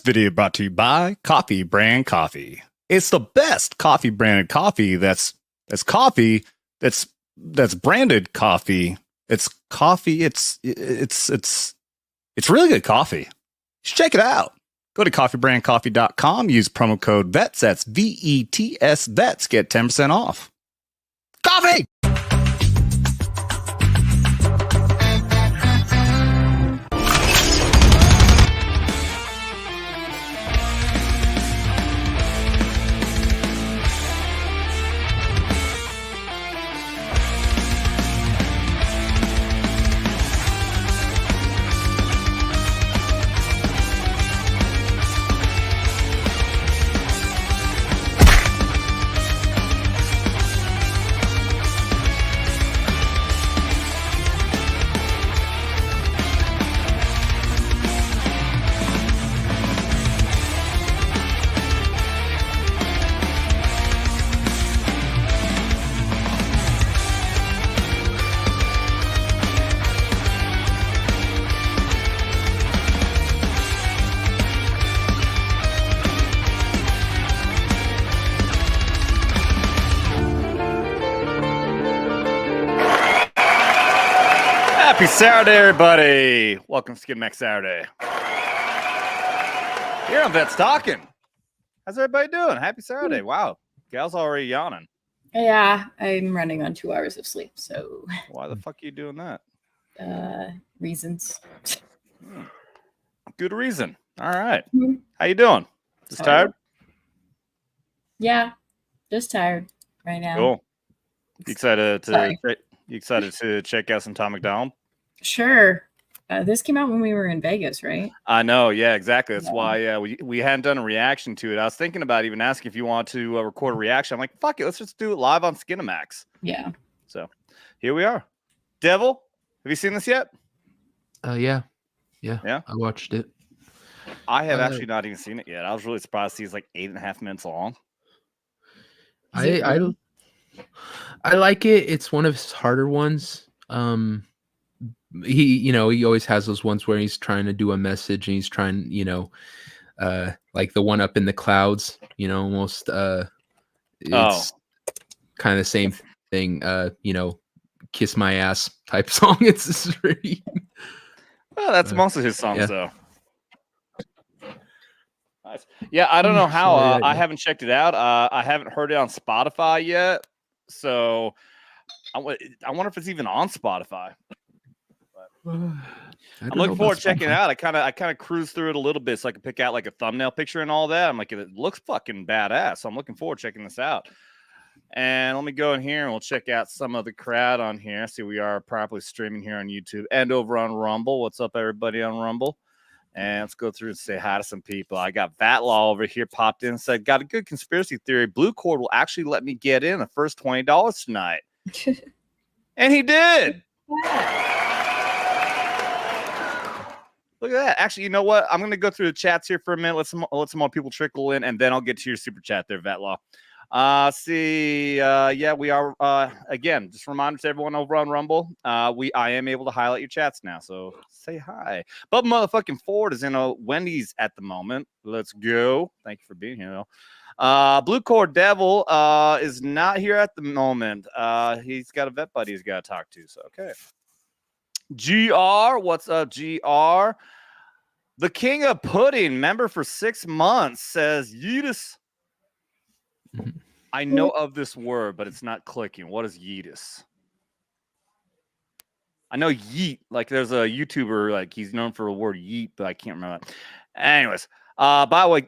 video brought to you by Coffee Brand Coffee. It's the best coffee branded coffee that's coffee that's branded coffee. It's coffee. It's really good coffee. You should check it out. Go to coffeebrandcoffee.com. Use promo code VETS. That's VETS VETS. Get 10% off. Coffee! Happy Saturday, everybody. Welcome to Skinemax Saturday. Here on Vets Talking. How's everybody doing? Happy Saturday. Wow. Gal's already yawning. Yeah, I'm running on 2 hours of sleep, so... Why the fuck are you doing that? Reasons. Good reason. All right. How you doing? Just tired? Yeah, just tired right now. Cool. You excited to check out some Tom McDonald? Sure. This came out when we were in Vegas, right? I know. Yeah, exactly. That's why we hadn't done a reaction to it. I was thinking about even asking if you want to record a reaction. I'm like, fuck it. Let's just do it live on Skinemax. Yeah. So here we are. Devil, have you seen this yet? Yeah. I watched it. I have actually not even seen it yet. I was really surprised to see it's like 8.5 minutes long. I like it. It's one of his harder ones. He always has those ones where he's trying to do a message and he's trying, like the one up in the clouds, almost it's kind of the same thing, kiss my ass type song. It's really well, that's most of his songs though. Nice. Yeah, I don't know how I haven't checked it out. I haven't heard it on Spotify yet. So I wonder if it's even on Spotify. I'm looking forward to checking it out. I kind of cruised through it a little bit so I could pick out like a thumbnail picture and all that. I'm like, it looks fucking badass. So I'm looking forward to checking this out. And let me go in here and we'll check out some of the crowd on here. See, we are properly streaming here on YouTube and over on Rumble. What's up, everybody on Rumble? And let's go through and say hi to some people. I got Vatlaw over here popped in and said, got a good conspiracy theory. Blue Cord will actually let me get in the first $20 tonight. And he did. Look at that. Actually, you know what? I'm going to go through the chats here for a minute. Let some more people trickle in, and then I'll get to your super chat there, Vatlaw. Yeah, we are, again, just a reminder to everyone over on Rumble, I am able to highlight your chats now, so say hi. But motherfucking Ford is in a Wendy's at the moment. Let's go. Thank you for being here, though. Blue Cord Devil is not here at the moment. He's got a vet buddy he's got to talk to, so okay. GR, what's up, GR? The King of Pudding, member for 6 months, says Yeetus. I know of this word, but it's not clicking. What is Yeetus? I know yeet. Like there's a YouTuber, like he's known for a word yeet, but I can't remember that. Anyways, by the way,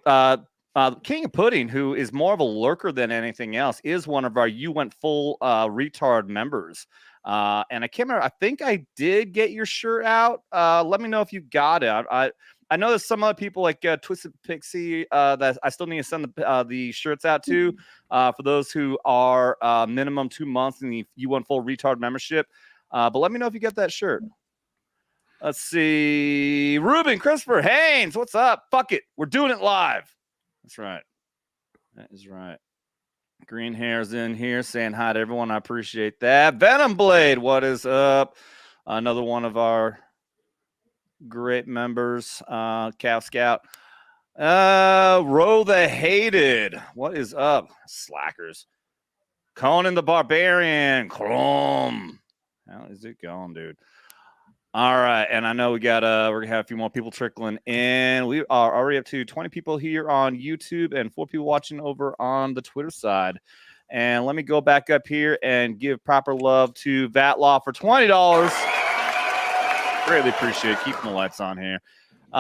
King of Pudding, who is more of a lurker than anything else, is one of our You Went Full Retard members. And I can't remember. I think I did get your shirt out. Let me know if you got it. I know there's some other people like Twisted Pixie that I still need to send the shirts out to for those who are minimum 2 months in the You Went Full Retard membership. But let me know if you get that shirt. Let's see. Ruben Christopher Haynes, what's up? Fuck it. We're doing it live. That's right. That is right. Green Hair's in here saying hi to everyone. I appreciate that. Venom Blade, what is up? Another one of our great members. Cow Scout. Row the Hated. What is up, slackers? Conan the Barbarian. Chrome. How is it going, dude? All right, and I know we're gonna have a few more people trickling in. We are already up to 20 people here on YouTube and 4 people watching over on the Twitter side. And let me go back up here and give proper love to Vatlaw for $20. Greatly appreciate keeping the lights on here.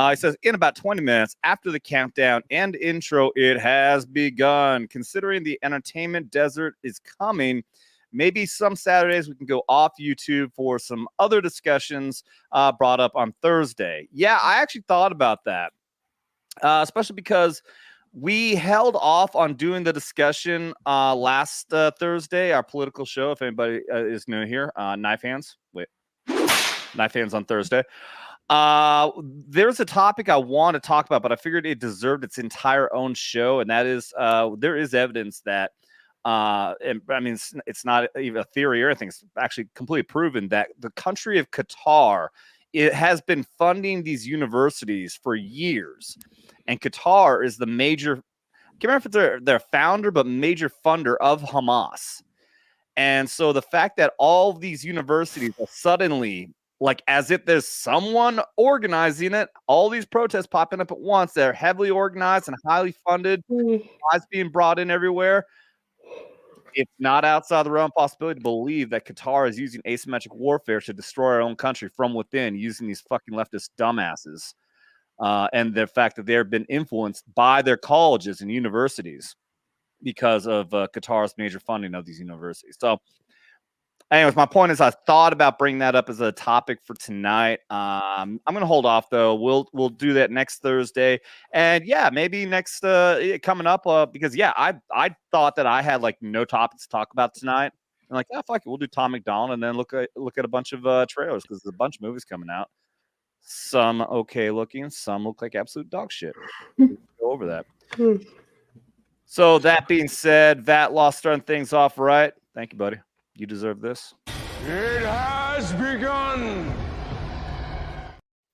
He says, in about 20 minutes after the countdown and intro, it has begun. Considering the entertainment desert is coming, maybe some Saturdays we can go off YouTube for some other discussions brought up on Thursday. Yeah, I actually thought about that, especially because we held off on doing the discussion last Thursday, our political show. If anybody is new here, Knife Hands. Wait, Knife Hands on Thursday. There's a topic I want to talk about, but I figured it deserved its entire own show, and that is there is evidence that and I mean it's not even a theory or anything, it's actually completely proven that the country of Qatar, it has been funding these universities for years, and Qatar is the major, I can't remember if it's their founder, but major funder of Hamas. And so the fact that all of these universities are suddenly, like as if there's someone organizing it, all these protests popping up at once, they're heavily organized and highly funded, supplies being brought in everywhere. It's not outside the realm of possibility to believe that Qatar is using asymmetric warfare to destroy our own country from within, using these fucking leftist dumbasses. And the fact that they've been influenced by their colleges and universities because of Qatar's major funding of these universities. So anyways, my point is I thought about bringing that up as a topic for tonight. I'm going to hold off, though. We'll do that next Thursday. And, yeah, maybe next coming up because, yeah, I thought that I had, like, no topics to talk about tonight. I'm like, yeah, fuck it. We'll do Tom McDonald and then look at a bunch of trailers because there's a bunch of movies coming out. Some okay looking, some look like absolute dog shit. We'll go over that. So that being said, Vatlaw starting things off right. Thank you, buddy. You deserve this. It has begun.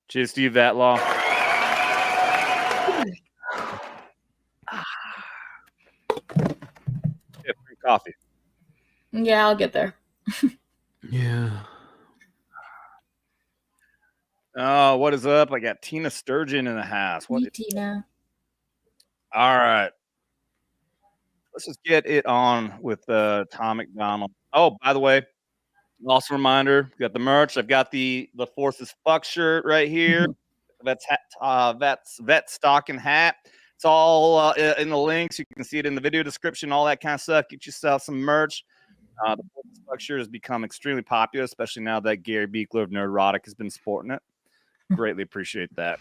Cheers to you, Vatlaw. Yeah, drink coffee. Yeah, I'll get there. Yeah. Oh, what is up? I got Tina Sturgeon in the house. What? Hey, Tina. All right. Let's just get it on with Tom McDonald. Oh, by the way, also reminder, we got the merch. I've got the Forces Fuck shirt right here. Vet's vet stock and hat. It's all in the links. You can see it in the video description, all that kind of stuff. Get yourself some merch. The Forces Fuck shirt has become extremely popular, especially now that Gary Beekler of Nerdrotic has been sporting it. Greatly appreciate that.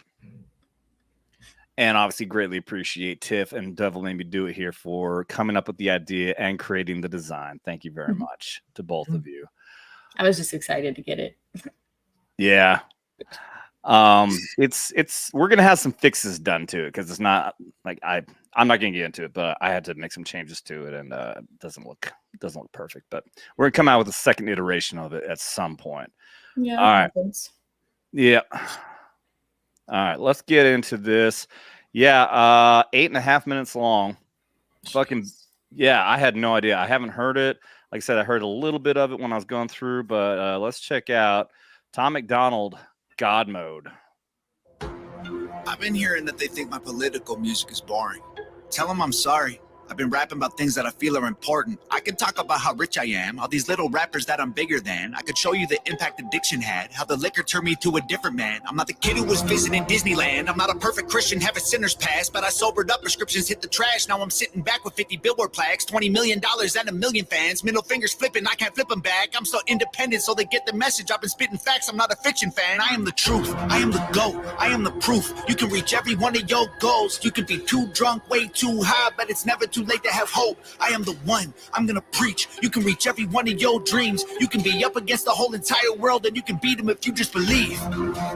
And obviously greatly appreciate Tiff and Devil Made Me Do It here for coming up with the idea and creating the design. Thank you very much to both of you. I was just excited to get it. Yeah. It's we're gonna have some fixes done to it because it's not like I'm not gonna get into it, but I had to make some changes to it, and it doesn't look perfect. But we're gonna come out with a second iteration of it at some point. Yeah. All right. Happens. Yeah. All right, let's get into this. Yeah, 8.5 minutes long. Fucking yeah, I had no idea. I haven't heard it. Like I said, I heard a little bit of it when I was going through, but let's check out Tom McDonald, God Mode. I've been hearing that they think my political music is boring. Tell them I'm sorry. I've been rapping about things that I feel are important. I could talk about how rich I am, all these little rappers that I'm bigger than. I could show you the impact addiction had, how the liquor turned me to a different man. I'm not the kid who was visiting Disneyland. I'm not a perfect Christian, have a sinner's past, but I sobered up, prescriptions hit the trash. Now I'm sitting back with 50 billboard plaques, $20 million and a million fans. Middle fingers flipping, I can't flip them back. I'm so independent, so they get the message. I've been spitting facts, I'm not a fiction fan. I am the truth, I am the GOAT, I am the proof. You can reach every one of your goals. You can be too drunk, way too high, but it's never too late to have hope. I am the one, I'm gonna preach. You can reach every one of your dreams. You can be up against the whole entire world, and you can beat them if you just believe.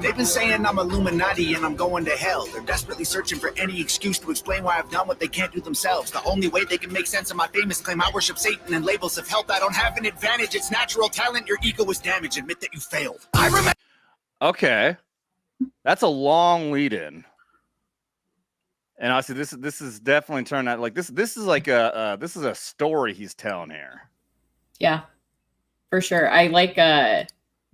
They've been saying I'm Illuminati and I'm going to hell. They're desperately searching for any excuse to explain why I've done what they can't do themselves. The only way they can make sense of my famous claim I worship Satan and labels of health. I don't have an advantage, it's natural talent. Your ego is damaged, admit that you failed. I remember. Okay, that's a long lead in. And honestly, this is definitely turned out like this is like a story he's telling here. Yeah, for sure. I like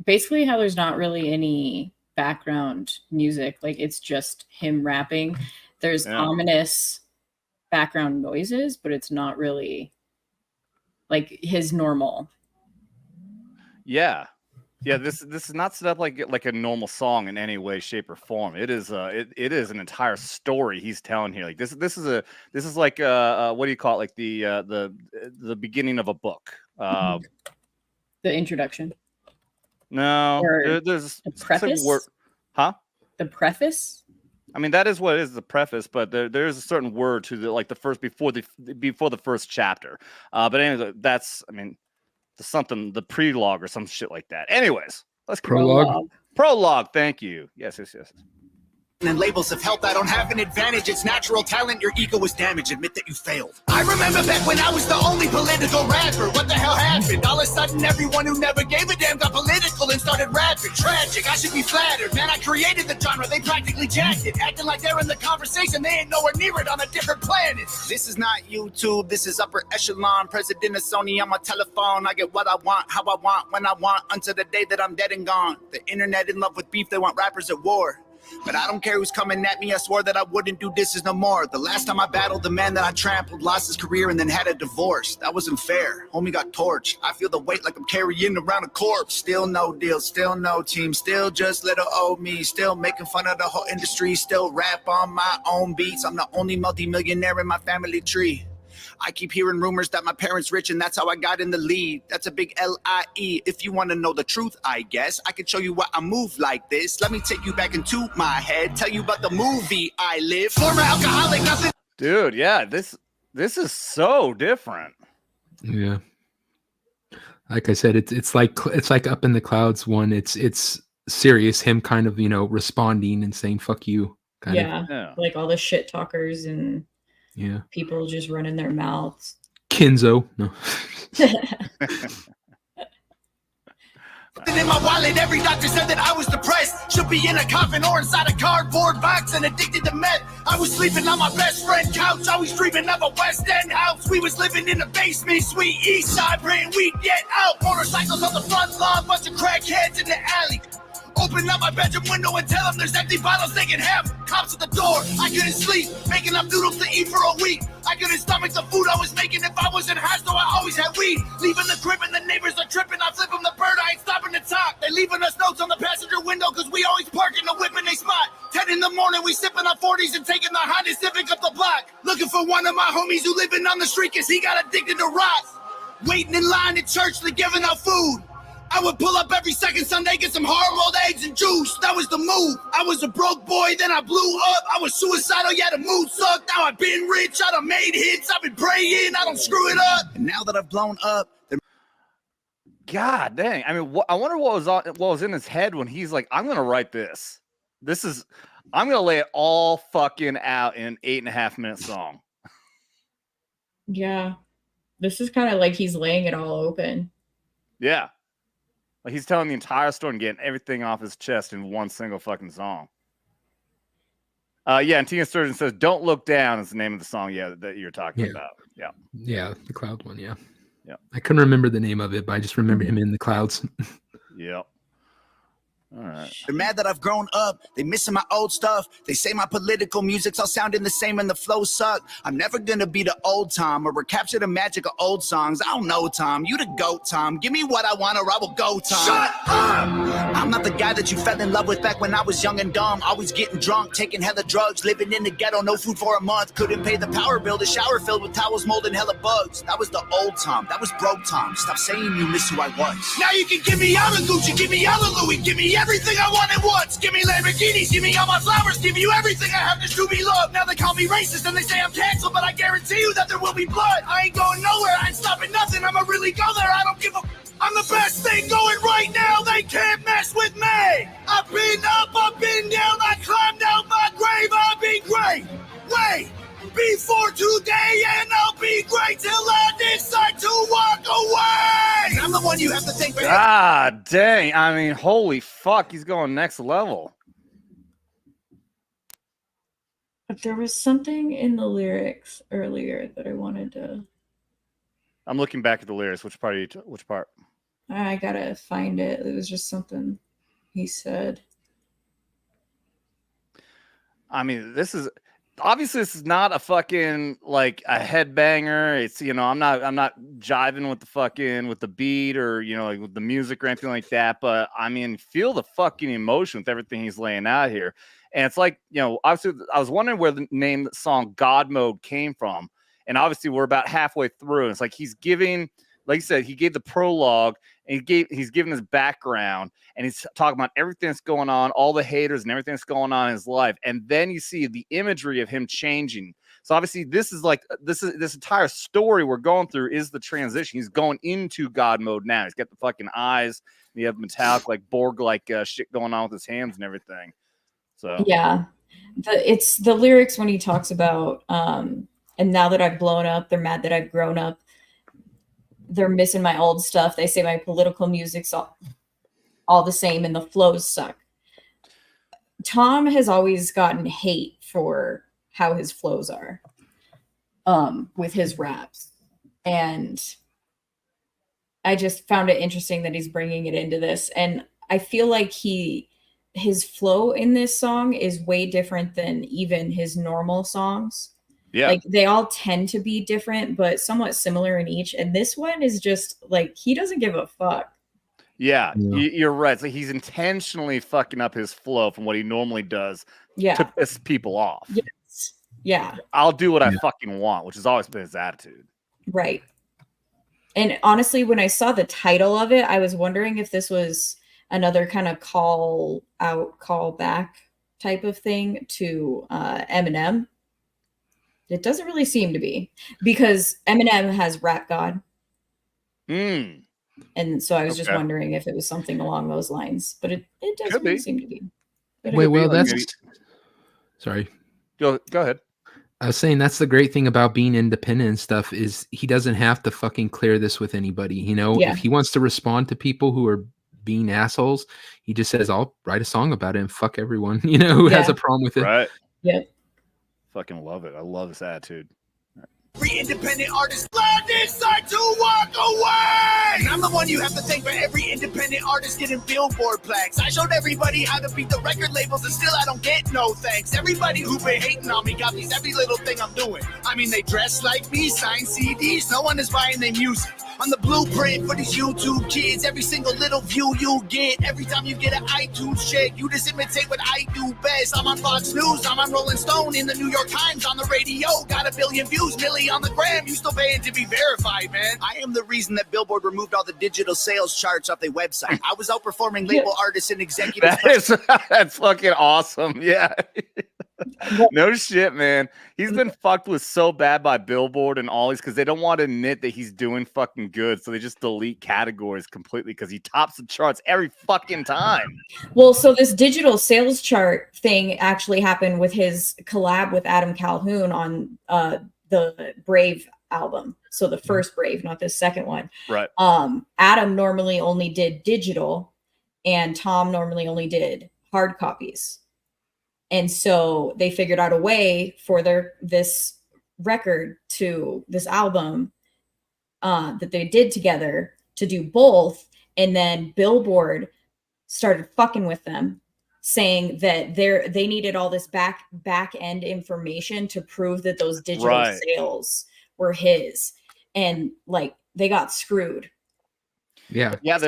basically how there's not really any background music. Like it's just him rapping. There's ominous background noises, but it's not really like his normal. Yeah. Yeah, this is not set up like a normal song in any way, shape, or form. It is it is an entire story he's telling here. Like this is like what do you call it? Like the beginning of a book. The introduction. No, there's the preface. Huh? The preface. I mean, that is what it is, the preface, but there's a certain word to the first before the first chapter. But anyway, that's the prelogue or some shit like that. Anyways, let's prologue. Thank you. Yes. And labels of health, I don't have an advantage. It's natural talent, your ego was damaged. Admit that you failed. I remember back when I was the only political rapper. What the hell happened? All of a sudden, everyone who never gave a damn got political and started rapping. Tragic, I should be flattered. Man, I created the genre, they practically jacked it. Acting like they're in the conversation, they ain't nowhere near it on a different planet. This is not YouTube, this is upper echelon. President of Sony on my telephone. I get what I want, how I want, when I want, until the day that I'm dead and gone. The internet in love with beef, they want rappers at war. But I don't care who's coming at me, I swore that I wouldn't do this no more. The last time I battled the man that I trampled, lost his career and then had a divorce. That wasn't fair, homie got torched. I feel the weight like I'm carrying around a corpse. Still no deal, still no team, still just little old me. Still making fun of the whole industry, still rap on my own beats. I'm the only multi-millionaire in my family tree. I keep hearing rumors that my parents rich and that's how I got in the lead. That's a big L-I-E. If you want to know the truth, I guess I could show you why I move like this. Let me take you back into my head, tell you about the movie I live. Former alcoholic, nothing. Dude, yeah, this is so different. Yeah. Like I said, it's like Up in the Clouds one. It's serious, him kind of, responding and saying fuck you. Yeah. Like all the shit talkers and people just running their mouths. Kenzo. No. In my wallet, every doctor said that I was depressed. Should be in a coffin or inside a cardboard box and addicted to meth. I was sleeping on my best friend couch. Always dreaming of a West End house. We was living in the basement, sweet east side, praying we'd get out. Motorcycles on the front lawn, bunch of crackheads in the alley. Open up my bedroom window and tell them there's empty bottles they can have. Cops at the door, I couldn't sleep. Making up noodles to eat for a week. I couldn't stomach the food I was making if I wasn't high, so I always had weed. Leaving the crib and the neighbors are tripping. I flip them the bird, I ain't stopping to talk. They leaving us notes on the passenger window cause we always park in the whip in they spot. 10 in the morning, we sipping our 40s and taking the Honda Civic up the block. Looking for one of my homies who living on the street cause he got addicted to rock. Waiting in line at church, they giving out food. I would pull up every second Sunday, get some hard-boiled eggs and juice. That was the move. I was a broke boy, then I blew up. I was suicidal, yeah, the mood sucked. Now I've been rich, I done made hits. I've been praying, I don't screw it up. And now that I've blown up... God dang. I mean, I wonder what was in his head when he's like, I'm going to write this. I'm going to lay it all fucking out in an 8.5 minute song. Yeah. This is kind of like he's laying it all open. Yeah. Like he's telling the entire story and getting everything off his chest in one single fucking song. And Tina Sturgeon says, "Don't Look Down" is the name of the song. Yeah, that you're talking about. Yeah. Yeah, the cloud one. Yeah. Yeah. I couldn't remember the name of it, but I just remember him in the clouds. Yep. All right. They're mad that I've grown up. They missing my old stuff. They say my political music's all sounding the same and the flows suck. I'm never gonna be the old Tom or recapture the magic of old songs. I don't know, Tom. You the GOAT, Tom. Give me what I want or I will go, Tom. Shut up! I'm not the guy that you fell in love with back when I was young and dumb. Always getting drunk, taking hella drugs, living in the ghetto, no food for a month. Couldn't pay the power bill, the shower filled with towels, mold, and hella bugs. That was the old Tom. That was broke Tom. Stop saying you miss who I was. Now you can give me all the Gucci, give me all the Louis, give me everything I want at once. Give me Lamborghinis, give me all my flowers, give you everything I have just to be loved. Now they call me racist and they say I'm canceled, but I guarantee you that there will be blood. I ain't going nowhere, I ain't stopping nothing. I'ma really go there, I don't give a... I'm the best thing going right now, they can't mess with me. I've been up, I've been down, I climbed out my grave, I'll be great. Wait, before today and I'll be great till I decide to walk away. I'm the one you have to thank for. God dang. I mean, holy fuck, he's going next level. There was something in the lyrics earlier that I wanted to. I'm looking back at the lyrics. Which part? Which part? I gotta find it. It was just something he said. I mean, this is obviously not a fucking like a headbanger. It's I'm not jiving with the beat or like with the music or anything like that. But I mean, feel the fucking emotion with everything he's laying out here. And it's like obviously I was wondering where the name of the song God Mode came from. And obviously we're about halfway through. And it's like he's giving, like you said, he gave the prologue and he's giving his background and he's talking about everything that's going on, all the haters and everything that's going on in his life. And then you see the imagery of him changing. So obviously this entire story we're going through is the transition. He's going into God mode now. He's got the fucking eyes. And you have metallic, like Borg, like shit going on with his hands and everything. So yeah, it's the lyrics when he talks about and now that I've blown up, they're mad that I've grown up. They're missing my old stuff. They say my political music's all the same and the flows suck. Tom has always gotten hate for how his flows are with his raps. And I just found it interesting that he's bringing it into this. And I feel like his flow in this song is way different than even his normal songs. Yeah. Like they all tend to be different, but somewhat similar in each. And this one is just like, he doesn't give a fuck. Yeah. You're right. So he's intentionally fucking up his flow from what he normally does to piss people off. Yes. Yeah. I'll do what I fucking want, which has always been his attitude. Right. And honestly, when I saw the title of it, I was wondering if this was another kind of call out, call back type of thing to Eminem. It doesn't really seem to be, because Eminem has Rap God. And so I was just wondering if it was something along those lines, but it doesn't really seem to be. Wait, well, that's... Sorry. Go ahead. I was saying that's the great thing about being independent and stuff is he doesn't have to fucking clear this with anybody. If he wants to respond to people who are being assholes, he just says, I'll write a song about it and fuck everyone, who has a problem with it. Right. Yep. Fucking love it. I love this attitude. Every independent artist glad decide to walk away. And I'm the one you have to thank for every independent artist getting Billboard plaques. I showed everybody how to beat the record labels and still I don't get no thanks. Everybody who been hating on me got these every little thing I'm doing. I mean, they dress like me, sign CDs, no one is buying their music. I'm the blueprint for these YouTube kids. Every single little view you get, every time you get an iTunes check, you just imitate what I do best. I'm on Fox News, I'm on Rolling Stone, in the New York Times, on the radio, got 1 billion views, Millie on the gram, you still paying to be verified, man. I am the reason that Billboard removed all the digital sales charts off their website. I was outperforming label artists and executives. That's fucking awesome. Yeah. No shit, man. He's been fucked with so bad by Billboard and all these because they don't want to admit that he's doing fucking good. So they just delete categories completely because he tops the charts every fucking time. Well, so this digital sales chart thing actually happened with his collab with Adam Calhoun on the Brave album. So the first Brave, not the second one. Right. Adam normally only did digital and Tom normally only did hard copies. And so they figured out a way for this record to this album that they did together to do both. And then Billboard started fucking with them, saying that they needed all this back end information to prove that those digital sales were his. And like they got screwed. Yeah. Yeah.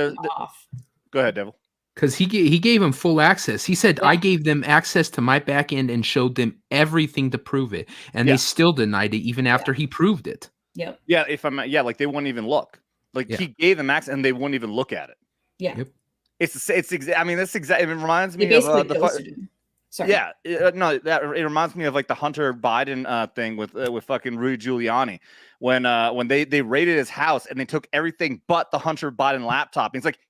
Go ahead, Devil. Because he gave him full access. He said, I gave them access to my back end and showed them everything to prove it. And they still denied it even after he proved it. Yep. Yeah. Like they wouldn't even look. Like he gave them access and they wouldn't even look at it. Yeah. Yep. I mean, that's exactly, it reminds me of Sorry. Yeah. It reminds me of like the Hunter Biden thing with fucking Rudy Giuliani when they raided his house and they took everything but the Hunter Biden laptop. And he's like,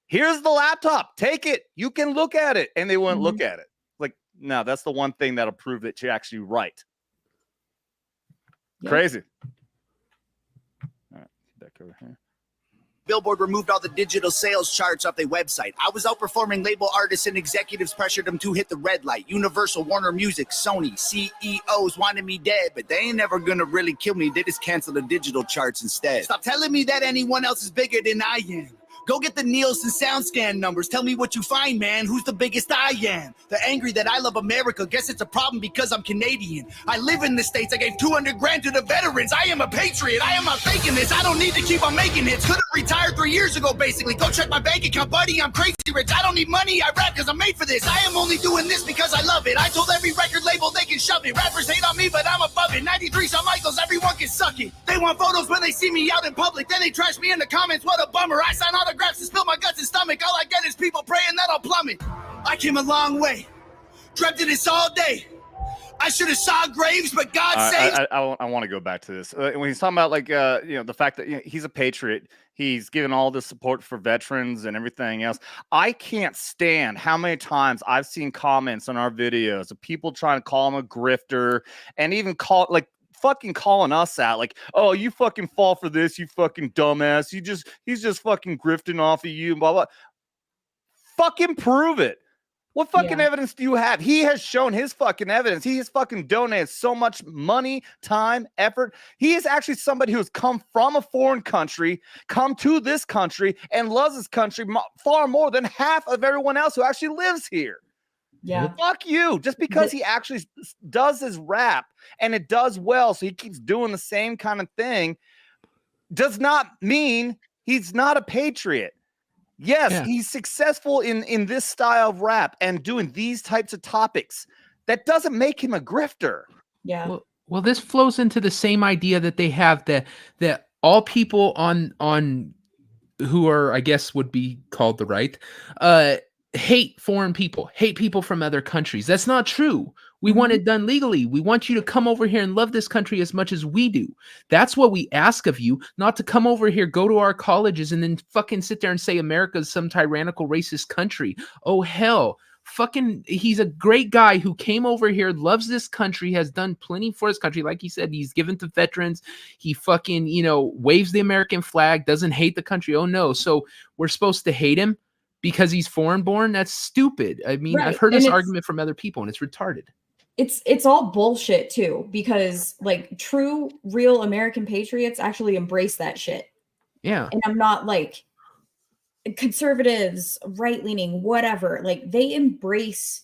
here's the laptop. Take it. You can look at it. And they wouldn't look at it. Like, no, that's the one thing that'll prove that you're actually right. Yep. Crazy. All right, back over here. Billboard removed all the digital sales charts off their website. I was outperforming label artists and executives pressured them to hit the red light. Universal, Warner Music, Sony, CEOs wanted me dead, but they ain't never gonna really kill me. They just cancel the digital charts instead. Stop telling me that anyone else is bigger than I am. Go get the Nielsen SoundScan numbers. Tell me what you find, man. Who's the biggest I am? They're angry that I love America. Guess it's a problem because I'm Canadian. I live in the States. I gave 200 grand to the veterans. I am a patriot. I am not faking this. I don't need to keep on making hits. Could've retired 3 years ago, basically. Go check my bank account, buddy. I'm crazy rich. I don't need money. I rap because I'm made for this. I am only doing this because I love it. I told every record label they can shove it. Rappers hate on me, but I'm above it. 93 Shawn Michaels, everyone can suck it. They want photos when they see me out in public. Then they trash me in the comments. What a bummer. I sign autographs and spill my guts and stomach. All I get is people praying that I'll plummet. I came a long way. Dreamt of this all day. I should have saw graves, but God saved. I want to go back to this. When he's talking about like the fact that he's a patriot, he's given all this support for veterans and everything else. I can't stand how many times I've seen comments on our videos of people trying to call him a grifter and even fucking calling us out, like, oh, you fucking fall for this, you fucking dumbass. He's just fucking grifting off of you, blah blah. Fucking prove it. What fucking evidence do you have? He has shown his fucking evidence. He has fucking donated so much money, time, effort. He is actually somebody who's come from a foreign country, come to this country, and loves this country far more than half of everyone else who actually lives here. Yeah. Fuck you. Just because he actually does his rap and it does well, so he keeps doing the same kind of thing, does not mean he's not a patriot. Yes, he's successful in this style of rap and doing these types of topics. That doesn't make him a grifter. Yeah. Well, this flows into the same idea that they have that all people on who are, I guess, would be called the right, hate foreign people, hate people from other countries. That's not true. We want it done legally. We want you to come over here and love this country as much as we do. That's what we ask of you, not to come over here, go to our colleges, and then fucking sit there and say America's some tyrannical racist country. Oh, hell. Fucking, he's a great guy who came over here, loves this country, has done plenty for his country. Like he said, he's given to veterans. He fucking, waves the American flag, doesn't hate the country. Oh, no. So we're supposed to hate him because he's foreign born? That's stupid. I mean, right. I've heard this argument from other people, and it's retarded. It's all bullshit too, because like true, real American patriots actually embrace that shit. Yeah. And I'm not like conservatives, right-leaning, whatever. Like they embrace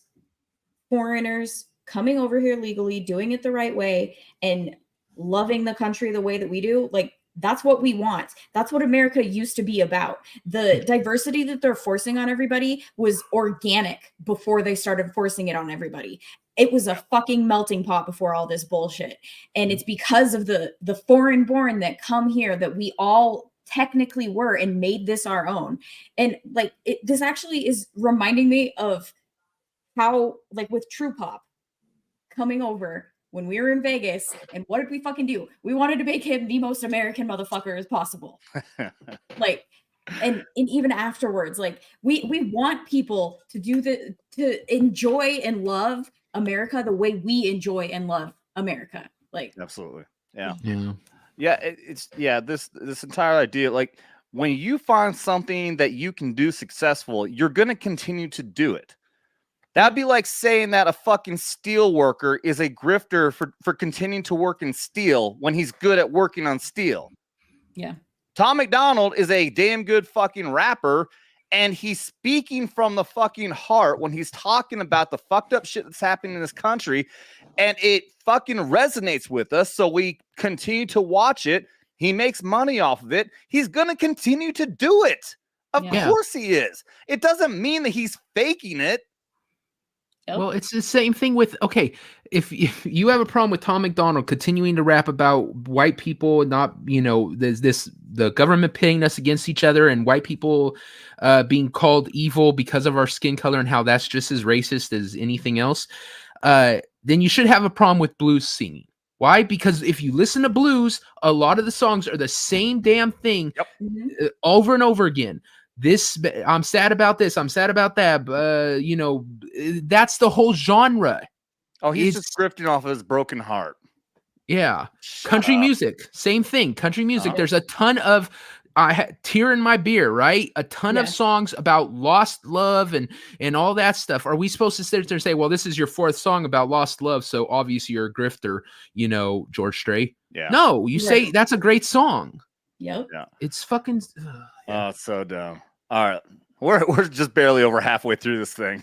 foreigners coming over here legally, doing it the right way, and loving the country the way that we do. Like that's what we want. That's what America used to be about. The diversity that they're forcing on everybody was organic before they started forcing it on everybody. It was a fucking melting pot before all this bullshit. And it's because of the foreign born that come here that we all technically were and made this our own. And like this actually is reminding me of how, like with True Pop coming over when we were in Vegas, and what did we fucking do? We wanted to make him the most American motherfucker as possible. Like, and even afterwards, like we want people to enjoy and love America the way we enjoy and love America. Like absolutely. It's this entire idea, like when you find something that you can do successful, you're going to continue to do it. That'd be like saying that a fucking steel worker is a grifter for continuing to work in steel when he's good at working on steel. Yeah. Tom McDonald is a damn good fucking rapper, and he's speaking from the fucking heart when he's talking about the fucked up shit that's happening in this country, and it fucking resonates with us, so we continue to watch it. He makes money off of it. He's going to continue to do it. Of course he is. It doesn't mean that he's faking it. Well, it's the same thing with, okay, if you have a problem with Tom McDonald continuing to rap about white people, not, there's the government pitting us against each other and white people being called evil because of our skin color and how that's just as racist as anything else, then you should have a problem with blues singing. Why? Because if you listen to blues, a lot of the songs are the same damn thing over and over again. I'm sad about this, I'm sad about that. That's the whole genre. Oh, he's just grifting off of his broken heart. Yeah. Country music, same thing. Country music. There's a ton of I had Tear in My Beer, right? A ton of songs about lost love and all that stuff. Are we supposed to sit there and say, well, this is your 4th song about lost love, so obviously you're a grifter, you know, George Strait? Yeah. No, you say that's a great song. Yep. Yeah. It's fucking. Oh, it's so dumb. All right, we're just barely over halfway through this thing.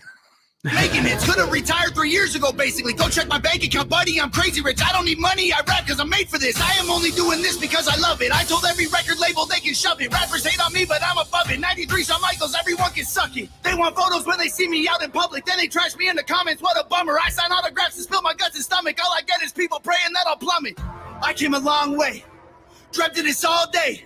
Making it. Could have retired 3 years ago, basically. Go check my bank account, buddy. I'm crazy rich. I don't need money. I rap because I'm made for this. I am only doing this because I love it. I told every record label they can shove it. Rappers hate on me, but I'm above it. 93 Shawn Michaels, everyone can suck it. They want photos when they see me out in public. Then they trash me in the comments. What a bummer. I sign autographs and spill my guts and stomach. All I get is people praying that I'll plummet. I came a long way. Dreamt of this all day.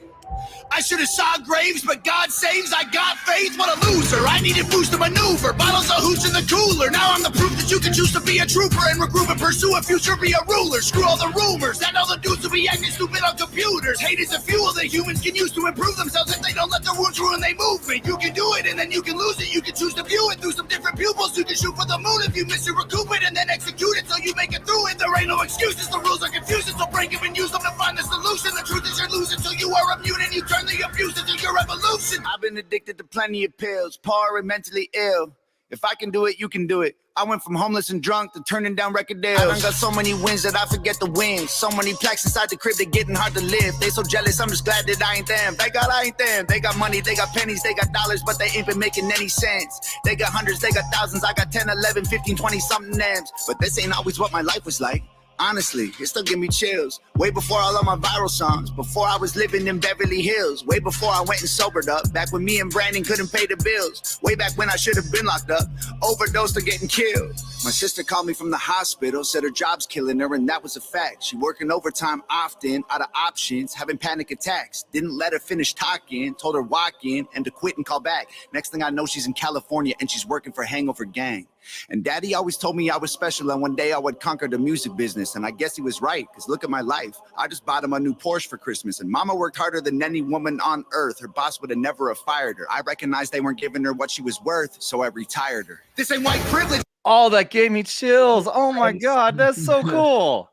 I should have saw graves, but God saves. I got faith. What a loser. I needed boost to maneuver. Bottles of hooch in the cooler. Now I'm the proof that you can choose to be a trooper and regroup and pursue a future, be a ruler. Screw all the rumors. And all the dudes will be acting stupid on computers. Hate is a fuel that humans can use to improve themselves if they don't let their wounds ruin their movement. You can do it and then you can lose it. You can choose to view it through some different pupils. You can shoot for the moon if you miss it, recoup it, and then execute it so you make it through it. There ain't no excuses. The rules are confusing, so break them and use them to find the solution. The truth is you're losing, so you are immune and you turn the abuse into your evolution. I've been addicted to plenty of pills, poor and mentally ill. If I can do it, you can do it. I went from homeless and drunk to turning down record deals. I done got so many wins that I forget the win. So many plaques inside the crib, they getting hard to live. They so jealous, I'm just glad that I ain't them. Thank God I ain't them. They got money, they got pennies, they got dollars, but they ain't been making any sense. They got hundreds, they got thousands. I got 10, 11, 15, 20 something names. But this ain't always what my life was like. Honestly, it still give me chills. Way before all of my viral songs, before I was living in Beverly Hills, way before I went and sobered up, back when me and Brandon couldn't pay the bills, way back when I should have been locked up, overdosed or getting killed. My sister called me from the hospital, said her job's killing her, and that was a fact. She working overtime often, out of options, having panic attacks. Didn't let her finish talking, told her walk in and to quit and call back. Next thing I know, she's in California and she's working for Hangover Gang. And Daddy always told me I was special and one day I would conquer the music business. And I guess he was right, because look at my life. I just bought him a new Porsche for Christmas. And Mama worked harder than any woman on earth. Her boss would have never have fired her. I recognized they weren't giving her what she was worth, so I retired her. This ain't white privilege. Oh, that gave me chills. Oh my God, that's so cool.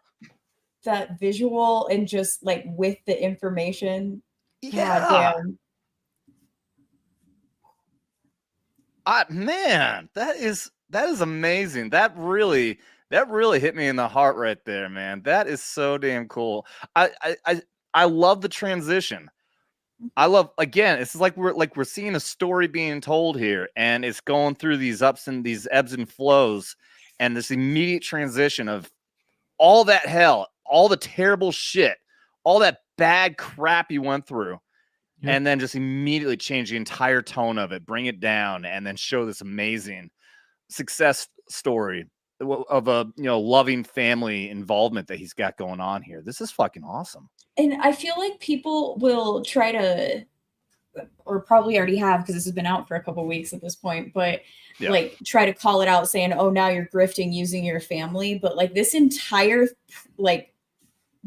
That visual and just like with the information. Yeah. Goddamn. Man, that is amazing. That really hit me in the heart right there, man. That is so damn cool. I love the transition. I love, again, it's like we're seeing a story being told here, and it's going through these ups and these ebbs and flows, and this immediate transition of all that hell, all the terrible shit, all that bad crap you went through. Yep. And then just immediately change the entire tone of it, bring it down, and then show this amazing success story of a loving family involvement that he's got going on here. This is fucking awesome. And I feel like people will try to, or probably already have, because this has been out for a couple of weeks at this point, but like try to call it out saying, oh, now you're grifting using your family. But like this entire like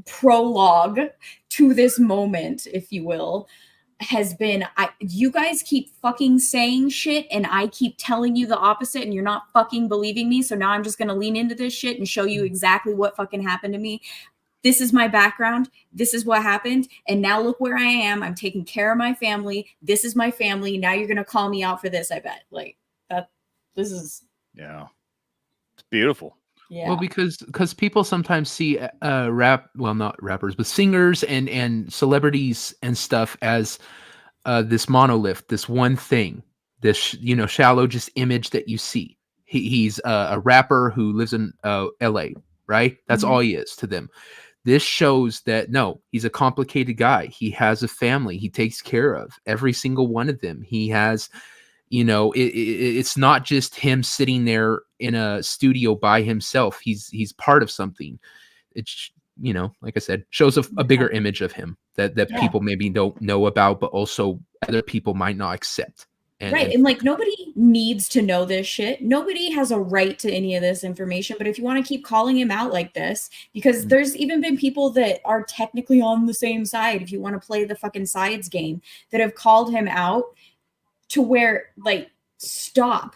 prologue to this moment, if you will, has been, you guys keep fucking saying shit and I keep telling you the opposite and you're not fucking believing me. So now I'm just going to lean into this shit and show you exactly what fucking happened to me. This is my background. This is what happened. And now look where I am. I'm taking care of my family. This is my family. Now you're going to call me out for this. I bet like that. This is. Yeah. It's beautiful. Yeah. Well, because people sometimes see not rappers, but singers and celebrities and stuff as this monolith, this one thing, this shallow just image that you see. He's a rapper who lives in LA, right? That's all he is to them. This shows that no, he's a complicated guy. He has a family he takes care of, every single one of them. He has, it's not just him sitting there in a studio by himself. He's part of something. It's, like I said, shows a bigger image of him that people maybe don't know about, but also other people might not accept. And like nobody needs to know this shit. Nobody has a right to any of this information. But if you want to keep calling him out like this, because there's even been people that are technically on the same side, if you want to play the fucking sides game, that have called him out to where, like, stop.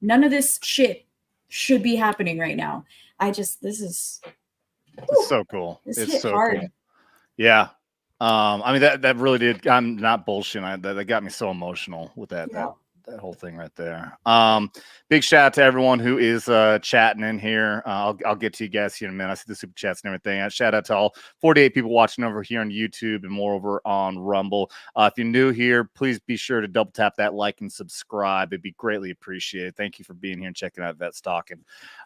None of this shit should be happening right now. This is so cool. It's so hard. cool. Yeah. I mean that really did. I'm not bullshitting. That got me so emotional with that whole thing right there. Big shout out to everyone who is chatting in here. I'll get to you guys here in a minute. I see the super chats and everything. Shout out to all 48 people watching over here on YouTube and more over on Rumble. If you're new here, please be sure to double tap that like and subscribe. It'd be greatly appreciated. Thank you for being here and checking out Vet Stalking.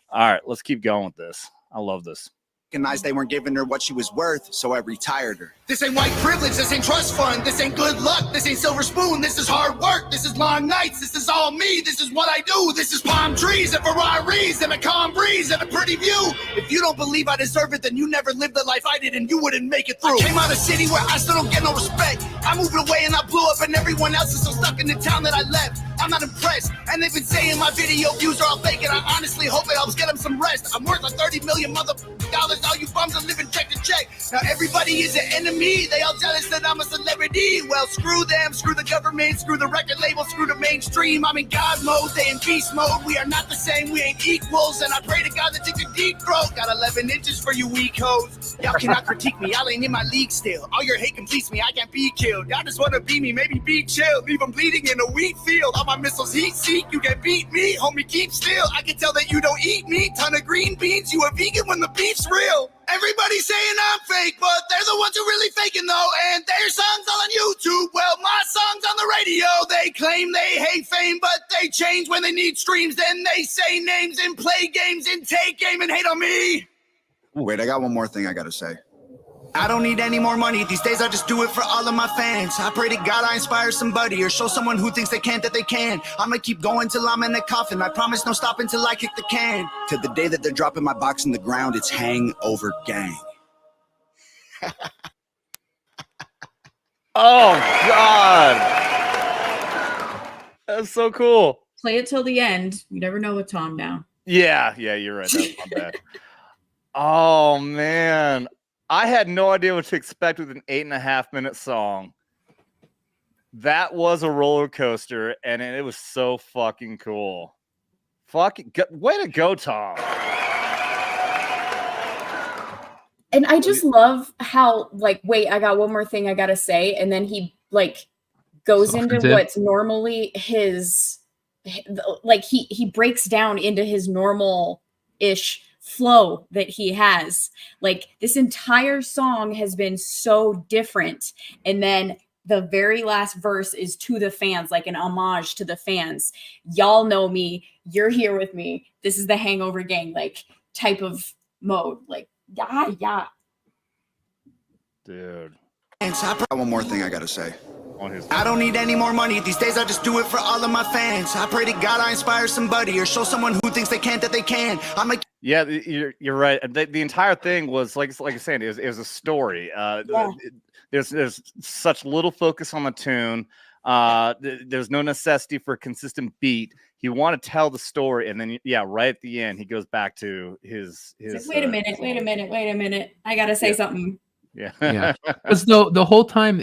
All right, let's keep going with this. I love this. Recognized they weren't giving her what she was worth, so I retired her. This ain't white privilege, this ain't trust fund, this ain't good luck, this ain't silver spoon, this is hard work, this is long nights, this is all me, this is what I do, this is palm trees and Ferraris and a calm breeze and a pretty view. If you don't believe I deserve it, then you never lived the life I did and you wouldn't make it through. I came out of city where I still don't get no respect. I moved away and I blew up and everyone else is still stuck in the town that I left. I'm not impressed, and they've been saying my video views are all fake, and I honestly hope it helps get them some rest. I'm worth like 30 million dollars, all you bums are living check to check. Now everybody is an enemy, they all jealous that I'm a celebrity. Well, screw them, screw the government, screw the record label, screw the mainstream. I'm in God mode, they in beast mode. We are not the same, we ain't equals, and I pray to God that you can deep throat. Got 11 inches for you weak hoes. Y'all cannot critique me, y'all ain't in my league still. All your hate completes me, I can't be killed. Y'all just wanna be me, maybe be chill. Leave them bleeding in a wheat field. All my missiles heat seek, you can beat me. Homie, keep still, I can tell that you don't eat meat. Ton of green beans, you a vegan when the beef's real. Everybody's saying I'm fake, but they're the ones who really faking though. And their songs all on YouTube, well, my song's on the radio. They claim they hate fame, but they change when they need streams. Then they say names and play games and take aim and hate on me. Wait, I got one more thing I gotta say. I don't need any more money. These days I just do it for all of my fans. I pray to God I inspire somebody or show someone who thinks they can't that they can. I'ma keep going till I'm in a coffin. I promise no stopping till I kick the can. To the day that they're dropping my box in the ground, it's Hangover Gang. Oh God, that's so cool. Play it till the end. You never know with Tom now. Yeah, you're right. That's not bad. Oh man, I had no idea what to expect with an 8.5-minute song. That was a roller coaster, and it was so fucking cool. Way to go, Tom. And I just love how, like, wait, I got one more thing I gotta say, and then he like goes into what's normally his, like he breaks down into his normal-ish flow that he has. Like, this entire song has been so different, and then the very last verse is to the fans, like an homage to the fans. Y'all know me, you're here with me, this is the Hangover Gang, like, type of mode. Like, yeah dude. One more thing I gotta say. I don't need any more money. These days I just do it for all of my fans. I pray to God I inspire somebody or show someone who thinks they can't that they can. I'm like, yeah, you're right. The entire thing was like you're saying, it was a story. There's such little focus on the tune. There's no necessity for a consistent beat. He want to tell the story, and then right at the end he goes back to his. Like, wait a minute. I gotta say something. Yeah. Because the whole time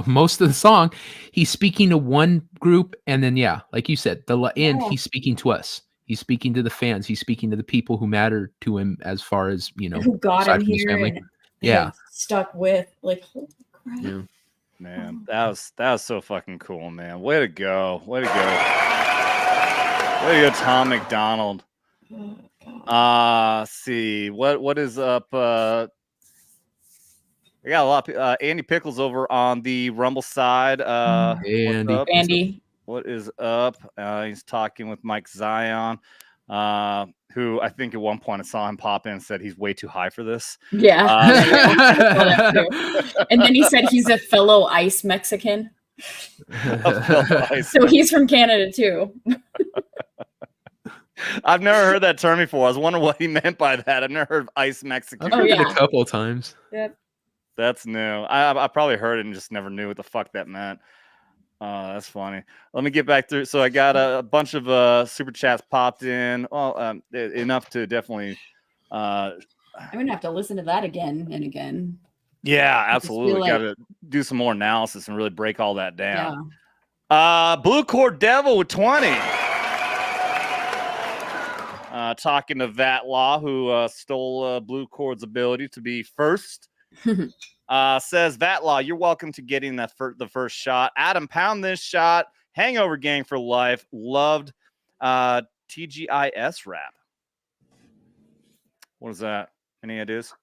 most of the song, he's speaking to one group, and then like you said, the end he's speaking to us. He's speaking to the fans. He's speaking to the people who matter to him as far as who got him here. And stuck with, like, holy crap. Yeah. Man, that was so fucking cool, man. Way to go, Tom McDonald. See what is up. We got a lot of Andy Pickles over on the Rumble side. Hey, Andy. What is up? He's talking with Mike Zion, who I think at one point I saw him pop in and said he's way too high for this. Yeah. And then he said he's a fellow ice Mexican. So he's from Canada too. I've never heard that term before. I was wondering what he meant by that. I've never heard of ice Mexican. I've heard it a couple of times. Yep. That's new. I probably heard it and just never knew what the fuck that meant. That's funny. Let me get back through. So I got a bunch of super chats popped in. Well, enough to definitely. I'm gonna have to listen to that again and again. Yeah, absolutely. Got to do some more analysis and really break all that down. Yeah. Blue Cord Devil with 20. Talking to Vat Law, who stole Blue Cord's ability to be first. Says Vatlaw, you're welcome to getting the first shot. Adam, pound this shot. Hangover Gang for life. Loved TGIS rap. What is that? Any ideas?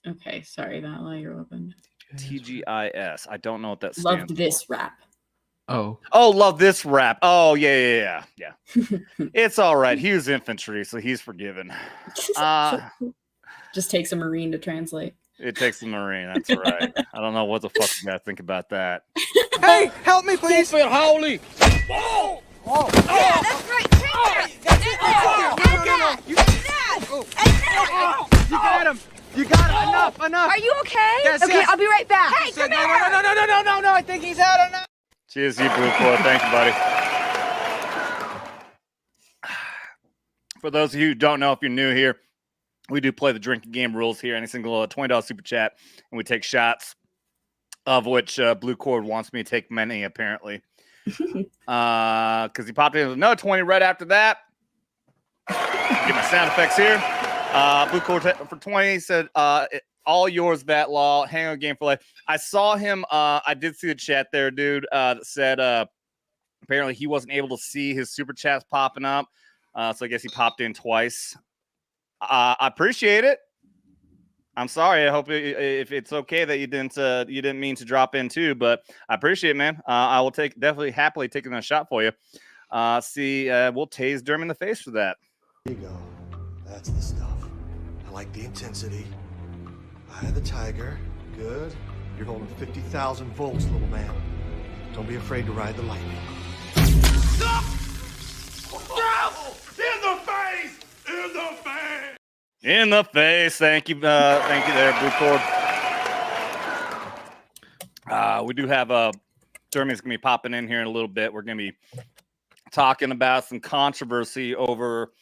Okay, sorry, Vatlaw, you're welcome. TGIS. I don't know what that stands Loved this for. rap. Oh, love this rap. Oh, yeah. It's all right. He was infantry, so he's forgiven. Just takes a Marine to translate. It takes a Marine. That's right. I don't know what the fuck you gotta think about that. Hey, help me, please. Keep it holy. Whoa! Oh. Yeah, that's right. You got him. You got him. Enough. Are you okay? Yes, okay, yes. I'll be right back. Hey, come No. here. I think he's out enough. Cheers to you, Blue Core. Thank you, buddy. For those of you who don't know, if you're new here, we do play the drinking game rules here. Any single $20 super chat, and we take shots, of which Blue Cord wants me to take many, apparently. Because he popped in with another 20 right after that. Get my sound effects here. Blue Cord for 20 said, all yours, Vatlaw. Hangover Game for life. I saw him. I did see the chat there, dude, that said apparently he wasn't able to see his super chats popping up. So I guess he popped in twice. I appreciate it. I'm sorry. I hope if it's okay that you didn't mean to drop in too, but I appreciate it, man. I will definitely happily taking a shot for you. We'll tase Dermy in the face for that. There you go. That's the stuff. I like the intensity. Eye of the tiger. Good. You're holding 50,000 volts, little man. Don't be afraid to ride the lightning. Stop! In the face! In the face! In the face. Thank you there, Blue Cord. We do have Dermy's gonna be popping in here in a little bit. We're gonna be talking about some controversy over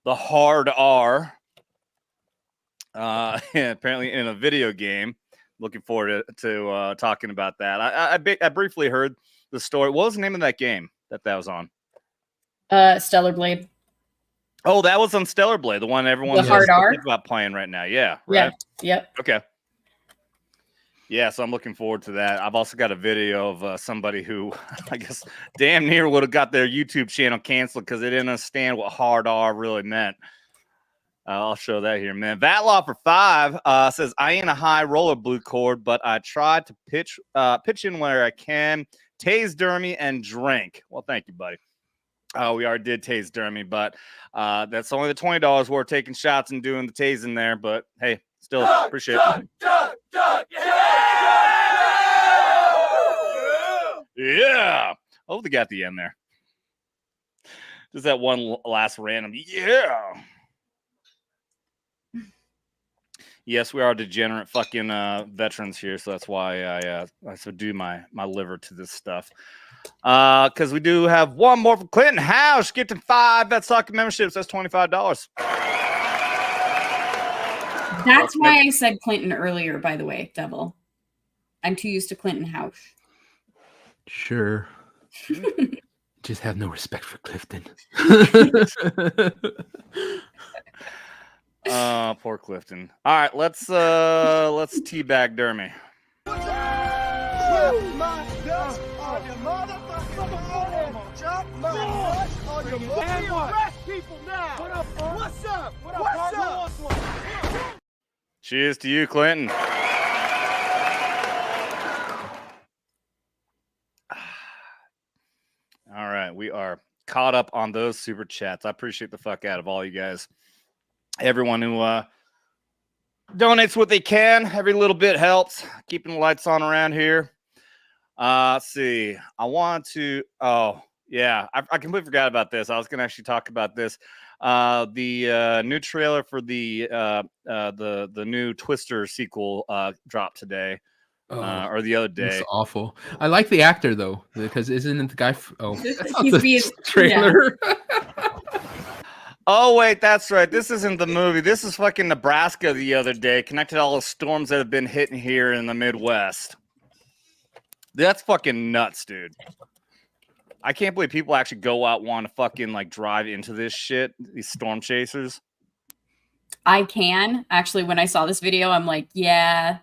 the hard R. Apparently in a video game. Looking forward to talking about that. I briefly heard the story. What was the name of that game that was on? Stellar Blade. Oh, that was on Stellar Blade, the one everyone's thinking about playing right now. Yeah. Right? Yeah. Yep. Okay. Yeah, so I'm looking forward to that. I've also got a video of somebody who I guess damn near would have got their YouTube channel canceled because they didn't understand what hard R really meant. I'll show that here, man. Vatlaw for 5 says, I ain't a high roller, Blue Cord, but I try to pitch in where I can, tase Dermy, and drink. Well, thank you, buddy. We already did tase Dermy, but that's only the $20 worth taking shots and doing the tasing there. But hey, still appreciate it. Yeah. Oh, they got the end there. Just that one last random. Yeah. Yes, we are degenerate fucking veterans here, so that's why I subdue my liver to this stuff. Because we do have one more from Clinton House, gifting 5 Vet Soccer memberships. That's $25. That's why I said Clinton earlier, by the way, Devil. I'm too used to Clinton House. Sure. Just have no respect for Clifton. Poor Clifton. All right, let's teabag Dermy. Cheers to you, Clinton. All right, we are caught up on those super chats. I appreciate the fuck out of all you guys. Everyone who donates what they can. Every little bit helps. Keeping the lights on around here. Let's see. I want to. Oh, yeah. I completely forgot about this. I was going to actually talk about this. The new trailer for the new Twister sequel dropped today. Or the other day. It's awful. I like the actor though, because isn't it the guy? That's not He's the being trailer. Yeah. Oh wait, that's right. This isn't the movie. This is fucking Nebraska the other day. Connected to all the storms that have been hitting here in the Midwest. That's fucking nuts, dude. I can't believe people actually go out want to fucking like drive into this shit. These storm chasers. I can actually. When I saw this video, I'm like, yeah,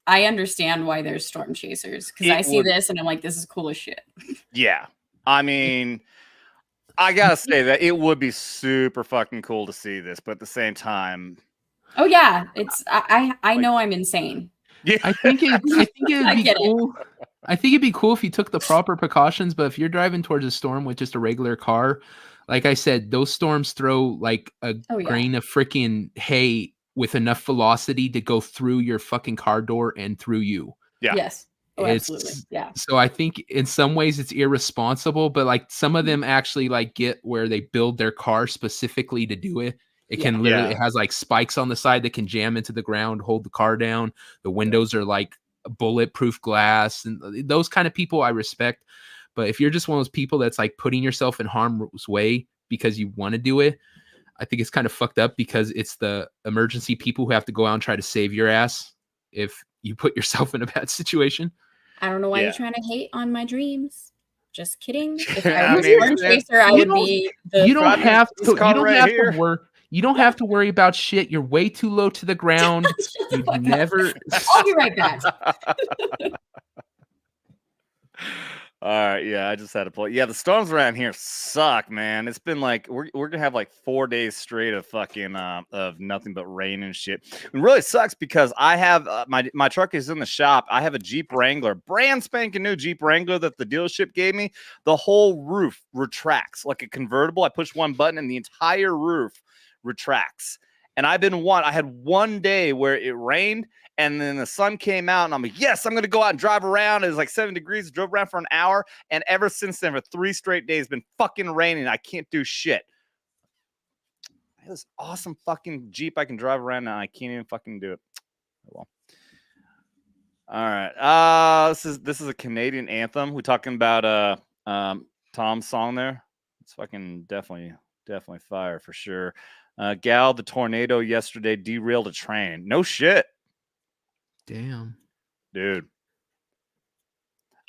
I understand why there's storm chasers because I see this and I'm like, this is cool as shit. Yeah, I mean, I gotta say that it would be super fucking cool to see this, but at the same time, oh yeah, it's I know I'm insane. Yeah, I think it'd be cool. I think it'd be cool if you took the proper precautions, but if you're driving towards a storm with just a regular car, like I said, those storms throw like a grain of freaking hay with enough velocity to go through your fucking car door and through you. Yeah. Yes. Oh, absolutely. Yeah. So I think in some ways it's irresponsible, but like some of them actually like get where they build their car specifically to do it. It can literally, it has like spikes on the side that can jam into the ground, hold the car down. The windows are like bulletproof glass, and those kind of people I respect. But if you're just one of those people that's like putting yourself in harm's way because you want to do it, I think it's kind of fucked up because it's the emergency people who have to go out and try to save your ass if you put yourself in a bad situation. I don't know why you're trying to hate on my dreams. Just kidding. If I was a storm chaser, I would be the. You don't have to. You don't have to work. You don't have to worry about shit. You're way too low to the ground. You never. I'll be right back. All right, yeah, I just had to pull. Yeah, the storms around here suck, man. It's been like we're gonna have like 4 days straight of fucking of nothing but rain and shit. It really sucks because I have my truck is in the shop. I have a Jeep Wrangler, brand spanking new Jeep Wrangler that the dealership gave me. The whole roof retracts like a convertible. I push one button and the entire roof retracts. And I had one day where it rained and then the sun came out and I'm like, yes, I'm going to go out and drive around. It was like 7 degrees, drove around for an hour. And ever since then, for 3 straight days, it's been fucking raining. I can't do shit. I have this awesome fucking Jeep I can drive around and I can't even fucking do it. Well, all right. This is a Canadian anthem. We're talking about Tom's song there. It's fucking definitely fire for sure. Gal, the tornado yesterday derailed a train. No shit. Damn. Dude.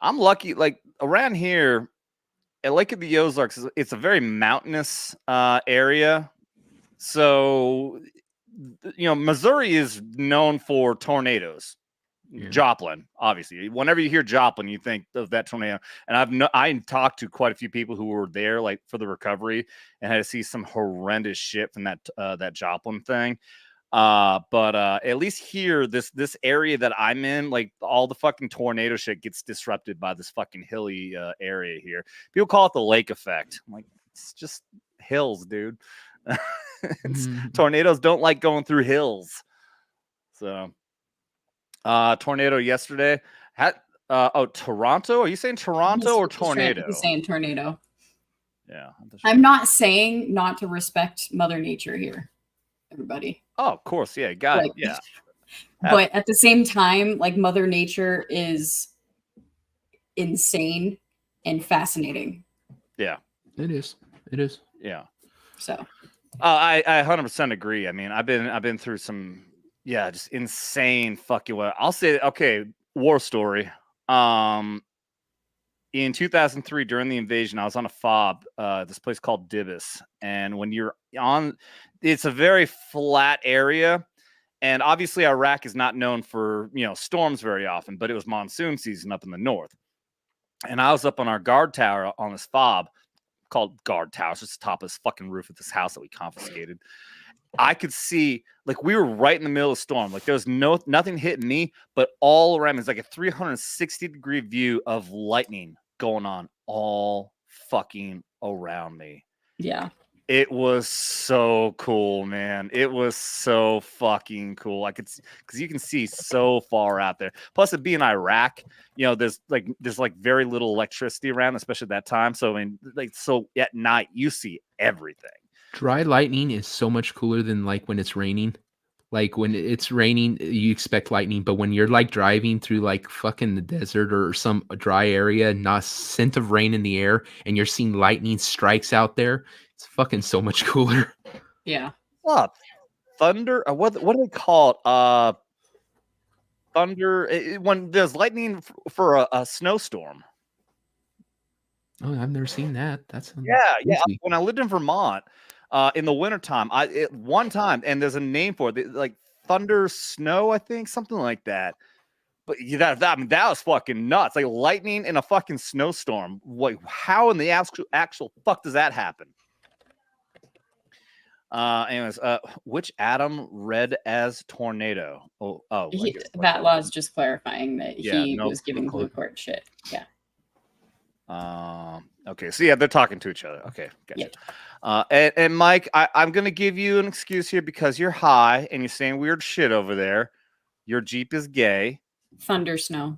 I'm lucky. Like around here at Lake of the Ozarks, it's a very mountainous area. So, Missouri is known for tornadoes. Yeah. Joplin, obviously. Whenever you hear Joplin, you think of that tornado. And I talked to quite a few people who were there, like for the recovery, and had to see some horrendous shit from that Joplin thing. But at least here, this area that I'm in, like all the fucking tornado shit gets disrupted by this fucking hilly area here. People call it the lake effect. I'm like, it's just hills, dude. Tornadoes don't like going through hills. So. Tornado yesterday. Toronto? Are you saying Toronto or tornado? He's saying tornado. Yeah. I'm not saying not to respect Mother Nature here, everybody. Oh, of course. Yeah. Got it. Yeah. But at the same time, like Mother Nature is insane and fascinating. Yeah. It is. It is. Yeah. So. I 100% agree. I mean, I've been through some. Yeah, just insane fucking weather. I'll say, okay, war story. In 2003, during the invasion, I was on a fob, this place called Dibus. And when you're on, it's a very flat area. And obviously, Iraq is not known for, storms very often, but it was monsoon season up in the north. And I was up on our guard tower on this fob called guard tower. It's just the top of this fucking roof of this house that we confiscated. I could see, like, we were right in the middle of the storm. Like, there was nothing hitting me, but all around me, it's like a 360-degree view of lightning going on all fucking around me. Yeah. It was so cool, man. It was so fucking cool. I could, because you can see so far out there. Plus, it being Iraq, there's very little electricity around, especially at that time. So, so at night, you see everything. Dry lightning is so much cooler than like when it's raining. Like when it's raining, you expect lightning, but when you're like driving through like fucking the desert or some dry area, not a scent of rain in the air, and you're seeing lightning strikes out there, it's fucking so much cooler. Yeah. What? Thunder? What do they call it? Thunder. When there's lightning for a snowstorm. Oh, I've never seen that. That's yeah. When I lived in Vermont, in the wintertime. One time, and there's a name for it, like thunder snow, I think, something like that. But that was fucking nuts. Like lightning in a fucking snowstorm. Like, how in the actual fuck does that happen? Anyways, which atom read as tornado? That law is just clarifying that he nope, was giving Blue Court shit. Yeah. Okay, so yeah, they're talking to each other. Okay, gotcha. Yeah. And Mike, I'm gonna give you an excuse here because you're high and you're saying weird shit over there. Your Jeep is gay. Thunder snow.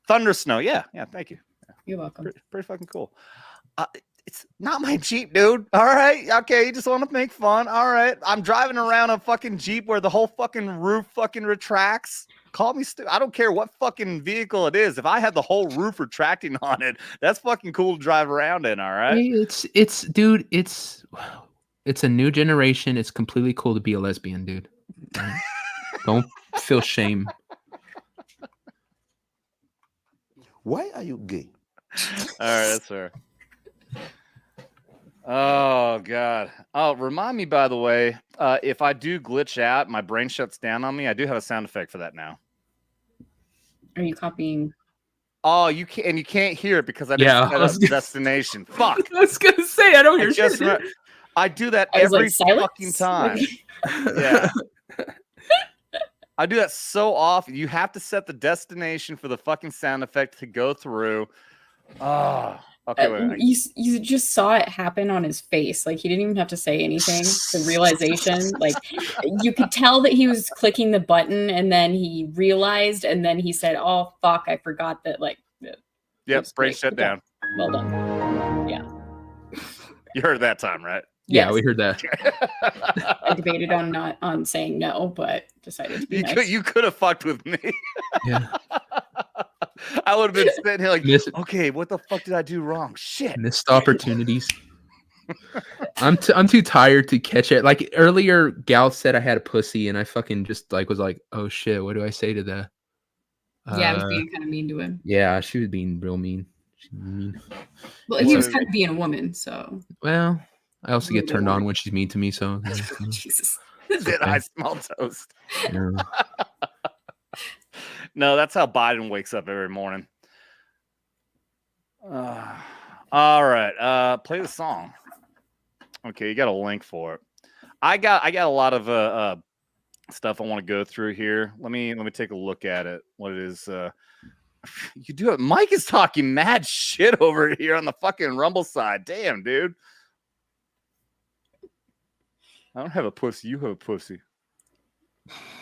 Thunder snow. Yeah. Thank you. You're welcome. Pretty fucking cool. It's not my Jeep, dude. All right. Okay. You just want to make fun. All right. I'm driving around a fucking Jeep where the whole fucking roof fucking retracts. Call me stupid. I don't care what fucking vehicle it is. If I had the whole roof retracting on it, that's fucking cool to drive around in. All right. Dude, it's a new generation. It's completely cool to be a lesbian, dude. Right? Don't feel shame. Why are you gay? All right. That's fair. Oh God! Oh, remind me, by the way, if I do glitch out, my brain shuts down on me. I do have a sound effect for that now. Are you copying? Oh, you can't, and you can't hear it because I didn't set up the destination. Fuck! I was gonna say I don't hear shit. I do that every fucking time. Yeah, I do that so often. You have to set the destination for the fucking sound effect to go through. Oh. Okay, wait. You just saw it happen on his face. Like he didn't even have to say anything. The realization, like you could tell that he was clicking the button, and then he realized, and then he said, "Oh fuck, I forgot that." Like, yep, brain shut down. Well done. Yeah. You heard that time, right? Yeah, we heard that. I debated on saying no, but decided to be nice. You could have fucked with me. Yeah. I would have been sitting here like, okay, what the fuck did I do wrong? Shit. Missed opportunities. I'm too tired to catch it. Like earlier, Gal said I had a pussy, and I fucking just was like, oh shit, what do I say to that? Yeah, I was being kind of mean to him. Yeah, she was being real mean. Mean. Well, he was kind of being a woman, so. Well, I also get turned on when she's mean to me, so. Jesus. Did I smell toast? Yeah. No, that's how Biden wakes up every morning. All right, play the song. Okay, you got a link for it. I got a lot of stuff I want to go through here. Let me take a look at it. What it is? You do it. Mike is talking mad shit over here on the fucking Rumble side. Damn, dude. I don't have a pussy. You have a pussy.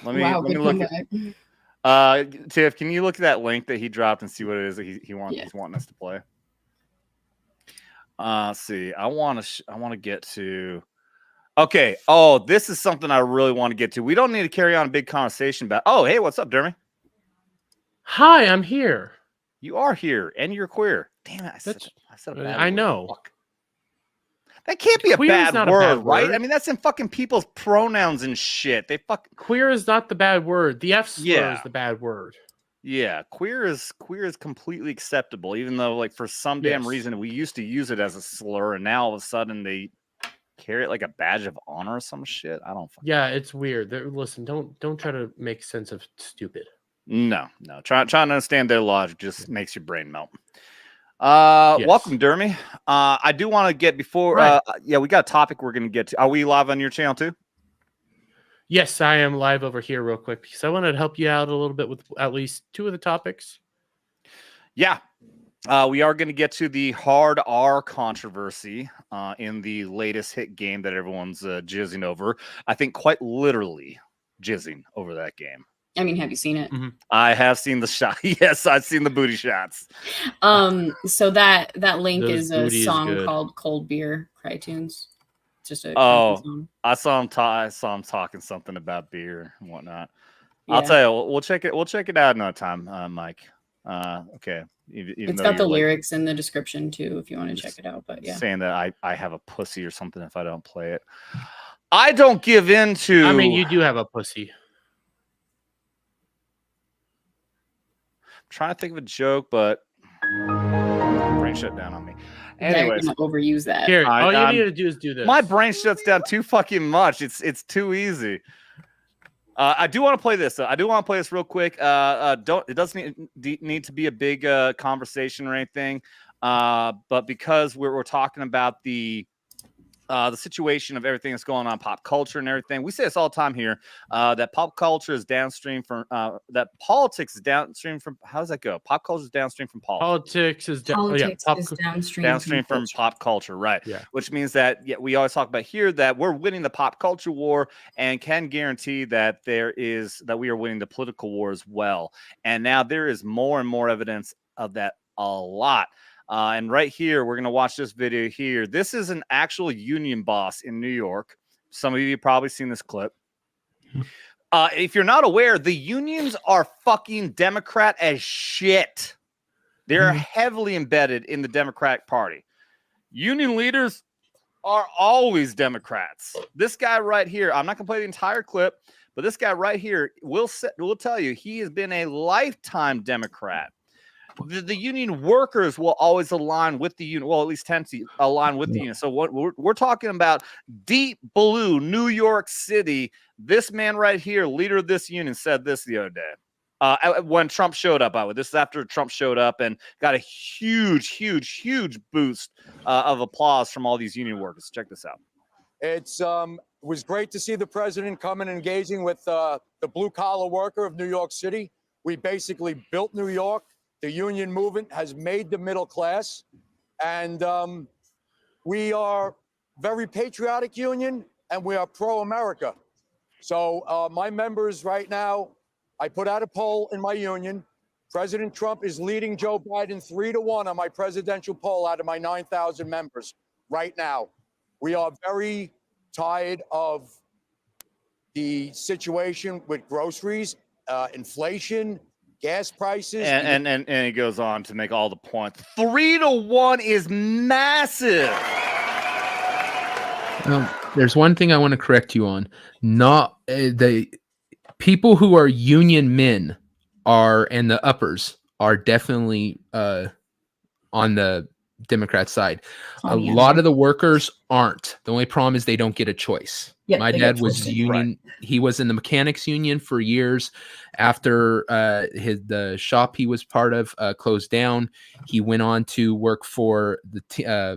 Let me look at. Tiff, can you look at that link that he dropped and see what it is that he's wanting us to play? See, I want to get to. Okay. Oh, this is something I really want to get to. We don't need to carry on a big conversation about. Oh, hey, what's up, Dermy? Hi, I'm here. You are here, and you're queer. Damn it! I said a bad I word. know. Fuck. That can't be a Queer is bad not a word, bad right? word. I mean, that's in fucking people's pronouns and shit. They Queer is not the bad word. The F slur is the bad word. Yeah, queer is completely acceptable, even though, like, for some damn reason we used to use it as a slur, and now all of a sudden they carry it like a badge of honor or some shit. I don't. Yeah, it's weird. Listen, don't try to make sense of stupid. No. Trying to understand their logic just makes your brain melt. Welcome, Dermy. I do want to get before. Right. We got a topic we're going to get to. Are we live on your channel too? Yes, I am live over here real quick because I wanted to help you out a little bit with at least two of the topics. Yeah. We are going to get to the hard R controversy in the latest hit game that everyone's jizzing over. I think quite literally jizzing over that game. I mean, have you seen it? Mm-hmm. I have seen the shot. Yes, I've seen the booty shots. So that link is a booty song called "Cold Beer" Cry Tunes. Just a song. I saw him talking something about beer and whatnot. Yeah. I'll tell you, we'll check it out another time, Mike. Okay. It's got the lyrics in the description too, if you want to check it out. But yeah, saying that I have a pussy or something if I don't play it. I don't give in to. I mean, you do have a pussy. I'm trying to think of a joke, but brain brain shut down on me. Yeah, you're Anyways, gonna overuse that. Here, all you I'm- need to do is do this. my brain shuts down too fucking much. It's too easy. I do want to play this. I do want to play this real quick. It doesn't need to be a big conversation or anything. But because we're talking about the situation of everything that's going on, pop culture and everything, we say this all the time here, that pop culture is downstream from that politics is downstream from, how does that go? Pop culture is downstream from politics. Politics is, Politics is downstream from culture. pop culture, right? Yeah. Which means that we always talk about here that we're winning the pop culture war, and can guarantee that we are winning the political war as well. And now there is more and more evidence of that a lot. And right here, we're going to watch this video here. This is an actual union boss in New York. Some of you have probably seen this clip. If you're not aware, the unions are fucking Democrat as shit. They're heavily embedded in the Democratic Party. Union leaders are always Democrats. This guy right here, I'm not going to play the entire clip, but this guy right here will tell you he has been a lifetime Democrat. The union workers will always align with the union. Well, at least tend to align with the union. So what we're talking about, deep blue, New York City. This man right here, leader of this union, said this the other day when Trump showed up. This is after Trump showed up and got a huge boost of applause from all these union workers. Check this out. It was great to see the president coming and engaging with the blue collar worker of New York City. We basically built New York. The union movement has made the middle class, and we are very patriotic union, and we are pro-America. So my members right now, I put out a poll in my union. President Trump is leading Joe Biden 3-1 on my presidential poll out of my 9,000 members right now. We are very tired of the situation with groceries, inflation, gas prices, and he goes on to make all the points. 3-1 is massive. There's one thing I want to correct you on. Not the people who are union men and the uppers are definitely on the Democrat side. A lot of the workers aren't. The only problem is they don't get a choice. Yep, My dad was union. Right. He was in the mechanics union for years. After the shop he was part of closed down, he went on to work for the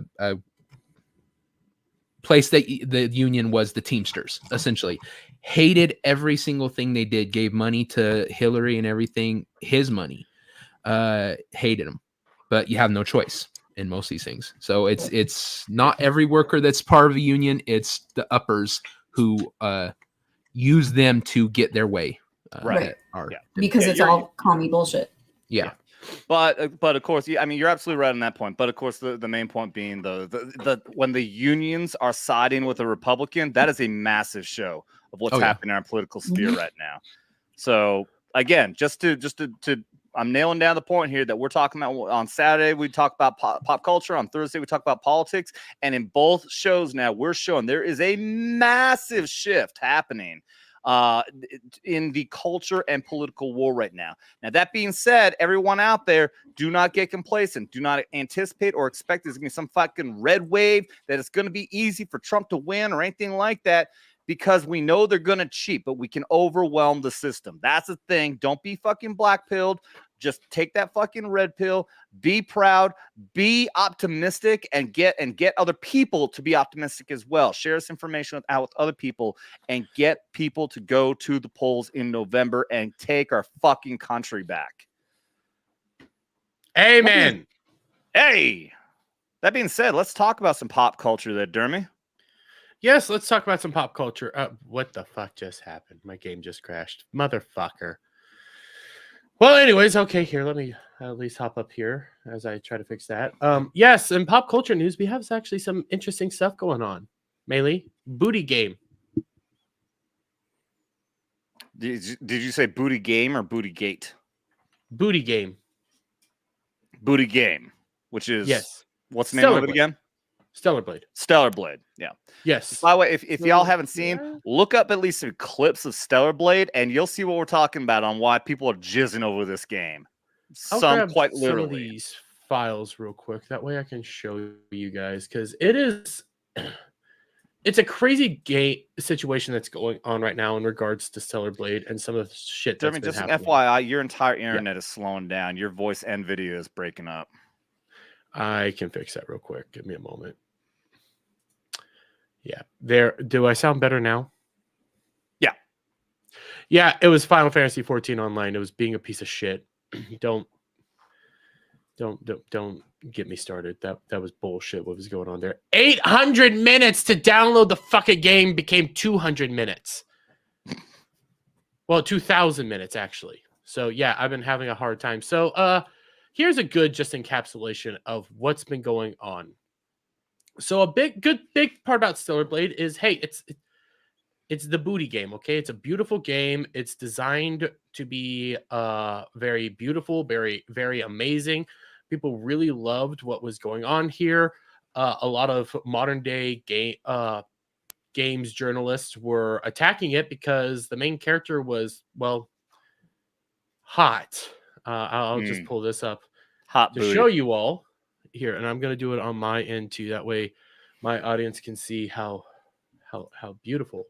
place that the union was, the Teamsters, essentially. Hated every single thing they did. Gave money to Hillary and everything. His money. Hated him, but you have no choice in most of these things. So it's not every worker that's part of a union. It's the uppers who use them to get their way. Right. Because it's all commie bullshit. Yeah. But of course, I mean, you're absolutely right on that point. But of course, the main point being the when the unions are siding with a Republican, that is a massive show of what's happening in our political sphere right now. So again, just to I'm nailing down the point here that we're talking about. On Saturday, we talk about pop culture. On Thursday, we talk about politics. And in both shows now, we're showing there is a massive shift happening in the culture and political war right now. Now, that being said, everyone out there, do not get complacent. Do not anticipate or expect there's going to be some fucking red wave, that it's going to be easy for Trump to win or anything like that. Because we know they're going to cheat, but we can overwhelm the system. That's the thing. Don't be fucking black-pilled. Just take that fucking red pill. Be proud. Be optimistic, and get other people to be optimistic as well. Share this information out with other people and get people to go to the polls in November and take our fucking country back. Amen. Hey, that being said, let's talk about some pop culture there, Dermy. Yes, let's talk about some pop culture. What the fuck just happened? My game just crashed. Motherfucker. Well, anyways, okay, here, let me at least hop up here as I try to fix that. Yes, in pop culture news, we have actually some interesting stuff going on. Melee, booty game. Did you say booty game or booty gate? Booty game. Booty game, which is, yes. What's the name of it again? Stellar Blade. Stellar Blade, yeah. Yes. By the way, if y'all haven't seen, look up at least some clips of Stellar Blade, and you'll see what we're talking about on why people are jizzing over this game. Some quite literally. Some of these files real quick. That way I can show you guys, because it's a crazy situation that's going on right now in regards to Stellar Blade and some of the shit that's Dermy, been just happening. FYI, your entire internet is slowing down. Your voice and video is breaking up. I can fix that real quick. Give me a moment. Yeah. There. Do I sound better now? Yeah. Yeah, it was Final Fantasy 14 online. It was being a piece of shit. Don't get me started. That was bullshit. What was going on there? 800 minutes to download the fucking game became 200 minutes. Well, 2,000 minutes actually. So yeah, I've been having a hard time. So here's a good just encapsulation of what's been going on. So a big part about Stellar Blade is, hey, it's the booty game, okay? It's a beautiful game. It's designed to be very beautiful, very, very amazing. People really loved what was going on here. A lot of modern day games journalists were attacking it because the main character was, well, hot. I'll just pull this up hot to booty. show you all here, and I'm going to do it on my end too. That way my audience can see how beautiful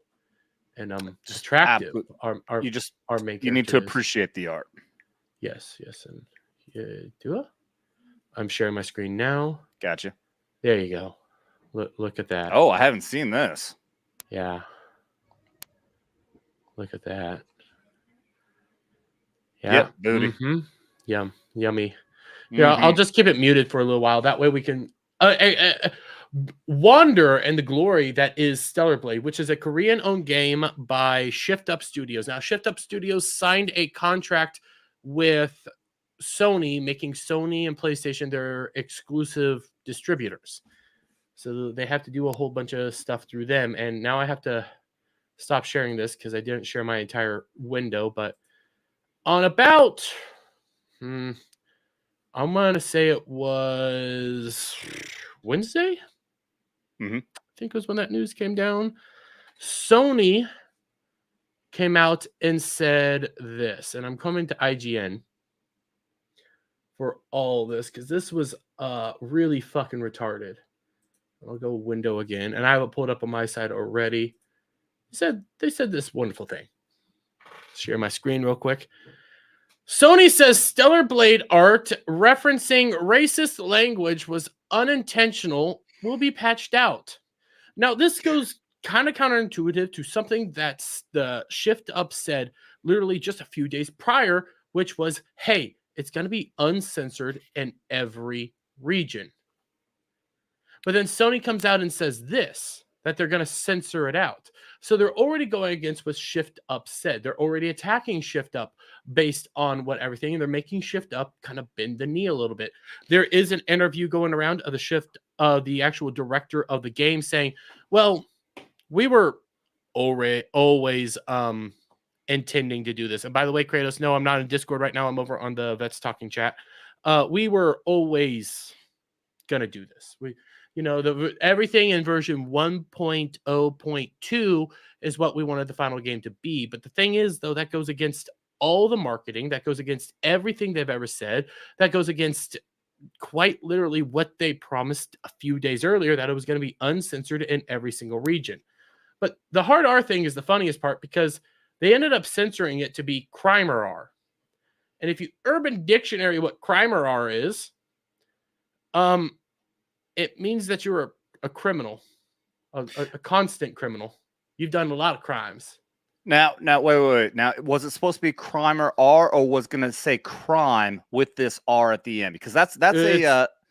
and Just attractive our main you need character to is. appreciate the art. Yes, and do I? I'm sharing my screen now. Gotcha. There you go. Look at that. Oh, I haven't seen this. Yeah. Look at that. Yeah. Yep, booty. Mm-hmm. Yum. Yummy. Yeah, I'll just keep it muted for a little while. That way we can wander in the glory that is Stellar Blade, which is a Korean-owned game by Shift Up Studios. Now, Shift Up Studios signed a contract with Sony, making Sony and PlayStation their exclusive distributors. So they have to do a whole bunch of stuff through them. And now I have to stop sharing this because I didn't share my entire window. But on about, I'm going to say it was Wednesday. I think it was when that news came down. Sony came out and said this, and I'm coming to IGN for all this because this was really fucking retarded. I'll go window again, and I have it pulled up on my side already. They said this wonderful thing. Share my screen real quick. Sony says Stellar Blade art referencing racist language was unintentional, will be patched out. Now, this goes kind of counterintuitive to something that the Shift Up said literally just a few days prior, which was, hey, it's going to be uncensored in every region. But then Sony comes out and says this, that they're going to censor it out. So they're already going against what Shift Up said. They're already attacking Shift Up based on what everything, and they're making Shift Up kind of bend the knee a little bit. There is an interview going around of the actual director of the game saying, well, we were always intending to do this. And by the way, Kratos, no, I'm not in Discord right now. I'm over on the Vets Talking chat. We were always going to do this. Everything in version 1.0.2 is what we wanted the final game to be. But the thing is, though, that goes against all the marketing. That goes against everything they've ever said. That goes against quite literally what they promised a few days earlier, that it was going to be uncensored in every single region. But the hard R thing is the funniest part because they ended up censoring it to be Crimer R. And if you Urban Dictionary what Crimer R is, it means that you're a criminal, a constant criminal. You've done a lot of crimes. Now, wait. Now, was it supposed to be Crimer R, or was going to say crime with this R at the end? Because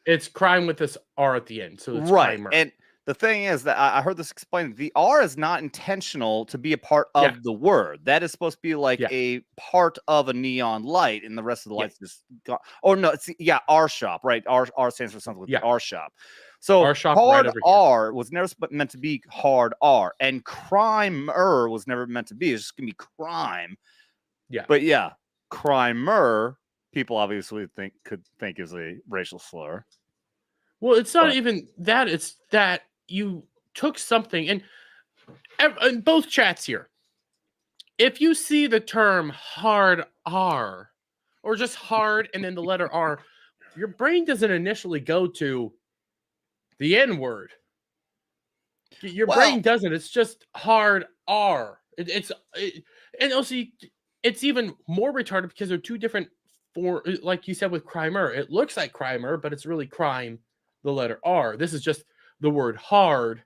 it's crime with this R at the end. So it's right. Crimer. And the thing is that I heard this explained. The R is not intentional to be a part of the word. That is supposed to be like a part of a neon light, and the rest of the lights just gone. Oh no, it's R shop, right? R stands for something with the R shop. So hard right R was never meant to be hard R, and crimer was never meant to be. It's just gonna be crime. Yeah. But yeah, crimer, people obviously could think is a racial slur. Well, it's not even that. It's that you took something, and in both chats here, if you see the term hard R or just hard and then the letter R, your brain doesn't initially go to the N word. Your brain doesn't. It's just hard R. And also it's even more retarded because they're two different like you said with crimer. It looks like crimer, but it's really crime, the letter R. This is just the word hard,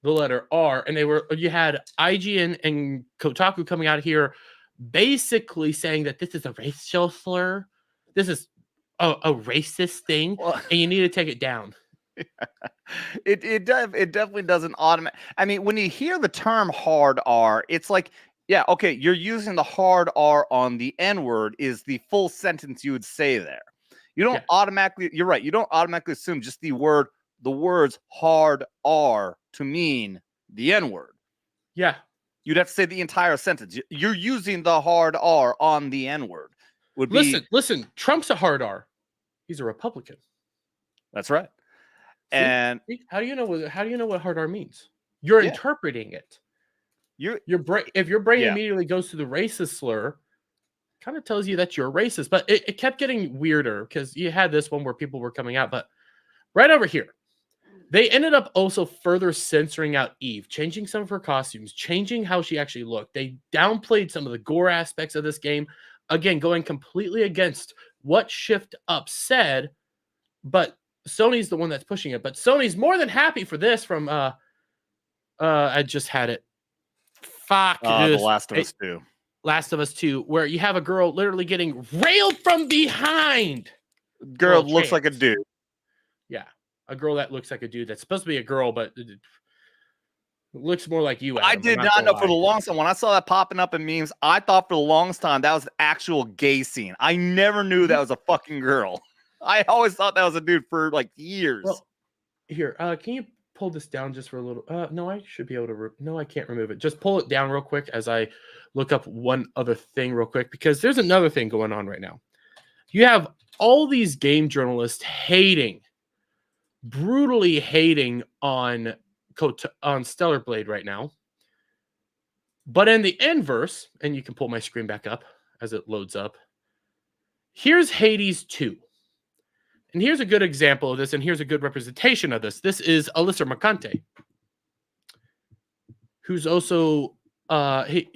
the letter R. And you had IGN and Kotaku coming out here basically saying that this is a racial slur. This is a racist thing, and you need to take it down. It definitely doesn't automatic. I mean, when you hear the term hard R, it's like, yeah, okay, you're using the hard R on the N word is the full sentence you would say there. You don't automatically, you're right, you don't automatically assume just the words hard R to mean the N word. Yeah. You'd have to say the entire sentence. You're using the hard R on the N word. Listen, Trump's a hard R. He's a Republican. That's right. See? And how do you know what hard R means? You're interpreting it. Your brain, if your brain immediately goes to the racist slur, kind of tells you that you're racist. But it kept getting weirder because you had this one where people were coming out. But right over here, they ended up also further censoring out Eve, changing some of her costumes, changing how she actually looked. They downplayed some of the gore aspects of this game. Again, going completely against what Shift Up said, but Sony's the one that's pushing it. But Sony's more than happy for this from I just had it. Fuck. The Last of Us 2. Last of Us 2, where you have a girl literally getting railed from behind. Girl looks like a dude. Yeah. A girl that looks like a dude that's supposed to be a girl, but it looks more like you. Adam. I did not know for the longest time. When I saw that popping up in memes, I thought for the longest time that was an actual gay scene. I never knew that was a fucking girl. I always thought that was a dude for like years. Well, here, can you pull this down just for a little? No, I should be able to. No, I can't remove it. Just pull it down real quick as I look up one other thing real quick, because there's another thing going on right now. You have all these game journalists brutally hating on Stellar Blade right now. But in the inverse, and you can pull my screen back up as it loads up, here's Hades 2. And here's a good example of this, and here's a good representation of this. This is Alyssa Mercante, who's also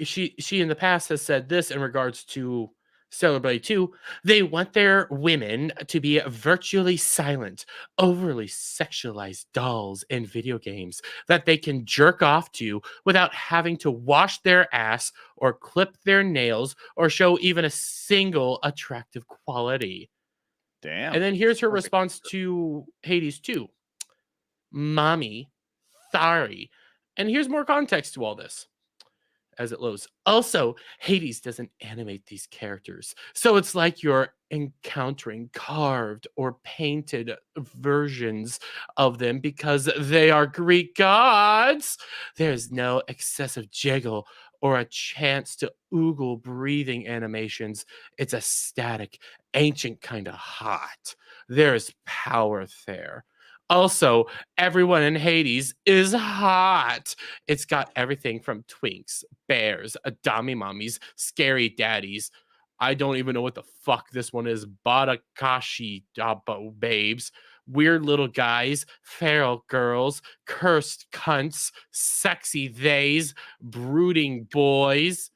she in the past has said this in regards to Stellar Blade 2. They want their women to be virtually silent, overly sexualized dolls in video games that they can jerk off to without having to wash their ass or clip their nails or show even a single attractive quality. Damn. And then here's her response to Hades 2. Mommy, sorry. And here's more context to all this as it loads. Also, Hades doesn't animate these characters, so it's like you're encountering carved or painted versions of them because they are Greek gods. There's no excessive jiggle or a chance to oogle breathing animations. It's a static, ancient kind of hot. There's power there. Also, everyone in Hades is hot. It's got everything from twinks, bears, adami mommies, scary daddies. I don't even know what the fuck this one is. Badakashi Dabo babes, weird little guys, feral girls, cursed cunts, sexy theys, brooding boys.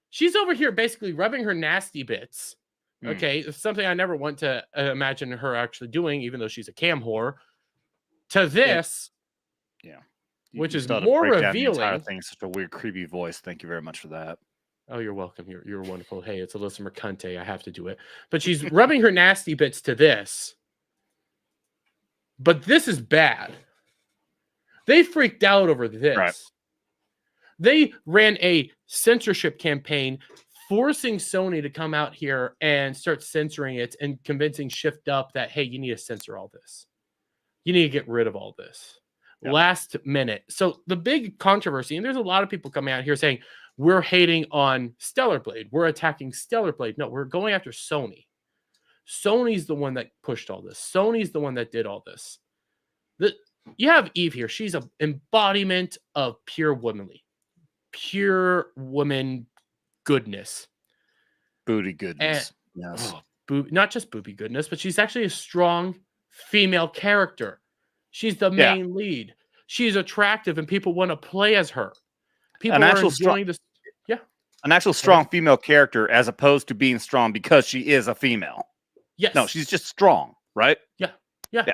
She's over here basically rubbing her nasty bits. Okay, it's something I never want to imagine her actually doing, even though she's a cam whore. To this, which is more revealing. Entire thing, such a weird, creepy voice. Thank you very much for that. Oh, you're welcome. You're wonderful. Hey, it's Alyssa Mercante. I have to do it. But she's rubbing her nasty bits to this. But this is bad. They freaked out over this. Right. They ran a censorship campaign forcing Sony to come out here and start censoring it and convincing Shift Up that, hey, you need to censor all this. You need to get rid of all this. Yep. Last minute. So the big controversy, and there's a lot of people coming out here saying, we're hating on Stellar Blade. We're attacking Stellar Blade. No, we're going after Sony. Sony's the one that pushed all this. Sony's the one that did all this. You have Eve here. She's an embodiment of pure woman goodness. Booty goodness. And, yes. not just booby goodness, but she's actually a strong female character. She's the main lead. She's attractive, and people want to play as her. People are enjoying this. Yeah, an actual strong female character, as opposed to being strong because she is a female. Yes. No, she's just strong, right? Yeah.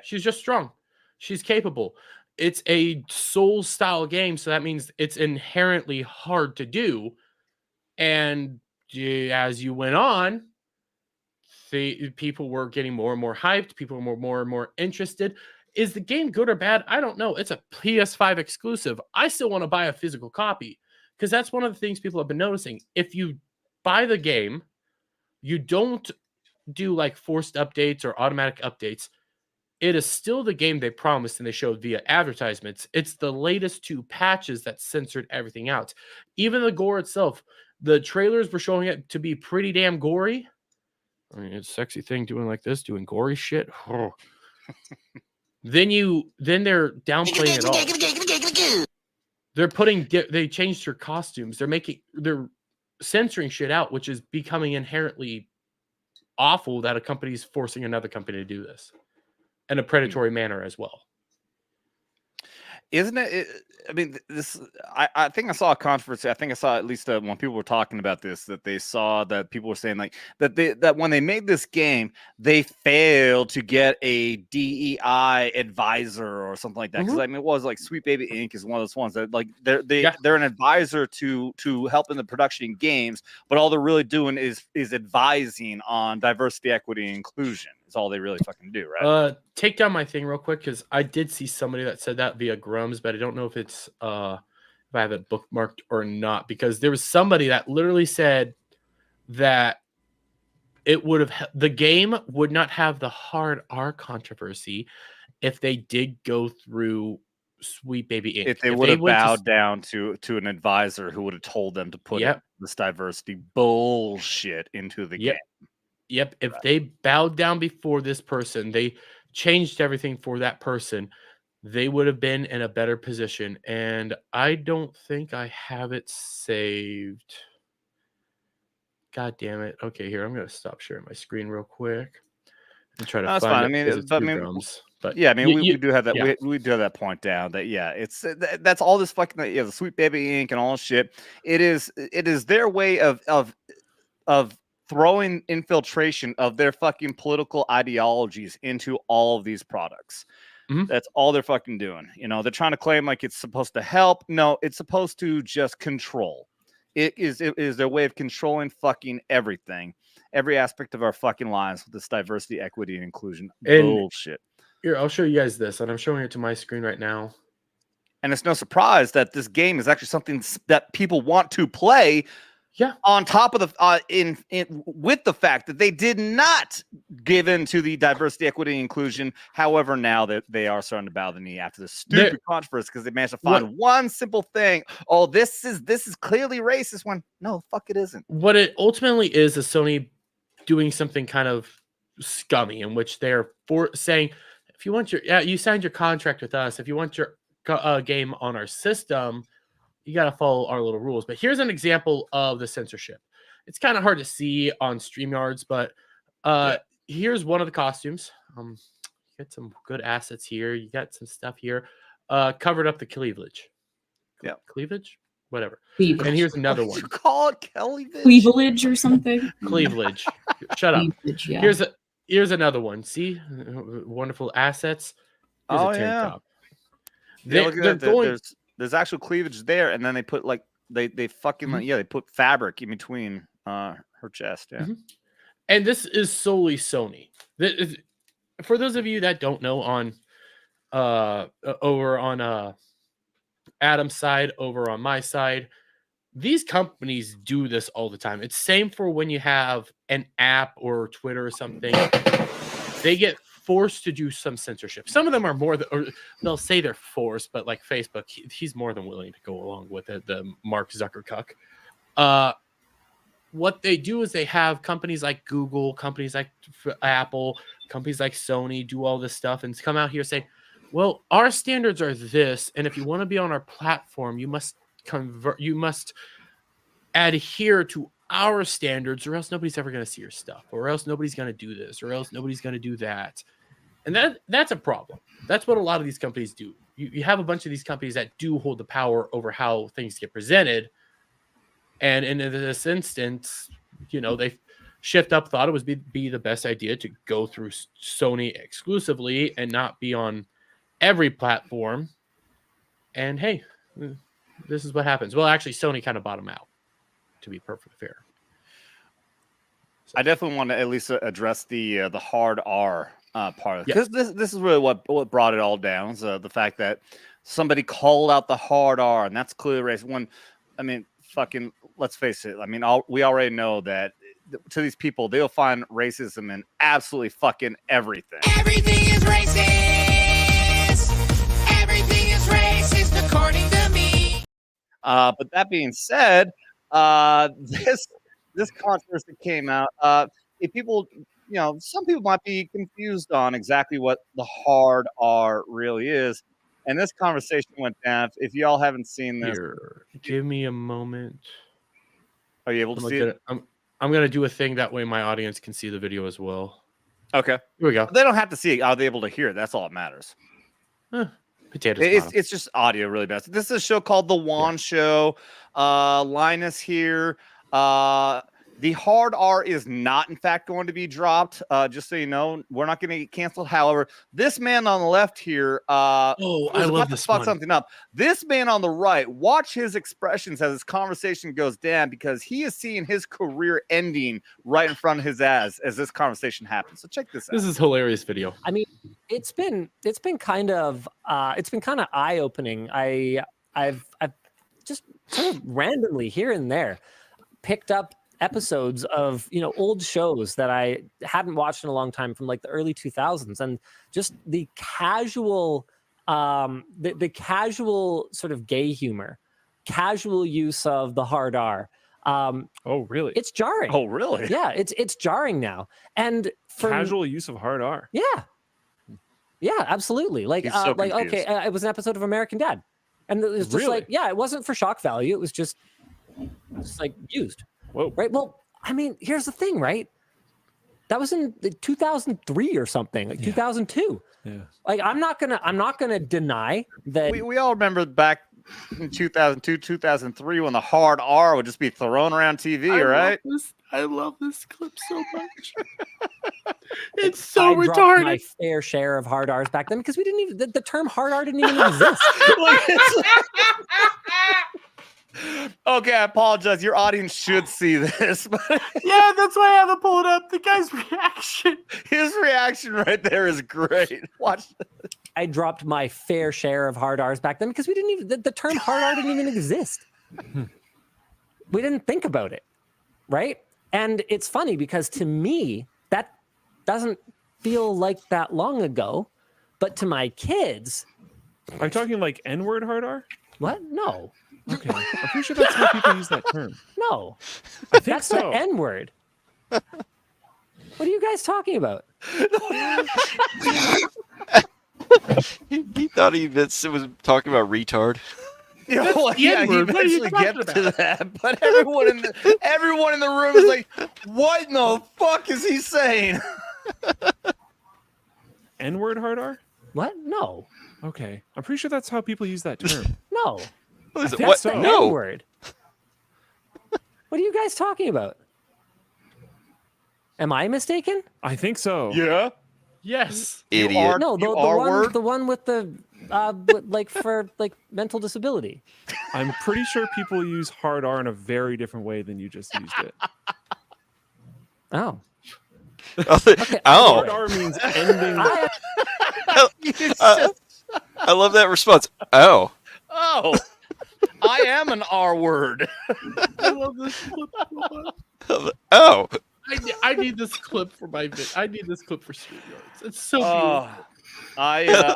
She's just strong. She's capable. It's a Souls style game, so that means it's inherently hard to do. And as you went on, people were getting more and more hyped. People were more and more interested. Is the game good or bad? I don't know. It's a PS5 exclusive. I still want to buy a physical copy because that's one of the things people have been noticing. If you buy the game, you don't do like forced updates or automatic updates. It is still the game they promised and they showed via advertisements. It's the latest 2 patches that censored everything out. Even the gore itself, the trailers were showing it to be pretty damn gory. I mean, it's a sexy thing doing like this, doing gory shit. Oh. Then they're downplaying it all. They changed her costumes. They're censoring shit out, which is becoming inherently awful that a company's forcing another company to do this in a predatory manner as well. Isn't it? I mean, I think I saw a controversy. I think I saw at least when people were talking about this, that they saw that people were saying like that when they made this game, they failed to get a DEI advisor or something like that. Because I mean, it was like Sweet Baby Inc. is one of those ones that like they're an advisor to help in the production games, but all they're really doing is advising on diversity, equity, and inclusion. All they really fucking do, right? Take down my thing real quick because I did see somebody that said that via Grums, but I don't know if it's if I have it bookmarked or not, because there was somebody that literally said that the game would not have the hard R controversy if they did go through Sweet Baby Inc. If they would have bowed down to an advisor who would have told them to put this diversity bullshit into the game. Yep. If they bowed down before this person, they changed everything for that person, they would have been in a better position. And I don't think I have it saved. God damn it. Okay, here, I'm going to stop sharing my screen real quick and try to find fine. it. But yeah, I mean, we do have that. Yeah. We do have that point down. That it's that's all this fucking the Sweet Baby Inc. and all shit. It is their way of throwing infiltration of their fucking political ideologies into all of these products. That's all they're fucking doing. You know, they're trying to claim like it's supposed to help. No, it's supposed to just control. It is their way of controlling fucking everything, every aspect of our fucking lives with this diversity, equity, and inclusion bullshit. Here, I'll show you guys this, and I'm showing it to my screen right now. And it's no surprise that this game is actually something that people want to play. Yeah. On top of the with the fact that they did not give in to the diversity, equity, and inclusion. However, now that they are starting to bow the knee after this stupid controversy because they managed to find one simple thing. Oh, this is clearly racist. When no, fuck, it isn't. What it ultimately is Sony doing something kind of scummy, in which they're saying, if you want you signed your contract with us. If you want your game on our system, you got to follow our little rules. But here's an example of the censorship. It's kind of hard to see on StreamYards, but here's one of the costumes. You get some good assets here. You got some stuff here. Covered up the cleavage. Yeah. Cleavage? Whatever. Cleavage. And here's another one. You call it cleavage? Cleavage or something? Cleavage. Shut up. Cleavage, yeah. Here's another one. See? Wonderful assets. Here's a tank top. They're going... There's actual cleavage there, and then they put like they fucking they put fabric in between her chest. Yeah. And this is solely Sony. For those of you that don't know, on over on Adam's side, over on my side, these companies do this all the time. It's same for when you have an app or Twitter or something. They get forced to do some censorship. Some of them are more, or they'll say they're forced, but like Facebook, he's more than willing to go along with it. The Mark Zuckerberg. What they do is they have companies like Google, companies like Apple, companies like Sony do all this stuff and come out here saying, well, our standards are this, and if you want to be on our platform, you must adhere to our standards, or else nobody's ever going to see your stuff, or else nobody's going to do this, or else nobody's going to do that. And that's a problem. That's what a lot of these companies do. You have a bunch of these companies that do hold the power over how things get presented. And in this instance, they Shift Up thought it would be the best idea to go through Sony exclusively and not be on every platform. And hey, this is what happens. Well, actually, Sony kind of bought them out, to be perfectly fair. I definitely want to at least address the hard R part of it. Because this is really what brought it all down. Is, the fact that somebody called out the hard R, and that's clearly racist. Fucking, let's face it. We already know that to these people, they'll find racism in absolutely fucking everything. Everything is racist. Everything is racist according to me. But that being said, this controversy came out. If people, some people might be confused on exactly what the hard R really is. And this conversation went down. If y'all haven't seen this, give me a moment. Are you able to see it? I'm going to do a thing that way my audience can see the video as well. Okay. Here we go. They don't have to see it. Are they able to hear it? That's all that matters. Potatoes. It's just audio really best. This is a show called The Juan Show. Linus here. The hard R is not, in fact, going to be dropped. Just so you know, we're not going to get canceled. However, this man on the left here, I love this fuck one. something up. This man on the right, watch his expressions as this conversation goes down, because he is seeing his career ending right in front of his eyes as this conversation happens. So check this out. This is hilarious video. I mean, it's been kind of eye opening. I've just sort of randomly here and there picked up episodes of old shows that I hadn't watched in a long time from like the early 2000s, and just the casual the casual sort of gay humor, casual use of the hard R. Oh really? It's jarring. Oh really? Yeah, it's jarring now. And casual use of hard R. Yeah, absolutely. Like He's so okay, it was an episode of American Dad, and it was just like, it wasn't for shock value. It was just like used. Whoa. Right. Well, I mean, here's the thing, right? That was in 2003 or something, like 2002. Yeah. Like, I'm not gonna deny that. We all remember back in 2002, 2003 when the hard R would just be thrown around TV, right? I love this clip so much. It's so I dropped retarded. my fair share of hard R's back then, because we didn't even the term hard R didn't even exist. Okay, I apologize. Your audience should see this. But Yeah, that's why I haven't pulled up the guy's reaction. his reaction right there is great. Watch this. I dropped my fair share of hard R's back then, because we didn't even the term hard R didn't even exist. We didn't think about it, right? And it's funny because to me that doesn't feel like that long ago, but to my kids, Are you talking like N-word hard R? what? No, Okay, I'm pretty sure that's how people use that term. no, I think that's so. the N word. What are you guys talking about? He thought he was talking about retard. He eventually gets to that, but everyone in the room is like, "What in the fuck is he saying?" N-word hard R? What? No, Okay, I'm pretty sure that's how people use that term. no, What is it? that's What? the No. N word. What are you guys talking about? Am I mistaken? I think so. Yeah. Yes. Idiot. No, You are word? the one with the like for like mental disability. I'm pretty sure people use hard R in a very different way than you just used it. Oh, Oh. Hard R means ending. I love that response. Oh. Oh, I am an R word. I love this clip so much. Oh. I need this clip for my vid. I need this clip for StreamYards. It's so Oh, beautiful.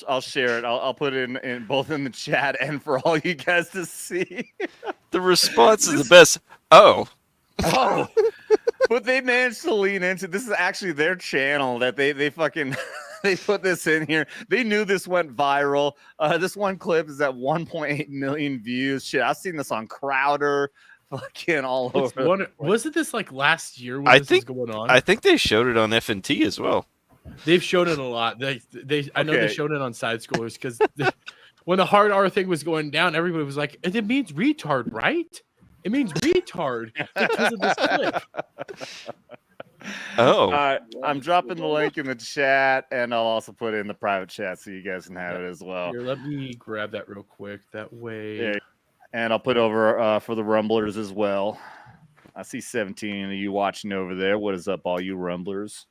I'll share it. I'll put it in both in the chat and for all you guys to see. The response is the best. Oh. Oh, but they managed to lean into this. Is actually their channel that they fucking they put this in here. They knew this went viral. This one clip is at 1.8 million views. Shit, I've seen this on Crowder. fucking all over. Wasn't this like last year when I this think was going on? I think they showed it on FNT as well. They've shown it a lot. I know they showed it on Side Scrollers because when the hard R thing was going down, everybody was like, "It means retard, right? It means retard because of this clip." Oh, I'm dropping the link in the chat, and I'll also put it in the private chat so you guys can have it as well. Here, let me grab that real quick. That way, Yeah. And I'll put over for the Rumblers as well. I see 17 of you watching over there. What is up, all you Rumblers?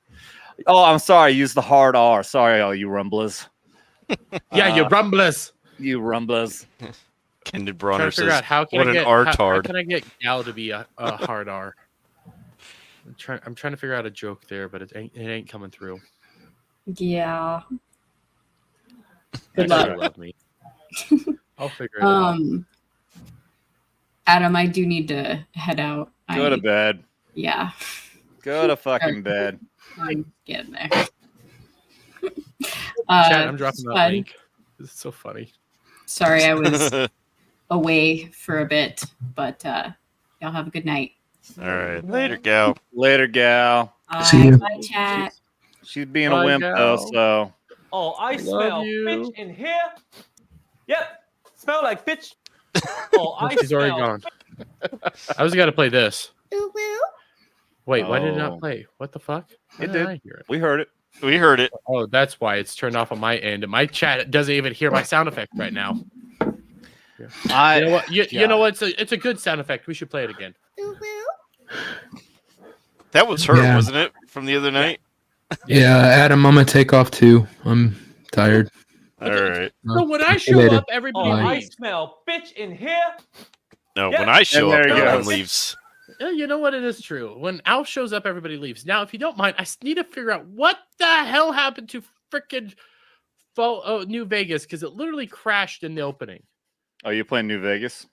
Oh, I'm sorry. I used the hard R. Sorry, all you Rumblers. Yeah, you Rumblers. You Rumblers. Kendra Trying Bronner to figure out says, how can "What I an get R-tard." how can I get Gal to be a hard R? I'm trying to figure out a joke there, but it ain't coming through. Yeah. Good Actually, luck. love me. I'll figure it out. Adam, I do need to head out. Go to bed. Yeah. Go to fucking bed. I'm getting there. Chat, I'm dropping that fun. link. This is so funny. Sorry, I was away for a bit, but y'all have a good night. All right, later, gal. Later, gal. Bye, chat. She's being Bye, a wimp gal. though, so. Oh, I Love smell you. bitch in here. Yep, smell like bitch. Oh, I She's already smell. gone. I was got to play this. Wait, why did it Oh. not play? What the fuck? Why It didn't did. I hear it? We heard it. We heard it. Oh, that's why it's turned off on my end, and my chat doesn't even hear my sound effect right now. You know what? You know what? It's a good sound effect. We should play it again. That was her, Yeah. wasn't it, from the other night? Yeah, Adam, I'm gonna take off too. I'm tired. All right. So when I show Later. up, everybody Oh, I leaves. smell bitch in here. No, Yeah. when I show And up, there no you one go. leaves. Yeah, you know what? It is true. When Alf shows up, everybody leaves. Now, if you don't mind, I need to figure out what the hell happened to freaking New Vegas because it literally crashed in the opening. Oh, you playing New Vegas?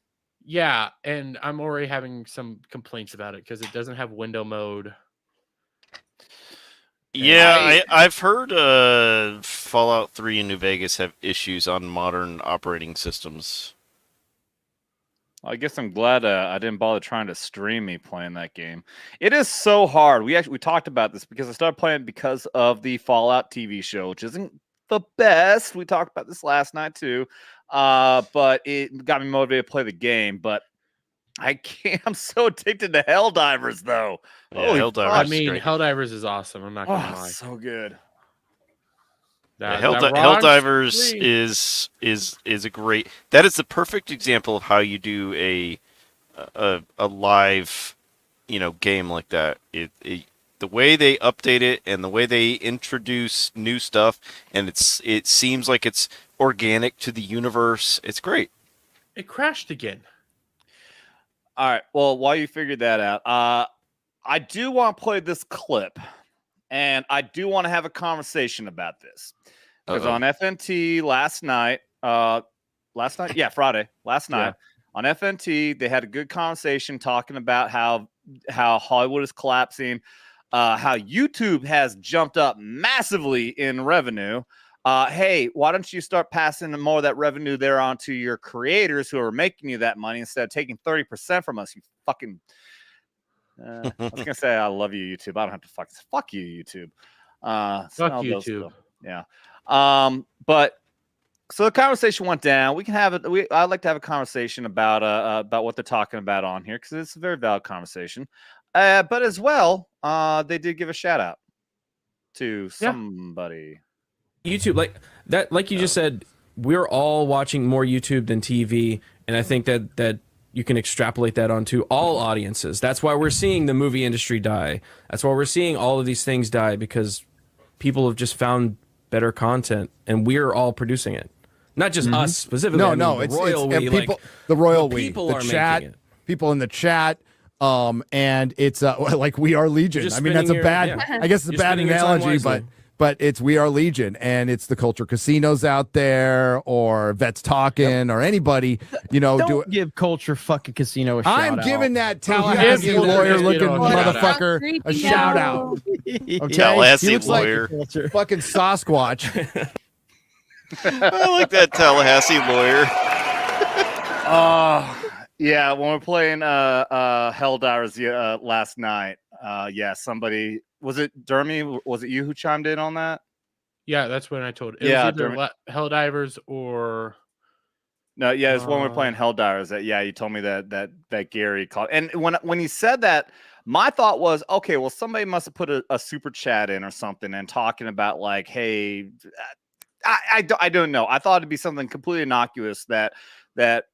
Yeah, and I'm already having some complaints about it because it doesn't have window mode. Yeah, I've heard Fallout 3 and New Vegas have issues on modern operating systems. I guess I'm glad I didn't bother trying to stream me playing that game. It is so hard. We talked about this because I started playing because of the Fallout TV show, which isn't the best. We talked about this last night too, but it got me motivated to play the game. But I can't. I'm so addicted to Helldivers, though. Yeah, Holy Helldivers fuck. I is mean, great. Helldivers is awesome. I'm not gonna Oh, lie. so good. That Helldivers Ron is a great. That is the perfect example of how you do a live, game like that. The way they update it and the way they introduce new stuff, and it seems like it's organic to the universe. It's great. It crashed again. All right. Well, while you figured that out, I do want to play this clip, and I do want to have a conversation about this because on FNT last night, Friday, last night on FNT, they had a good conversation talking about how Hollywood is collapsing, how YouTube has jumped up massively in revenue. Hey, why don't you start passing more of that revenue there on to your creators who are making you that money instead of taking 30% from us, you fucking... I was going to say I love you, YouTube. I don't have to fuck you, YouTube. Fuck YouTube. Yeah. But so the conversation went down. We can have it. I'd like to have a conversation about what they're talking about on here because it's a very valid conversation. But as well, they did give a shout out to somebody. YouTube, like you just said, we're all watching more YouTube than TV, and I think that you can extrapolate that onto all audiences. That's why we're seeing the movie industry die. That's why we're seeing all of these things die, because people have just found better content, and we're all producing it. Not just us specifically. It's the royal we, people the are chat, making it. people in the chat. And it's like We Are Legion. Just I mean, that's a spending bad. I guess it's a You're bad spending your time analogy, wisely. but it's We Are Legion, and it's the culture casinos out there, or Vets Talking, or anybody. Don't give Culture Fucking Casino a shout I'm out. giving that Tallahassee lawyer-looking motherfucker a shout out. Okay, Tallahassee he looks lawyer. like fucking Sasquatch. I like that Tallahassee lawyer. Yeah, when we're playing Helldivers last night, yeah, somebody was it Dermy? Was it you who chimed in on that? Yeah, that's when I told it. Yeah, was either Dermy. Helldivers or No, yeah, it's when we're playing Helldivers that you told me that Gary called. And when he said that, my thought was, okay, well, somebody must have put a super chat in or something and talking about like, hey, I don't know. I thought it'd be something completely innocuous that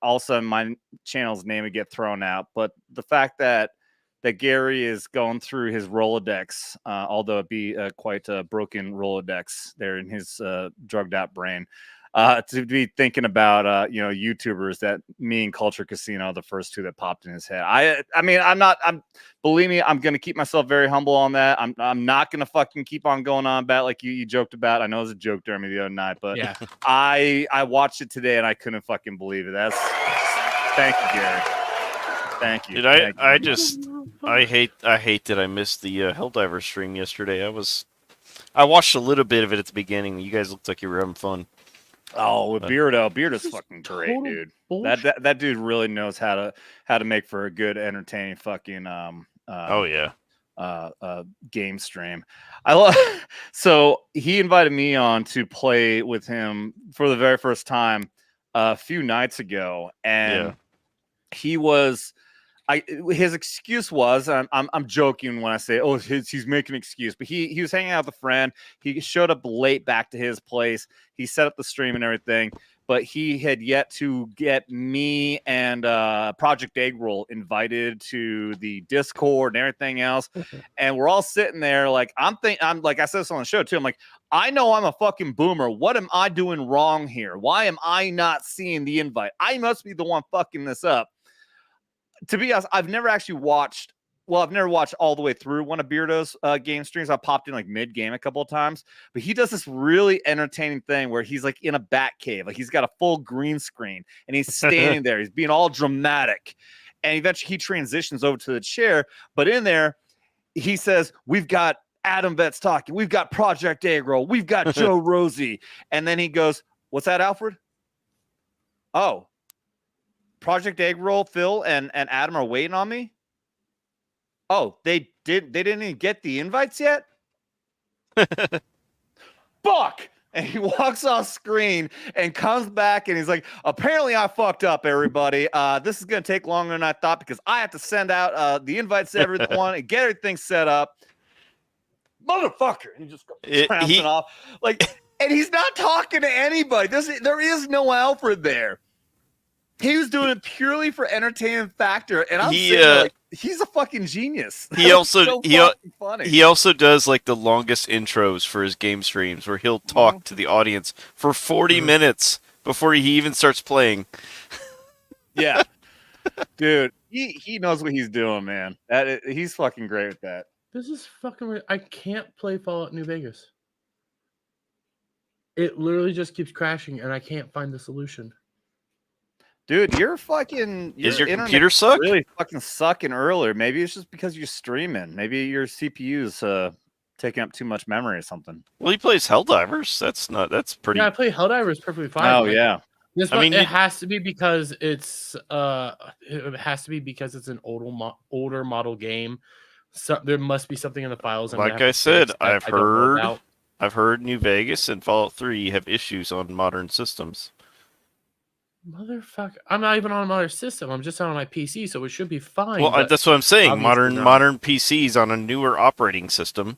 all of a sudden my channel's name would get thrown out. But the fact that Gary is going through his Rolodex, although it be quite a broken Rolodex there in his drugged out brain, to be thinking about YouTubers that me and Culture Casino are the first two that popped in his head. I mean, believe me, I'm gonna keep myself very humble on that. I'm not gonna fucking keep on going on about like you joked about. I know it was a joke, Dermy, the other night, but yeah, I watched it today and I couldn't fucking believe it. Thank you, Gary. Thank you. Dude, I hate that I missed the Helldiver stream yesterday. I watched a little bit of it at the beginning. You guys looked like you were having fun. Oh, with Beardo's fucking great, dude. That dude really knows how to make for a good, entertaining fucking game stream. So he invited me on to play with him for the very first time a few nights ago, and he was. His excuse was, I'm joking when I say, oh, he's making an excuse, but he was hanging out with a friend. He showed up late back to his place. He set up the stream and everything, but he had yet to get me and Project Egg Roll invited to the Discord and everything else. And we're all sitting there like, I'm like I said this on the show too. I'm like, I know I'm a fucking boomer. What am I doing wrong here? Why am I not seeing the invite? I must be the one fucking this up. To be honest, I've never actually watched. Well, I've never watched all the way through one of Beardo's game streams. I popped in like mid-game a couple of times, but he does this really entertaining thing where he's like in a bat cave, like he's got a full green screen and he's standing there. He's being all dramatic, and eventually he transitions over to the chair. But in there, he says, "We've got Adam Vetts talking. We've got Project Egg Roll. We've got Joe Rosie," and then he goes, "What's that, Alfred?" Oh. Project Egg Roll, Phil, and Adam are waiting on me. Oh, they didn't even get the invites yet? Fuck! And he walks off screen and comes back and he's like, apparently I fucked up, everybody. This is going to take longer than I thought because I have to send out the invites to everyone and get everything set up. Motherfucker. And he just goes trouncing off. Like, and he's not talking to anybody. There is no Alfred there. He was doing it purely for entertainment factor, and I'm saying like, he's a fucking genius. He also does like the longest intros for his game streams, where he'll talk to the audience for 40 minutes before he even starts playing. Yeah, dude, he knows what he's doing, man. He's fucking great with that. This is fucking weird. I can't play Fallout New Vegas. It literally just keeps crashing, and I can't find the solution. Dude, is your computer suck? Really fucking sucking earlier. Maybe it's just because you're streaming. Maybe your CPU's taking up too much memory or something. Well, he plays Helldivers. That's pretty. Yeah, I play Helldivers perfectly fine. Oh yeah. It has to be because it's an older model game. So there must be something in the files. Like I said, I've heard New Vegas and Fallout 3 have issues on modern systems. Motherfucker! I'm not even on a modern system. I'm just on my PC, so it should be fine. Well, that's what I'm saying. Modern PCs on a newer operating system.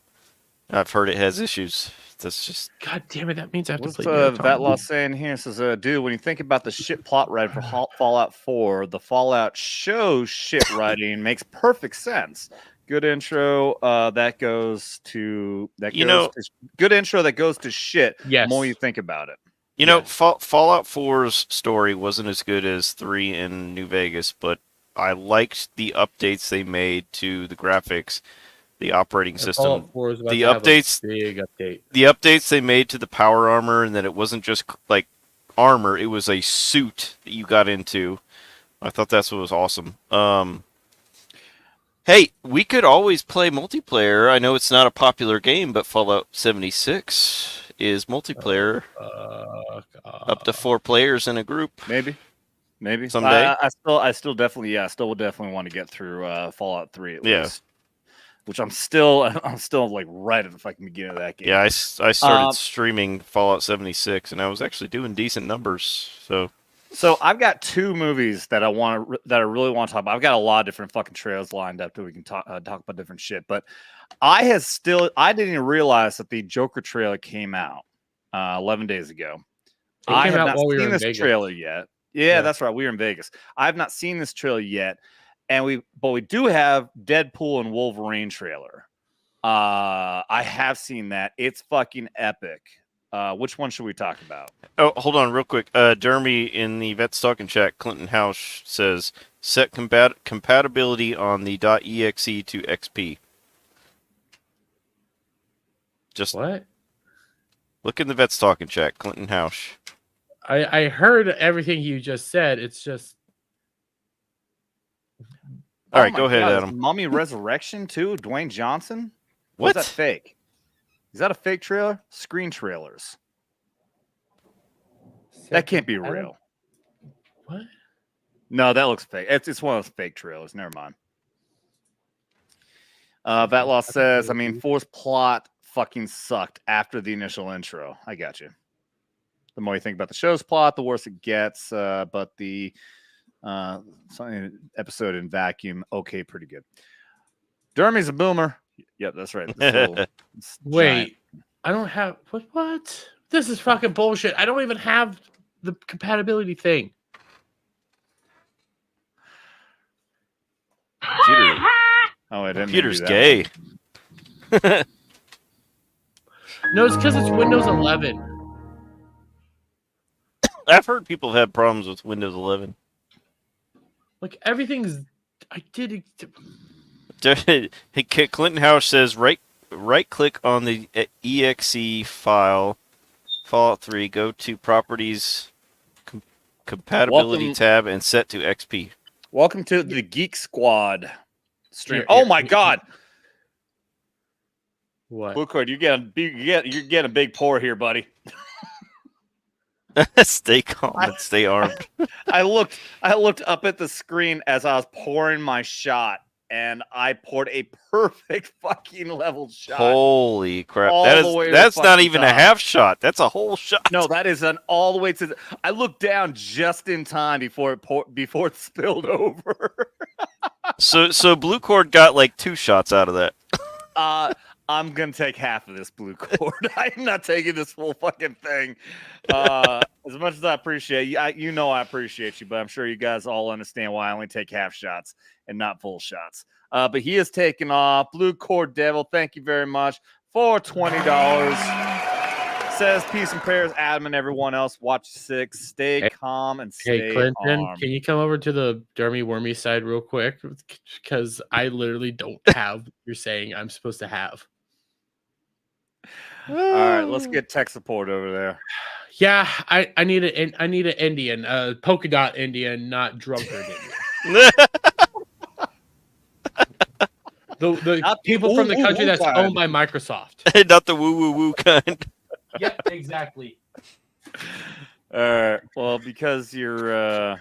I've heard it has issues. That's just. God damn it! That means I have to play. That law saying here says, dude, when you think about the shit plot writing for Fallout 4, the Fallout show shit writing makes perfect sense. Good intro. That goes to good intro that goes to shit. Yes. The more you think about it. You know, Fallout 4's story wasn't as good as 3 in New Vegas, but I liked the updates they made to the graphics, the operating system, the updates, big update. The updates they made to the power armor, and that it wasn't just like armor; it was a suit that you got into. I thought that's what was awesome. Hey, we could always play multiplayer. I know it's not a popular game, but Fallout 76 is multiplayer. Up to 4 players in a group. Maybe. Maybe someday. I still definitely, I still would definitely want to get through Fallout 3 at Yeah. least. Which I'm still like right at the fucking beginning of that game. Yeah, I started streaming Fallout 76, and I was actually doing decent numbers. So I've got 2 movies that I really want to talk about. I've got a lot of different fucking trails lined up that we can talk about different shit. But I didn't even realize that the Joker trailer came out 11 days ago. I have not seen this trailer yet. Yeah, that's right. We were in Vegas. I have not seen this trailer yet. But we do have Deadpool and Wolverine trailer. I have seen that. It's fucking epic. Which one should we talk about? Oh, hold on real quick. Dermy in the Vets Talking Chat, Clinton House says, set compatibility on the .exe to XP. Just what? Look in the Vets Talking Chat, Clinton House. I heard everything you just said. It's just... All right, go ahead, Adam. Mummy Resurrection too? Dwayne Johnson? What? Is that fake? Is that a fake trailer? Screen trailers. That can't be real. What? No, that looks fake. It's one of those fake trailers. Never mind. Vatlaw says, Force plot fucking sucked after the initial intro. I got you. The more you think about the show's plot, the worse it gets. But the episode in vacuum, okay, pretty good. Dermy's a boomer. Yep, that's right. Wait, I don't have what? This is fucking bullshit. I don't even have the compatibility thing. Computer. Oh, I didn't. Computer's gay. No, it's because it's Windows 11. I've heard people have problems with Windows 11. Like everything's, I did. Clinton House says right click on the exe file, Fallout 3, go to Properties, Compatibility tab, and set to XP. Welcome to the Geek Squad stream. Oh my God! What? Blue Cord, you're getting a big pour here, buddy. Stay calm and stay armed. I looked up at the screen as I was pouring my shot, and I poured a perfect fucking level shot. Holy crap! That's not even a half shot. That's a whole shot. No, that is an all the way to. I looked down just in time before it spilled over. So Blue Cord got like 2 shots out of that. I'm gonna take half of this, Blue Cord. I'm not taking this full fucking thing. As much as I appreciate you, I appreciate you, but I'm sure you guys all understand why I only take half shots and not full shots. But he is taking off. Blue Cord Devil, thank you very much for $20. Says peace and prayers, Adam and everyone else. Watch 6. Stay calm and stay Clinton, armed. can you come over to the Dermy Wermy side real quick? Because I literally don't have what you're saying I'm supposed to have. All right, let's get tech support over there. Yeah, I need an Indian, polka dot Indian, not drunkard Indian. the people from the country that's owned by Microsoft. Not the woo kind. Yep, exactly. All right. Well, because you're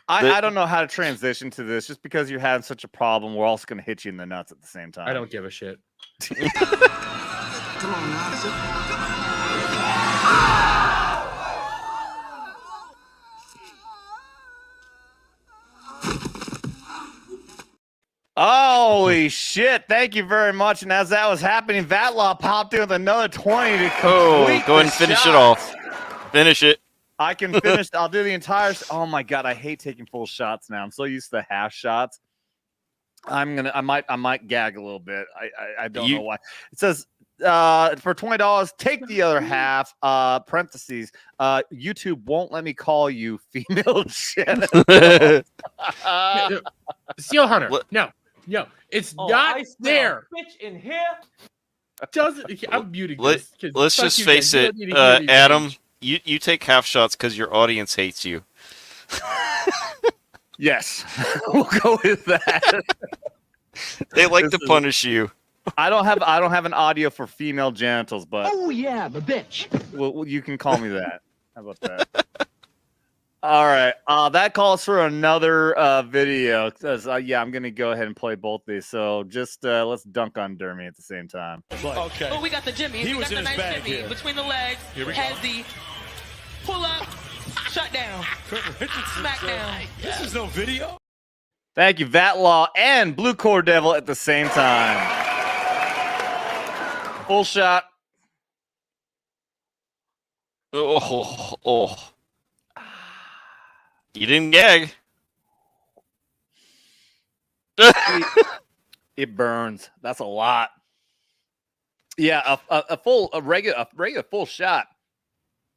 I don't know how to transition to this. Just because you're having such a problem, we're also going to hit you in the nuts at the same time. I don't give a shit. Come on now. Holy shit. Thank you very much. And as that was happening, Vatlaw popped in with another 20 to complete go ahead and finish it off. Finish it. I can finish. I'll do the entire. Oh my God. I hate taking full shots now. I'm so used to half shots. I might gag a little bit. I don't know why. It says for $20, take the other half. Parentheses. YouTube won't let me call you female Shannon. Seal Hunter. No, it's not there. Bitch in here. I'm muting. Let's just face it, Adam. You take half shots because your audience hates you. Yes, we'll go with that. They like to punish you. I don't have an audio for female genitals, but Oh yeah, the bitch. well, you can call me that. How about that? All right. That calls for another video. Yeah, I'm gonna go ahead and play both these. So just let's dunk on Dermy at the same time. Okay. Oh, we got the Jimmy. He we was got in the his nice bag Jimmy here. between the legs. Here we has go. the pull up, shut down, smack down. This is no video. Thank you, Vatlaw and Blue Core Devil at the same time. Full shot. Oh. You didn't gag. It burns. That's a lot. Yeah, a regular full shot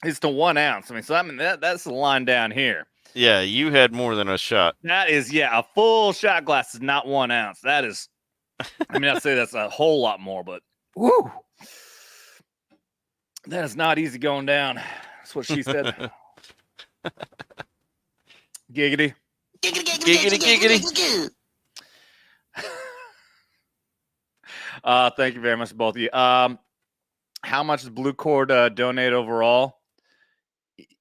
is to 1 ounce. I mean, so that's the line down here. Yeah, you had more than a shot. That is, a full shot glass is not 1 ounce. That is, I mean, I'd say that's a whole lot more, but woo, that is not easy going down. That's what she said. Giggity. Giggity. Thank you very much, both of you. How much does Blue Cord donate overall?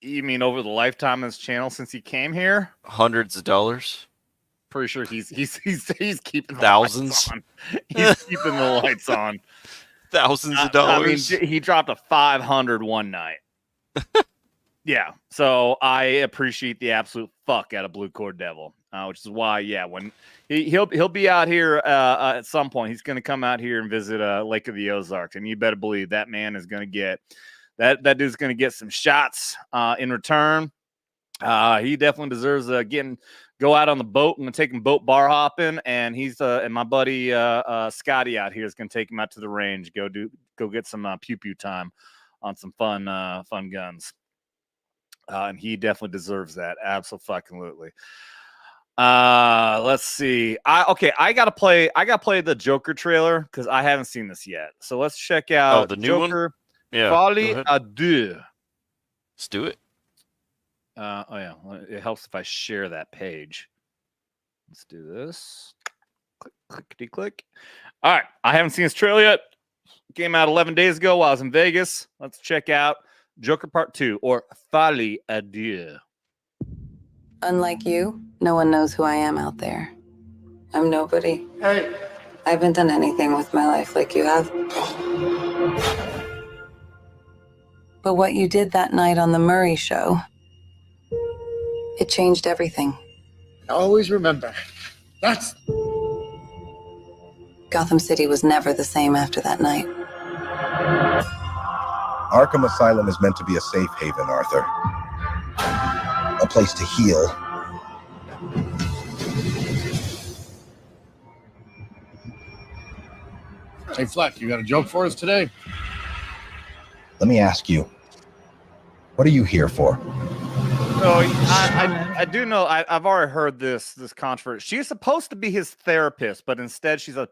You mean over the lifetime of this channel since he came here? Hundreds of dollars. Pretty sure he's keeping the thousands. Lights on. He's keeping the lights on. Thousands of dollars. I mean, he dropped a 500 one night. Yeah, so I appreciate the absolute fuck out of Blue Cord Devil, which is why, when he'll be out here at some point, he's going to come out here and visit Lake of the Ozarks, and you better believe that man is going to get that dude's going to get some shots in return. He definitely deserves go out on the boat and take him boat bar hopping, and he's and my buddy Scotty out here is going to take him out to the range, go get some pew pew time on some fun guns. And he definitely deserves that. Absolutely. Let's see. I gotta play the Joker trailer because I haven't seen this yet. So let's check out the new Joker. one. Yeah. Folie à deux. Let's do it. It helps if I share that page. Let's do this. Clickety click. All right. I haven't seen this trailer yet. Came out 11 days ago while I was in Vegas. Let's check out Joker Part 2, or Folie à deux. Unlike you, no one knows who I am out there. I'm nobody. Hey. I haven't done anything with my life like you have. But what you did that night on the Murray show, it changed everything. Always remember, that's... Gotham City was never the same after that night. Arkham Asylum is meant to be a safe haven, Arthur. A place to heal. Hey, Fleck, you got a joke for us today? Let me ask you, what are you here for? So I do know I've already heard this controversy. She's supposed to be his therapist, but instead she's a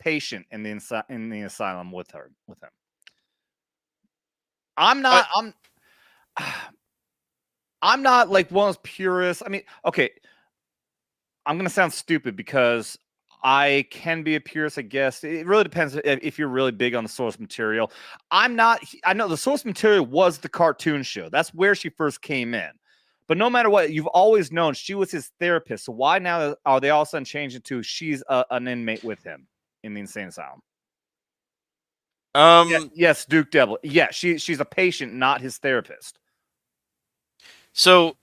patient in the asylum with him. I'm not like one of those purists. I mean, okay, I'm gonna sound stupid because I can be a purist, I guess. It really depends if you're really big on the source material. I'm not. I know the source material was the cartoon show. That's where she first came in. But no matter what, you've always known she was his therapist. So why now are they all of a sudden changing to she's an inmate with him in the insane asylum? Yes, Duke Devil. Yeah, she's a patient, not his therapist. So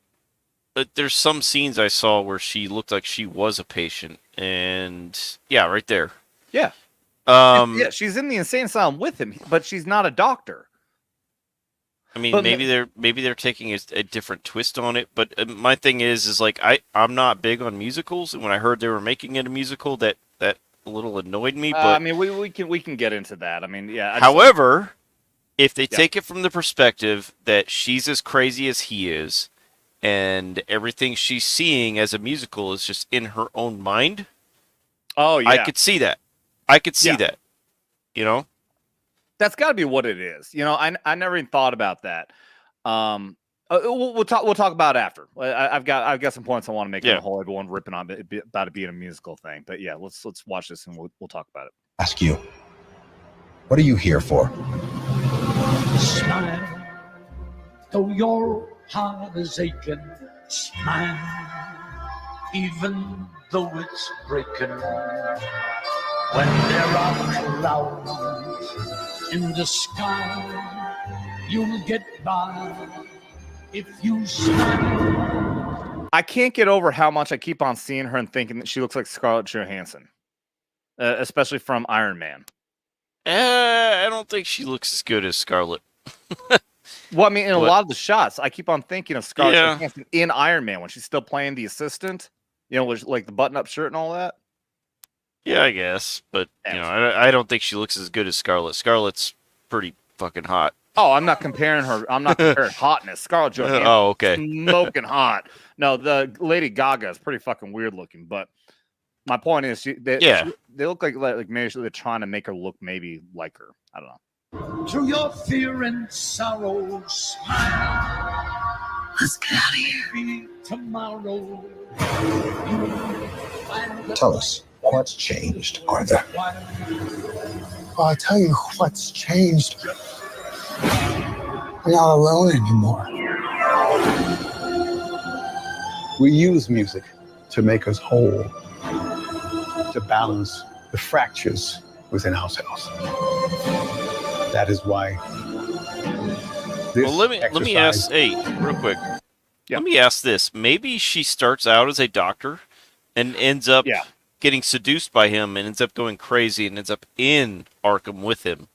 there's some scenes I saw where she looked like she was a patient, and right there. Yeah. She's in the insane asylum with him, but she's not a doctor. I mean, maybe they're taking a different twist on it, but my thing is like I'm not big on musicals, and when I heard they were making it a musical, that a little annoyed me. But I mean, we can get into that. I mean, yeah. However, if they take it from the perspective that she's as crazy as he is, and everything she's seeing as a musical is just in her own mind, I could see that. That. You know, that's got to be what it is. You know, I never even thought about that. We'll talk about it after. I've got some points I want to make on the whole everyone ripping on about it being a musical thing. But yeah, let's watch this and we'll talk about it. Ask you, what are you here for? So you're heart is aching. Smile, even though it's breaking. When there are clouds in the sky, you'll get by if you smile. I can't get over how much I keep on seeing her and thinking that she looks like Scarlett Johansson, especially from Iron Man. I don't think she looks as good as Scarlett. Well, I mean, in a lot of the shots, I keep on thinking of Scarlett Yeah. Johansson in Iron Man when she's still playing the assistant, you know, with like the button-up shirt and all that. Yeah, I guess, but you know, I don't think she looks as good as Scarlett. Scarlett's pretty fucking hot. Oh, I'm not comparing her. I'm not comparing hotness. Scarlett Johansson. Oh, okay. Smoking hot. No, the Lady Gaga is pretty fucking weird looking, but my point is, they look like maybe they're trying to make her look maybe like her. I don't know. Through your fear and sorrow, smile. Let's get out of here. Tomorrow, Tell us, what's changed, Arthur? I'll tell you what's changed. We're not alone anymore. We use music to make us whole, to balance the fractures within ourselves. That is why. Well, let me ask. Hey, real quick. Let me ask this. Maybe she starts out as a doctor and ends up getting seduced by him and ends up going crazy and ends up in Arkham with him.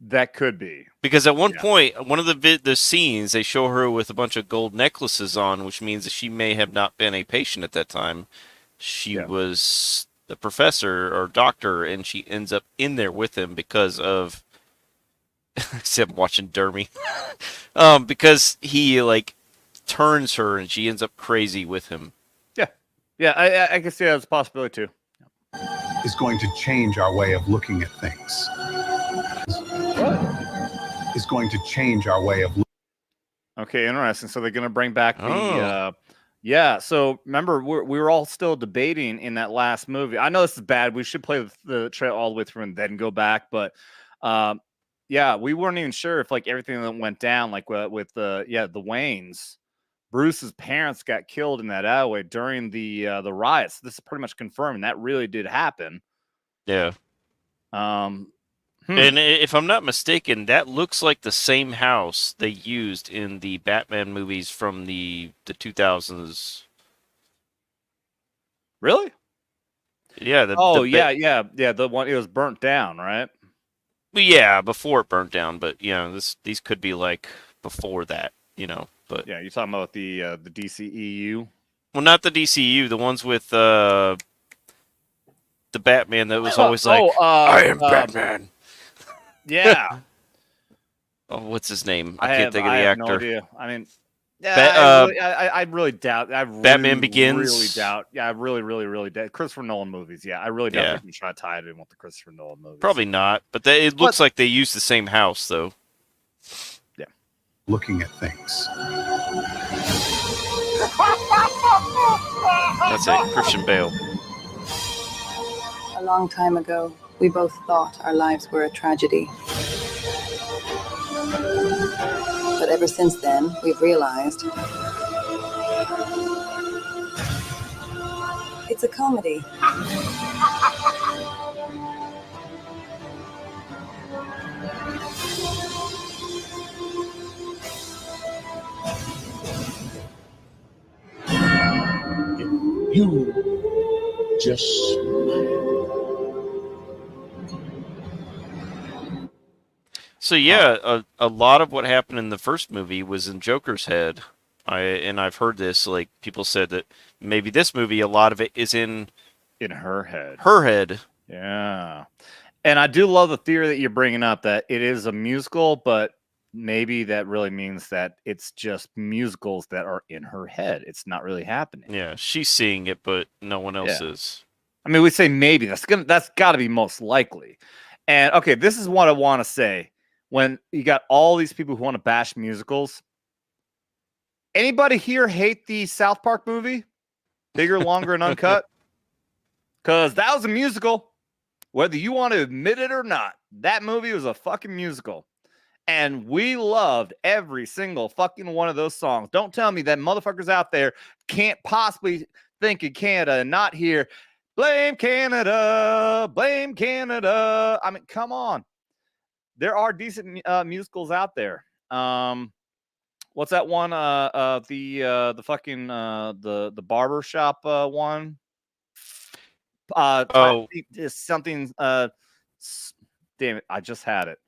That could be. Because at one point, one of the scenes, they show her with a bunch of gold necklaces on, which means that she may have not been a patient at that time. She was the professor or doctor, and she ends up in there with him because of... I'm watching Dermy. Because he, like, turns her, and she ends up crazy with him. Yeah, I can see that as a possibility, too. Is going to change our way of looking at things. Is going to change our way of looking. Okay, interesting. So they're going to bring back the... so remember, we were all still debating in that last movie. I know this is bad. We should play the trail all the way through and then go back. But, we weren't even sure if, like, everything that went down, like, with the Waynes... Bruce's parents got killed in that alleyway during the riots. This is pretty much confirming that really did happen. Yeah. And if I'm not mistaken, that looks like the same house they used in the Batman movies from the 2000s. Really? Yeah. The one, it was burnt down, right? Yeah, before it burnt down, but these could be like before that, But yeah, you're talking about the DCEU. Well, not the DCU, the ones with the Batman that was always like, I am Batman. Yeah. Oh, what's his name? I can't think of the actor. No idea. I mean, I really doubt. Batman Begins. Really doubt. Yeah, I really doubt. Christopher Nolan movies. Yeah, I really doubt they can try to tie it in with the Christopher Nolan movies. Probably not. But it looks like they used the same house, though. Looking at things. That's it, Christian Bale. A long time ago, we both thought our lives were a tragedy. But ever since then, we've realized it's a comedy. You just So yeah, a lot of what happened in the first movie was in Joker's head. I've heard this, like people said that maybe this movie, a lot of it is in her head. Her head. Yeah. And I do love the theory that you're bringing up that it is a musical, but maybe that really means that it's just musicals that are in her head. It's not really happening. Yeah, she's seeing it, but no one else is. I mean, we say maybe. That's got to be most likely. And okay, this is what I want to say. When you got all these people who want to bash musicals, anybody here hate the South Park movie? Bigger, Longer, and Uncut? Because that was a musical. Whether you want to admit it or not, that movie was a fucking musical. And we loved every single fucking one of those songs. Don't tell me that motherfuckers out there can't possibly think of Canada and not hear blame Canada, blame Canada. I mean, come on. There are decent musicals out there. What's that one? The fucking the barber shop one. Something. Damn it! I just had it.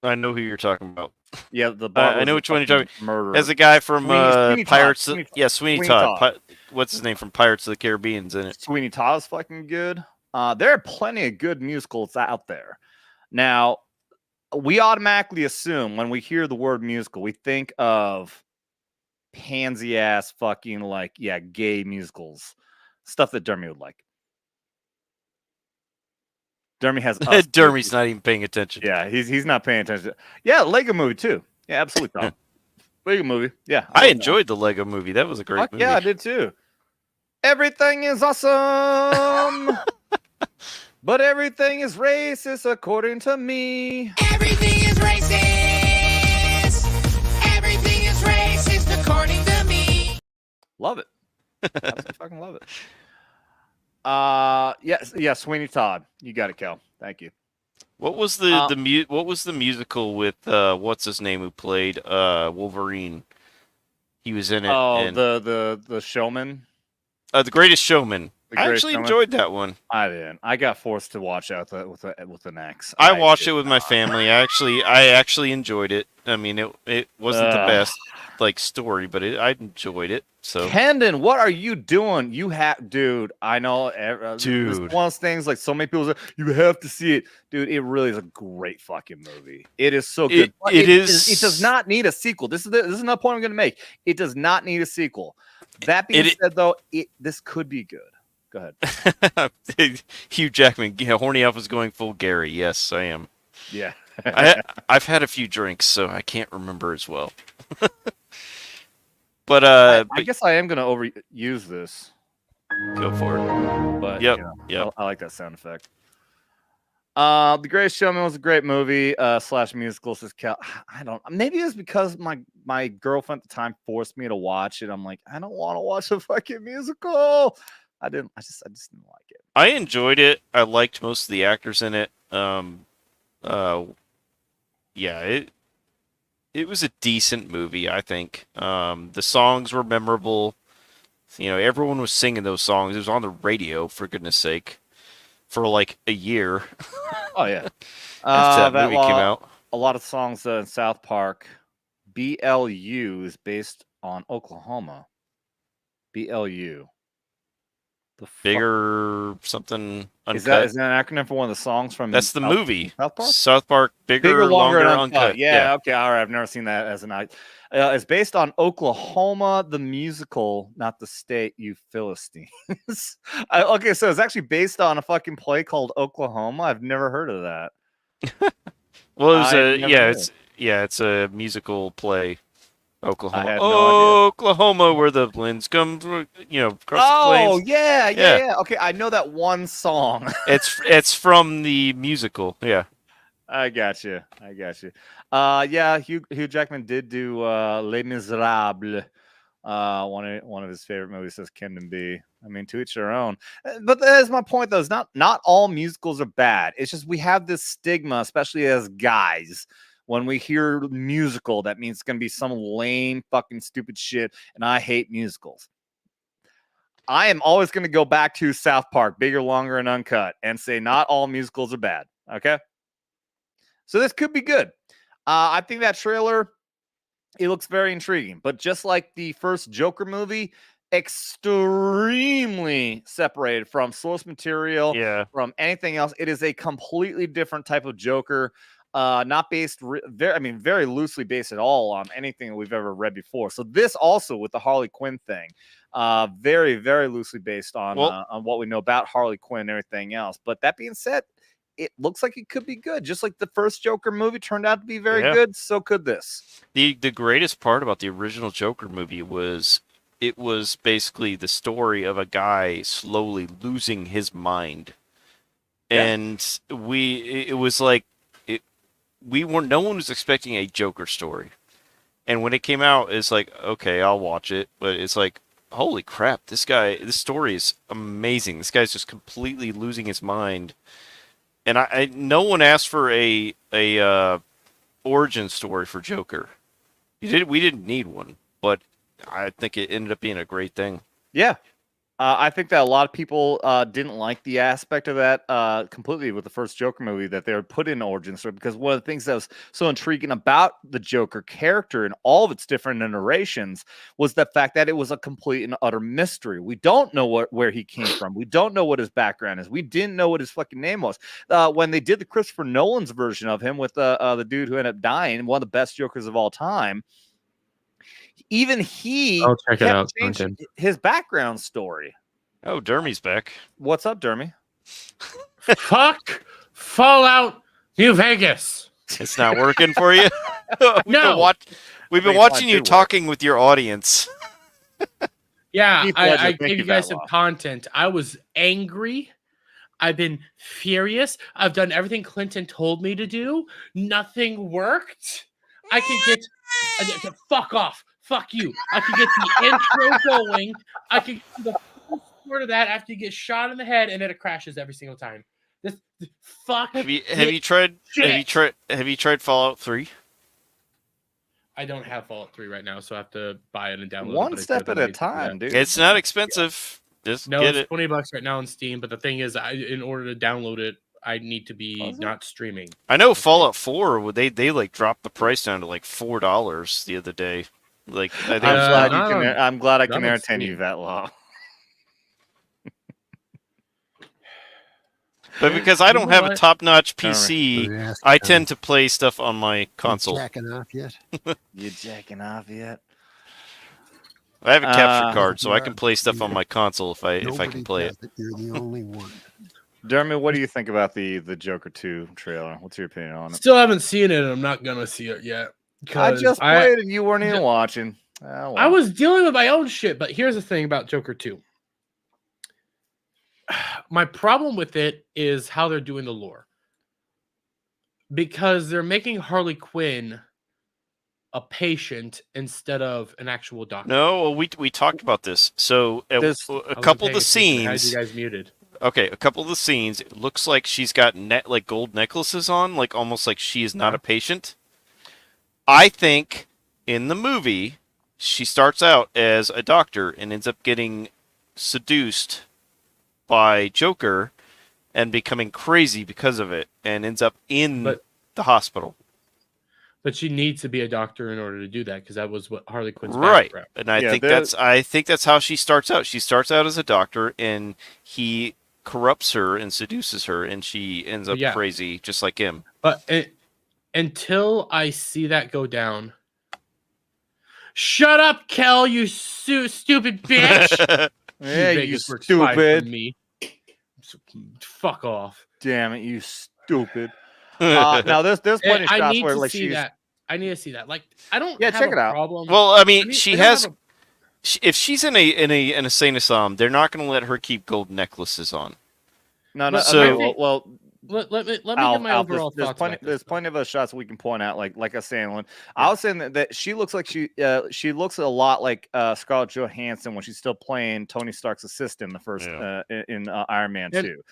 I know who you're talking about. Yeah, the I know which one you're talking about. Murderer. As a guy from Sweeney Pirates. Todd. Sweeney Todd. What's his name from Pirates of the Caribbean's in it? Sweeney Todd's fucking good. There are plenty of good musicals out there. Now, we automatically assume when we hear the word musical, we think of pansy ass fucking gay musicals, stuff that Dermy would like. Dermy has Dermy's not even paying attention. Yeah, he's not paying attention. Yeah, Lego movie too. Yeah, absolutely. Tom. Lego movie. Yeah, I enjoyed the Lego movie. That was a great movie. Yeah, I did too. Everything is awesome, but everything is racist according to me. Everything is racist. Everything is racist according to me. Love it. Absolutely fucking love it. Yes, Sweeney Todd. You got it, Cal. Thank you. What was the musical with what's his name who played Wolverine? He was in it. Oh, the Showman. The Greatest Showman. I actually Showman. Enjoyed that one. I didn't. I got forced to watch out with an ex. I watched it with my family. I actually enjoyed it. I mean, it wasn't the best story, but I enjoyed it. So, Hendon, what are you doing? Dude. I know, dude. It's one of those things like so many people say you have to see it, dude. It really is a great fucking movie. It is so good. It is. It does not need a sequel. This is another point I'm going to make. It does not need a sequel. That being said, though, this could be good. Go ahead. Hugh Jackman. Yeah, Horny Alf is going full Gary. Yes, I am. Yeah. I've had a few drinks, so I can't remember as well. But I guess I am going to overuse this. Go for it. But yep. I like that sound effect. The Greatest Showman was a great movie / musical. Says Cal. I don't. Maybe it was because my girlfriend at the time forced me to watch it. I'm like, I don't want to watch a fucking musical. I just didn't like it. I enjoyed it. I liked most of the actors in it. It was a decent movie, I think. The songs were memorable. You know, everyone was singing those songs. It was on the radio, for goodness sake, for like a year. Oh, yeah. After that movie came out. A lot of songs in South Park. BLU is based on Oklahoma. BLU. Bigger something uncut. Is that an acronym for one of the songs from? That's the movie. South Park. South Park. Bigger, longer, and uncut. Yeah. Okay. All right. I've never seen that as an. It's based on Oklahoma, the musical, not the state. You Philistines. Okay, so it's actually based on a fucking play called Oklahoma. I've never heard of that. Well, it's a musical play. Oklahoma. I had no Oklahoma, where the winds come, across the plains. Oh, yeah. Okay, I know that one song. It's from the musical. Yeah. I got you. Yeah, Hugh Jackman did do Les Miserables. One of his favorite movies, says Kendon B. I mean, to each their own. But that is my point, though. Is not all musicals are bad. It's just we have this stigma, especially as guys. When we hear musical, that means it's going to be some lame fucking stupid shit, and I hate musicals. I am always going to go back to South Park, bigger, longer, and uncut, and say not all musicals are bad, okay? So this could be good. I think that trailer, it looks very intriguing, but just like the first Joker movie, extremely separated from source material, from anything else. It is a completely different type of Joker. Not based very loosely based at all on anything that we've ever read before. So this also with the Harley Quinn thing, very, very loosely based on what we know about Harley Quinn and everything else. But that being said, it looks like it could be good. Just like the first Joker movie turned out to be very good, so could this. The greatest part about the original Joker movie was it was basically the story of a guy slowly losing his mind. And it was like no one was expecting a Joker story. And when it came out, it's like, okay, I'll watch it. But it's like, holy crap, this story is amazing. This guy's just completely losing his mind. And no one asked for a origin story for Joker. We didn't need one, but I think it ended up being a great thing. Yeah. I think that a lot of people didn't like the aspect of that completely with the first Joker movie, that they were put in origin story, because one of the things that was so intriguing about the Joker character and all of its different iterations was the fact that it was a complete and utter mystery. We don't know where he came from. We don't know what his background is. We didn't know what his fucking name was. When they did the Christopher Nolan's version of him with the dude who ended up dying, one of the best Jokers of all time, even he I'll check it out. changing his background story. Oh, Dermy's back. What's up, Dermy? Fuck Fallout New Vegas. It's not working for you? No. We've been watching you talking with your audience. Yeah, Heath I Ledger, gave you guys some content. I was angry. I've been furious. I've done everything Clinton told me to do. Nothing worked. I can get... fuck off. Fuck you. I can get the intro going. I can get the first part of that after you get shot in the head, and then it crashes every single time. This fuck. Have you tried Fallout 3? I don't have Fallout 3 right now, so I have to buy it and download it. One step at a time, dude. It's not expensive. Just get it's it. $20 right now on Steam. But the thing is, in order to download it, I need to be not streaming. I know Fallout 4. They like dropped the price down to like $4 the other day. Like I think I'm glad I can entertain you that low. But because I don't have a top-notch PC, I tend to play stuff on my console. You jacking off yet? You jacking off yet? I have a capture card, so I can play stuff on my console if I can play it. You're the only one. Dermy, what do you think about the Joker 2 trailer? What's your opinion on it? Still haven't seen it, and I'm not gonna see it yet. I just played and you weren't even watching. Oh, well. I was dealing with my own shit, but here's the thing about Joker 2. My problem with it is how they're doing the lore. Because they're making Harley Quinn a patient instead of an actual doctor. No, we talked about this. So a couple of the scenes. How you guys muted? Okay, a couple of the scenes. It looks like she's got like gold necklaces on, like almost like she is not a patient. I think in the movie she starts out as a doctor and ends up getting seduced by Joker and becoming crazy because of it, and ends up in the hospital. But she needs to be a doctor in order to do that, because that was what Harley Quinn's right. background. And I think that's how she starts out. She starts out as a doctor, and he corrupts her and seduces her, and she ends up crazy, just like him. But until I see that go down, shut up, Kel, you stupid bitch. Yeah, you stupid. Me. Fuck off. Damn it, you stupid. Now there's plenty of shots where like she's. I need to see that. Like I don't. Yeah, check it out. Problem. Well, I mean, she has. If she's in an insane asylum, they're not going to let her keep gold necklaces on. No. So well. Let me get my overall thoughts. There's plenty of other shots we can point out. Like I was saying, I was saying that she looks like she looks a lot like Scarlett Johansson when she's still playing Tony Stark's assistant in the first in Iron Man 2,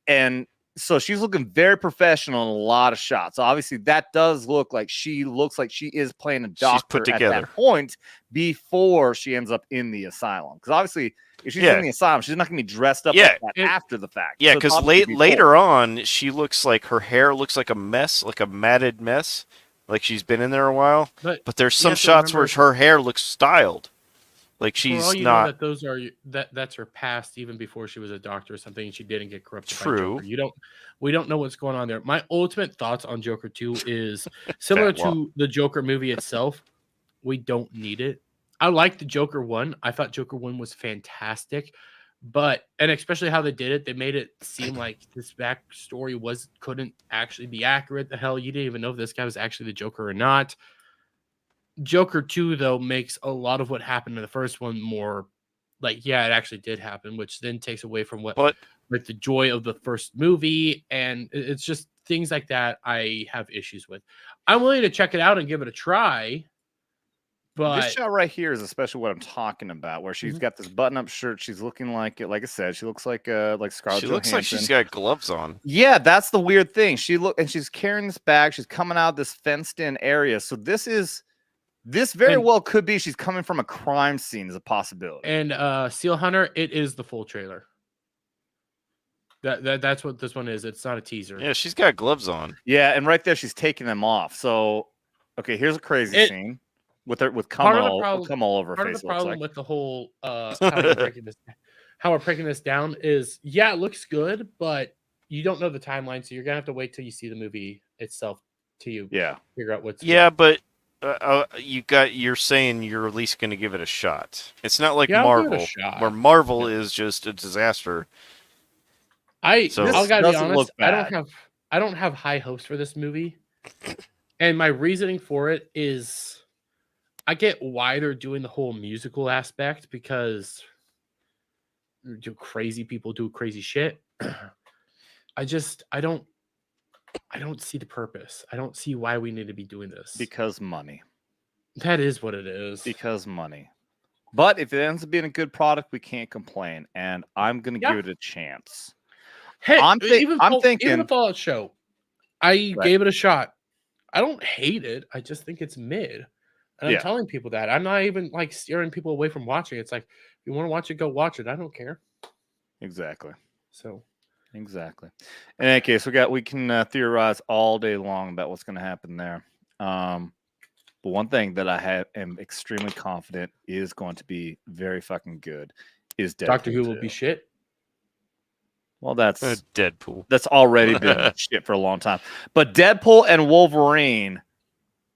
and so she's looking very professional in a lot of shots. Obviously, that does look like she is playing a doctor at that point before she ends up in the asylum. Because obviously, if she's in the asylum, she's not going to be dressed up like that after the fact. Yeah, so because later on, she looks like her hair looks like a mess, like a matted mess, like she's been in there a while. But there's some shots where her hair looks styled. Like she's all you not. Know that those are that's her past, even before she was a doctor or something, and she didn't get corrupted. True. By Joker. We don't know what's going on there. My ultimate thoughts on Joker 2 is similar to the Joker movie itself. We don't need it. I liked the Joker 1. I thought Joker 1 was fantastic, and especially how they did it, they made it seem like this backstory couldn't actually be accurate. The hell, you didn't even know if this guy was actually the Joker or not. Joker 2, though, makes a lot of what happened in the first one more like, yeah, it actually did happen, which then takes away from the joy of the first movie. And it's just things like that I have issues with. I'm willing to check it out and give it a try. But this shot right here is especially what I'm talking about, where she's got this button-up shirt. She's looking like I said, she looks like Scarlett Johansson. She looks like she's got gloves on. Yeah, that's the weird thing. She's carrying this bag. She's coming out of this fenced-in area. So this very well could be she's coming from a crime scene as a possibility. And Seal Hunter, it is the full trailer. That's what this one is. It's not a teaser. Yeah, she's got gloves on. Yeah, and right there she's taking them off. So, okay, here's a crazy scene with cum all over her Part face. of the problem with the whole how we're breaking this down is, yeah, it looks good, but you don't know the timeline, so you're gonna have to wait till you see the movie itself to figure out what's but you're saying you're at least going to give it a shot. It's not like I'll give it a Marvel, shot. where Marvel is just a disaster. I gotta be honest. I don't have high hopes for this movie, and my reasoning for it is, I get why they're doing the whole musical aspect, because crazy people do crazy shit. I don't see the purpose. I don't see why we need to be doing this. Because money. That is what it is. Because money. But if it ends up being a good product, we can't complain. And I'm going to give it a chance. Hey, even the Fallout show, I gave it a shot. I don't hate it. I just think it's mid. And I'm telling people that. I'm not even like steering people away from watching. It's like, if you want to watch it, go watch it. I don't care. Exactly. So. Exactly. In any case, we can theorize all day long about what's going to happen there. But one thing that I am extremely confident is going to be very fucking good is Deadpool. Doctor Who will be shit. Well, that's Deadpool. That's already been shit for a long time. But Deadpool and Wolverine,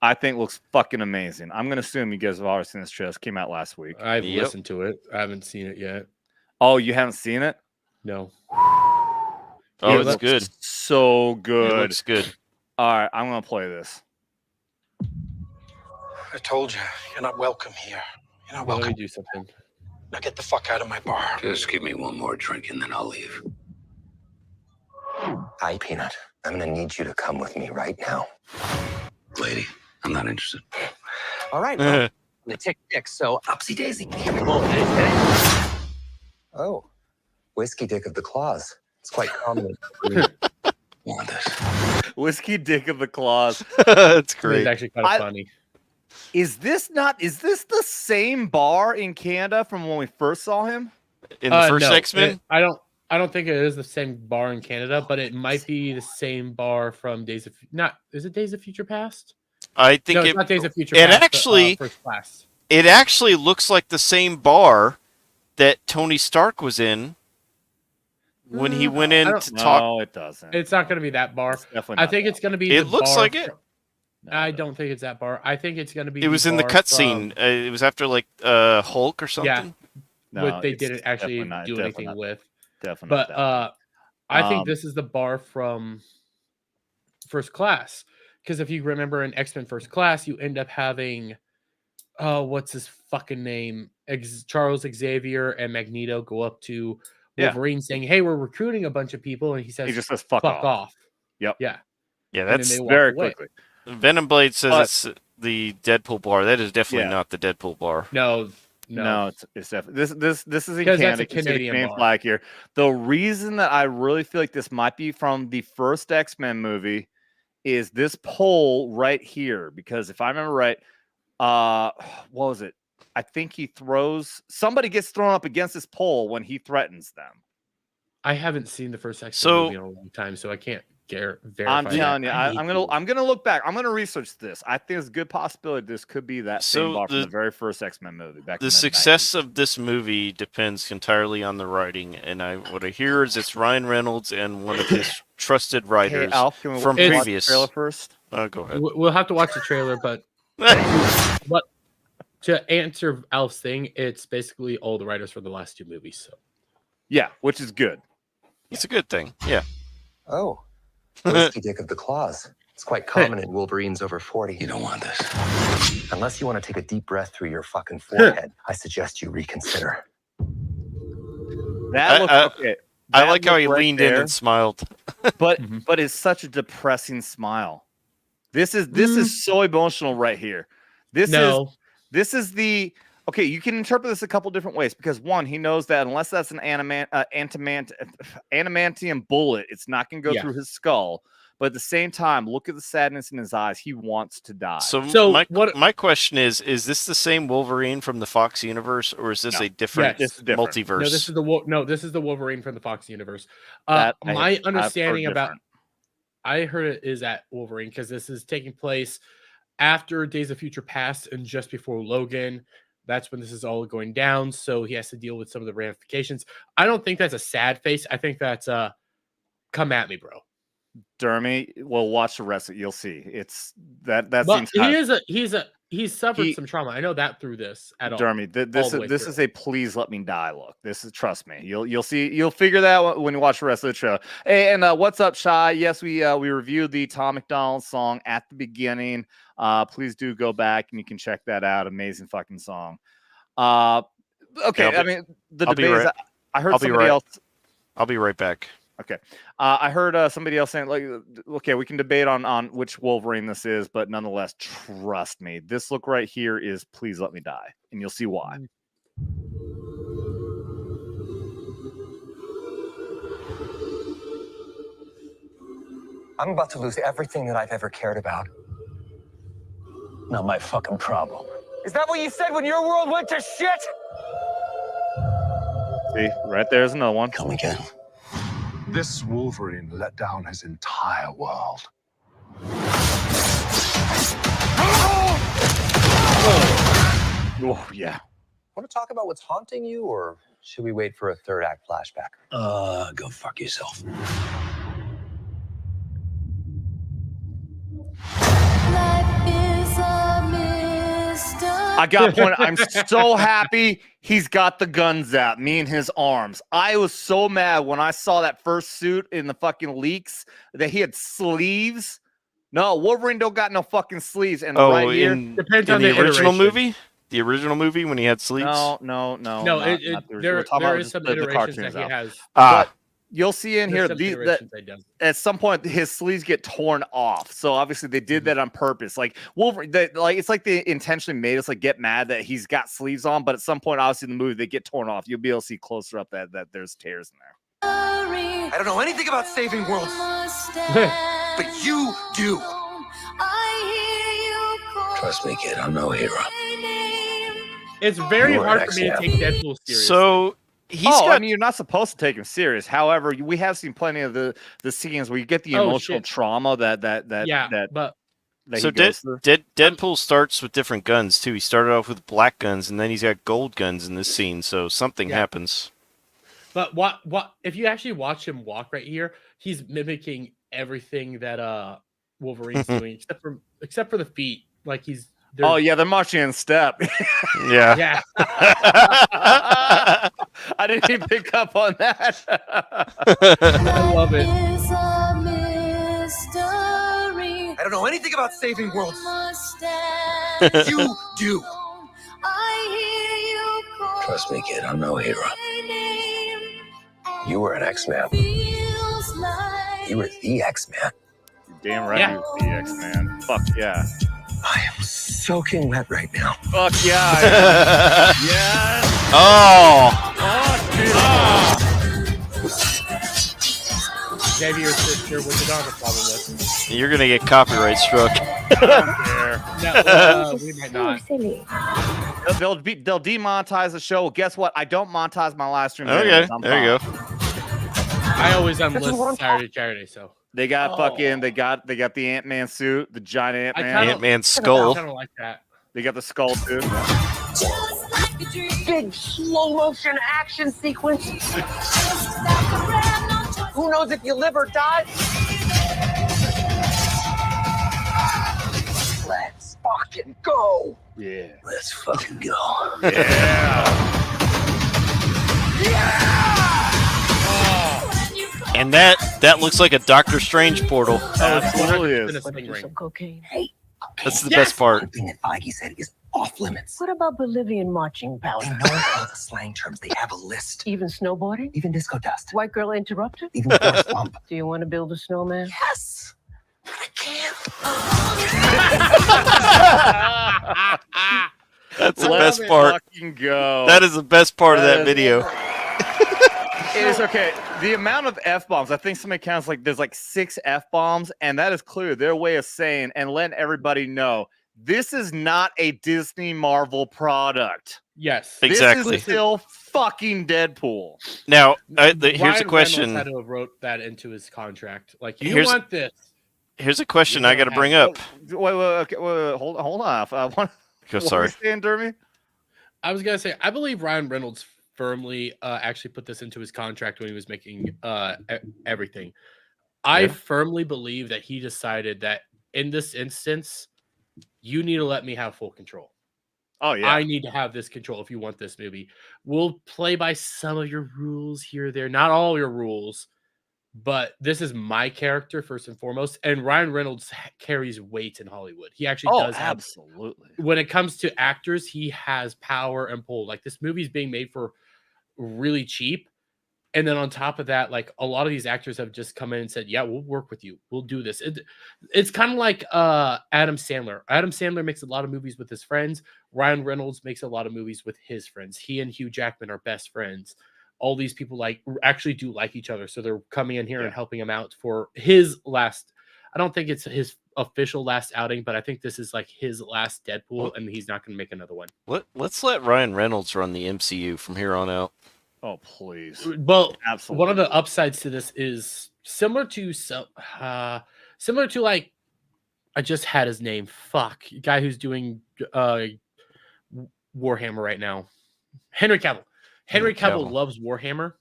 I think, looks fucking amazing. I'm going to assume you guys have already seen this trailer. It came out last week. I've listened to it. I haven't seen it yet. Oh, you haven't seen it? No. Oh, it's good. So good. It looks good. All right, I'm going to play this. I told you, you're not welcome here. You're not welcome. Let me do something. Now get the fuck out of my bar. Just give me one more drink and then I'll leave. Hi, Peanut. I'm gonna need you to come with me right now. Lady, I'm not interested. All right, well, the tick, so upsy daisy. Oh, whiskey dick of the claws. It's quite common. Want this? Whiskey dick of the claws. That's great. It's actually kind of funny. Is this the same bar in Canada from when we first saw him? In the first X-Men? I don't think it is the same bar in Canada, but it might be the same bar from Days of Future Past? I think it's not Days of Future Past. Actually, First Class. It actually looks like the same bar that Tony Stark was in when he went in to talk. No, it doesn't. It's not going to be that bar. I think it's going to be. It looks like it. I don't think it's that bar. I think it's going to be. It was in the cutscene. It was after like Hulk or something. Yeah, no, they didn't actually do anything with. Definitely. But I think this is the bar from First Class, because if you remember in X-Men First Class, you end up having, what's his fucking name? Charles Xavier and Magneto go up to Wolverine saying, "Hey, we're recruiting a bunch of people," and he just says, "Fuck off." Yep. Yeah. Yeah, that's very quickly. Venom Blade says it's the Deadpool bar. That is definitely not the Deadpool bar. No, it's definitely this is in Canada. That's a Canadian bar. Flag here. The reason that I really feel like this might be from the first X-Men movie is this pole right here, because if I remember right, what was it? I think somebody gets thrown up against this pole when he threatens them. I haven't seen the first X-Men movie in a long time, so I can't verify. I'm telling you, I'm gonna look back. I'm gonna research this. I think it's a good possibility this could be that same bar from the very first X-Men movie. The success of this movie depends entirely on the writing, and what I hear is it's Ryan Reynolds and one of his trusted writers from previous. Trailer first. Go ahead. We'll have to watch the trailer, but to answer Alf's thing, it's basically all the writers for the last two movies. So yeah, which is good. It's a good thing. Yeah. Oh. Whiskey dick of the claws. It's quite common in Wolverines over 40. You don't want this. Unless you want to take a deep breath through your fucking forehead, I suggest you reconsider. That looks okay. I like how he leaned in and smiled. but it's such a depressing smile. This is so emotional right here. This is the okay. You can interpret this a couple different ways because one, he knows that unless that's an adamantium bullet, it's not going to go through his skull. But at the same time, look at the sadness in his eyes. He wants to die. So my question is this the same Wolverine from the Fox universe, or is this a different multiverse? No, this is the Wolverine from the Fox universe. My understanding about I heard it is at Wolverine because this is taking place after Days of Future Past and just before Logan. That's when this is all going down. So he has to deal with some of the ramifications. I don't think that's a sad face. I think that's come at me, bro. Dermy, well, watch the rest of it. You'll see. It's that. But he's suffered some trauma. I know that through this at all. Dermy, this is a please let me die look. This is trust me. You'll see. You'll figure that out when you watch the rest of the show. Hey, and what's up, Shy? Yes, we reviewed the Tom McDonald song at the beginning. Please do go back and you can check that out. Amazing fucking song. Okay, I mean the debate. I heard somebody else. I'll be right back. Okay. I heard somebody else saying, like, okay, we can debate on which Wolverine this is, but nonetheless, trust me, this look right here is please let me die. And you'll see why. I'm about to lose everything that I've ever cared about. Not my fucking problem. Is that what you said when your world went to shit? See, right there's another one. Come again. This Wolverine let down his entire world. Oh, yeah. Want to talk about what's haunting you, or should we wait for a third act flashback? Go fuck yourself. I got a point. I'm so happy he's got the guns out, me and his arms. I was so mad when I saw that first suit in the fucking leaks that he had sleeves. No, Wolverine don't got no fucking sleeves. And right here, depends on the original movie. The original movie when he had sleeves. No. There is some iterations that he has. But you'll see in here at some point his sleeves get torn off. So obviously they did that on purpose. Like Wolverine, it's like they intentionally made us like get mad that he's got sleeves on. But at some point, obviously in the movie they get torn off. You'll be able to see closer up that there's tears in there. I don't know anything about saving worlds, but you do. Trust me, kid. I'm no hero. It's very hard for me to take Deadpool seriously. So I mean, you're not supposed to take him serious. However, we have seen plenty of the scenes where you get the emotional trauma that Deadpool starts with different guns too. He started off with black guns, and then he's got gold guns in this scene. So something happens. But what if you actually watch him walk right here? He's mimicking everything that Wolverine's doing, except for the feet. Like they're marching in step. Yeah. I didn't even pick up on that. I love it. I don't know anything about saving worlds. You do. Trust me, kid. I'm no hero. You were an X-Man. You were the X-Man. Damn right, you were the X-Man. Fuck yeah. I am soaking wet right now. Fuck yeah. Yes. Xavier's sister with the Donner problem with. You're gonna get copyright struck. No, we might not. They'll demonetize the show. Guess what? I don't monetize my live stream. Okay, there you go. I always unlist Saturday, so. They got they got the Ant-Man suit, the giant Ant-Man. Ant-Man's skull. I kind of like that. They got the skull too. Big slow motion action sequence. Who knows if you live or die? Let's fucking go. Yeah. Let's fucking go. And that looks like a Doctor Strange portal. Absolutely is. Cocaine. Hey. That's the best part. One thing that Feige said is off limits. What about Bolivian marching powder? They know all the slang terms. They have a list. Even snowboarding? Even disco dust. White girl interrupted? Even forest bump. Do you want to build a snowman? Yes. That's the Let best it part. fucking go. That is the best part of that is- video. It is okay. The amount of F-bombs, I think somebody counts like there's like 6 F-bombs, and that is clear their way of saying and letting everybody know this is not a Disney Marvel product. Yes, exactly. This is still fucking Deadpool. Now, here's Ryan a Reynolds question. had to have wrote that into his contract. Like, you Here's- want this? Here's a question I got to bring up. Wait, okay, wait, hold on. Sorry. What are you saying, Dermy? I was gonna say, I believe Ryan Reynolds firmly actually put this into his contract when he was making everything. I firmly believe that he decided that in this instance, you need to let me have full control. Oh yeah, I need to have this control if you want this movie. We'll play by some of your rules here or there, not all your rules, but this is my character first and foremost. And Ryan Reynolds carries weight in Hollywood. He actually does have, absolutely. when it comes to actors, he has power and pull. Like, this movie's being made for really cheap. And then on top of that, like, a lot of these actors have just come in and said, yeah, we'll work with you. We'll do this. It's kind of like Adam Sandler. Adam Sandler makes a lot of movies with his friends. Ryan Reynolds makes a lot of movies with his friends. He and Hugh Jackman are best friends. All these people actually do like each other. So they're coming in here and helping him out for his last, I don't think it's his official last outing, but I think this is like his last Deadpool, and he's not going to make another one. Let's let Ryan Reynolds run the MCU from here on out. Oh, please. Well, absolutely. One of the upsides to this is similar to like, I just had his name. Fuck. Guy who's doing Warhammer right now. Henry Cavill. Henry Cavill loves Warhammer,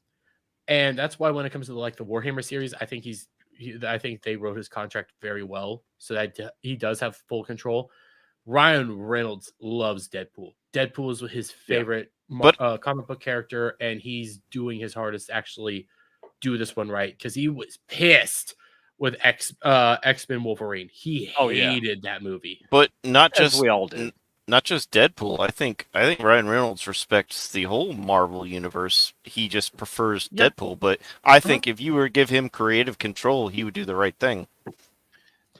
and that's why when it comes to the Warhammer series, I think I think they wrote his contract very well, so that he does have full control. Ryan Reynolds loves Deadpool. Deadpool is his favorite comic book character, and he's doing his hardest to actually do this one right, because he was pissed with X-Men Wolverine. He hated that movie. But not As just we all did. Not just Deadpool. I think Ryan Reynolds respects the whole Marvel universe. He just prefers Deadpool. But I think if you were to give him creative control, he would do the right thing.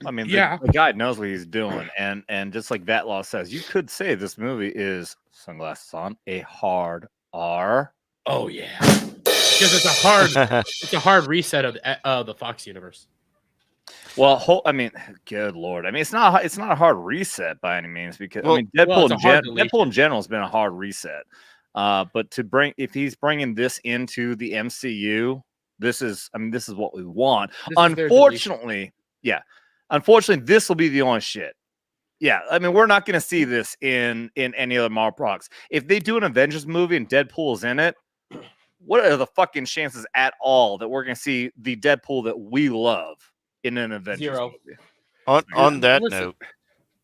I mean, the guy knows what he's doing, and just like Vatlaw says, you could say this movie is, sunglasses on, a hard R. Oh yeah, because it's a hard reset of the Fox universe. Well, I mean, good lord. I mean, it's not a hard reset by any means, because I mean, Deadpool in general has been a hard reset. But if he's bringing this into the MCU, this is what we want. Unfortunately, this will be the only shit. Yeah, I mean, we're not going to see this in any other Marvel products. If they do an Avengers movie and Deadpool is in it, what are the fucking chances at all that we're going to see the Deadpool that we love in an Avengers movie? On that note,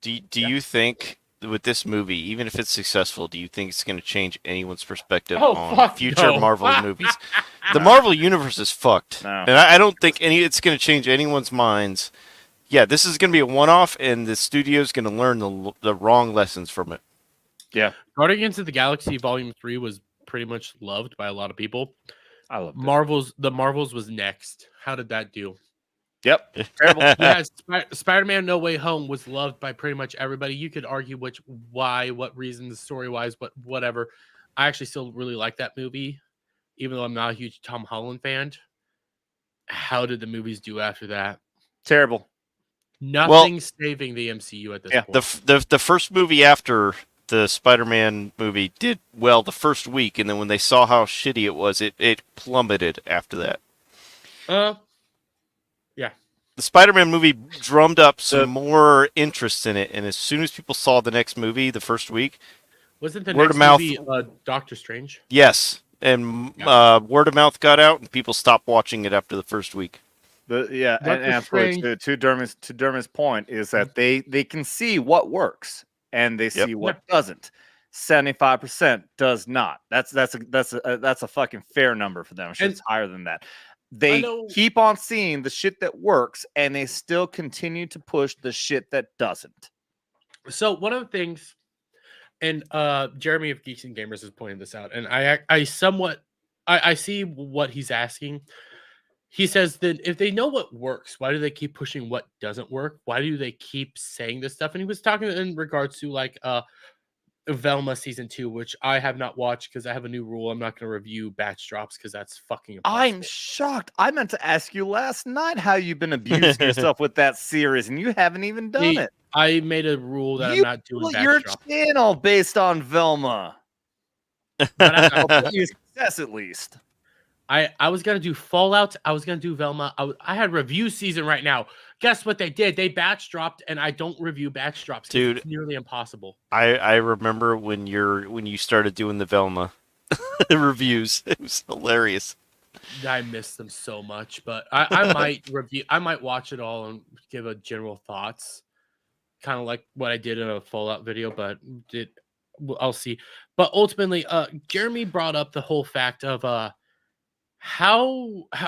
do you think with this movie, even if it's successful, do you think it's going to change anyone's perspective on future Marvel movies? The Marvel universe is fucked, and I don't think it's going to change anyone's minds. Yeah, this is going to be a one-off, and the studio's going to learn the wrong lessons from it. Yeah, Guardians of the Galaxy Volume 3 was pretty much loved by a lot of people. I love The Marvels was next. How did that do? Yep, terrible. Yeah, Spider-Man No Way Home was loved by pretty much everybody. You could argue what reasons, story-wise, but whatever. I actually still really like that movie, even though I'm not a huge Tom Holland fan. How did the movies do after that? Terrible. Nothing saving the MCU at this point. The first movie after the Spider-Man movie did well the first week, and then when they saw how shitty it was, it plummeted after that. Yeah. The Spider-Man movie drummed up some more interest in it, and as soon as people saw the next movie the first week, wasn't the word next of mouth movie Doctor Strange? Yes, and word of mouth got out, and people stopped watching it after the first week. And to Dermy's point is that they can see what works and they see what doesn't. 75% does not. That's a fucking fair number for them. It's higher than that. They keep on seeing the shit that works, and they still continue to push the shit that doesn't. So one of the things And Jeremy of Geeks and Gamers is pointing this out, and I somewhat I see what he's asking. He says that if they know what works, why do they keep pushing what doesn't work? Why do they keep saying this stuff? And he was talking in regards to like Velma season 2, which I have not watched because I have a new rule. I'm not going to review batch drops because that's fucking impossible. I'm shocked. I meant to ask you last night how you've been abusing yourself with that series, and you haven't even done it. I made a rule that I'm You not doing built batch your drops. channel based on Velma. Your success, at least. I was gonna do Fallout. I was gonna do Velma. I had review season right now. Guess what they did? They batch dropped, and I don't review batch drops. Dude, it's nearly impossible. I remember when you started doing the Velma reviews. It was hilarious. I miss them so much, but I might review. I might watch it all and give a general thoughts, kind of like what I did in a Fallout video. But I'll see. But ultimately, Jeremy brought up the whole fact of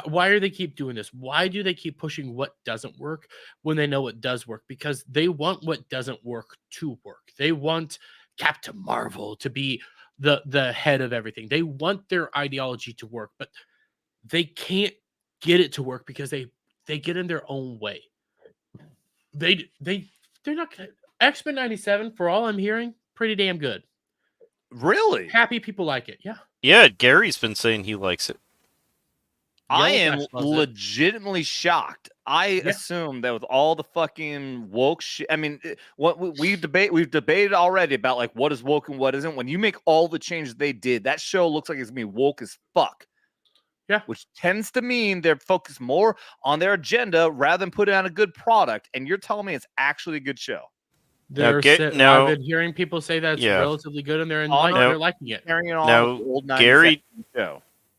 why do they keep doing this? Why do they keep pushing what doesn't work when they know what does work? Because they want what doesn't work to work. They want Captain Marvel to be the head of everything. They want their ideology to work, but they can't get it to work because they get in their own way. They're not gonna, X-Men 97, for all I'm hearing, pretty damn good. Really? Happy people like it. Yeah. Yeah, Gary's been saying he likes it. I am legitimately shocked. I assume that with all the fucking woke shit, I mean, we've debated already about like what is woke and what isn't. When you make all the changes they did, that show looks like it's gonna be woke as fuck. Yeah, which tends to mean they're focused more on their agenda rather than putting out a good product. And you're telling me it's actually a good show. I've been hearing people say that it's relatively good, and they're liking it. Now,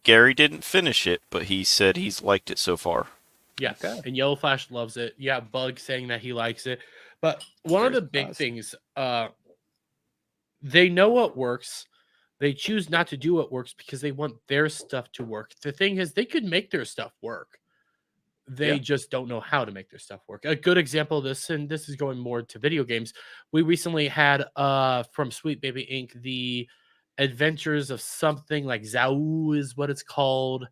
Gary didn't finish it, but he said he's liked it so far. Yeah, and Yellow Flash loves it. Yeah, Bug saying that he likes it. But one of the big things, they know what works. They choose not to do what works because they want their stuff to work. The thing is, they could make their stuff work. They just don't know how to make their stuff work. A good example of this, and this is going more to video games, we recently had from Sweet Baby Inc. the Adventures of something like Zao is what it's called.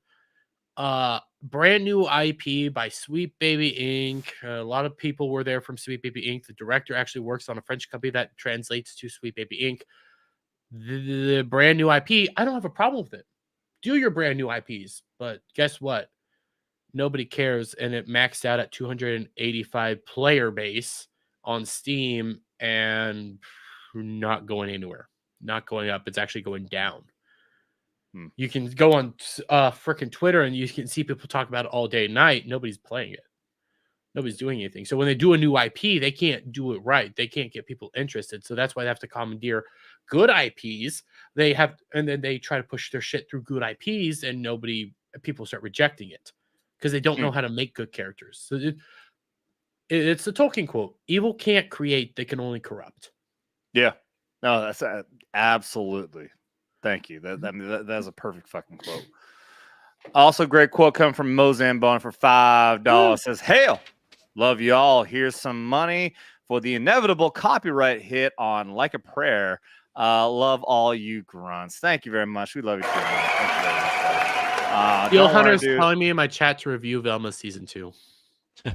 Brand new IP by Sweet Baby Inc. A lot of people were there from Sweet Baby Inc. The director actually works on a French company that translates to Sweet Baby Inc. The brand new IP, I don't have a problem with it. Do your brand new IPs, but guess what? Nobody cares, and it maxed out at 285 player base on Steam and not going anywhere. Not going up. It's actually going down. You can go on freaking Twitter and you can see people talk about it all day and night. Nobody's playing it. Nobody's doing anything. So when they do a new IP, they can't do it right. They can't get people interested. So that's why they have to commandeer good IPs. And then they try to push their shit through good IPs, and people start rejecting it because they don't know how to make good characters. So it's a Tolkien quote: "Evil can't create; they can only corrupt." Yeah. No, that's absolutely. Thank you. That's a perfect fucking quote. Also, great quote coming from Mozambon for $5. Says, "Hail, love y'all. Here's some money for the inevitable copyright hit on Like a Prayer. Love all you grunts." Thank you very much. We love you too. Thank you very much. Steel Hunter's telling me in my chat to review Velma season 2.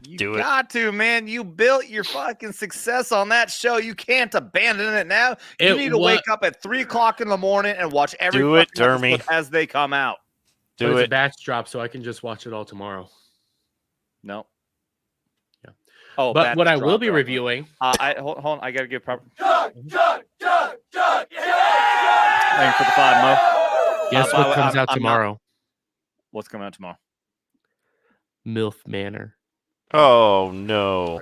You got to, man. You built your fucking success on that show. You can't abandon it now. You need to wake up at 3 o'clock in the morning and watch every episode as they come out. It's a batch drop, so I can just watch it all tomorrow. No. Yeah. Oh, but what I will be reviewing. Hold on. I gotta give proper. Thank you for the 5, Mo. Guess what comes out tomorrow? What's coming out tomorrow? MILF Manor. Oh no!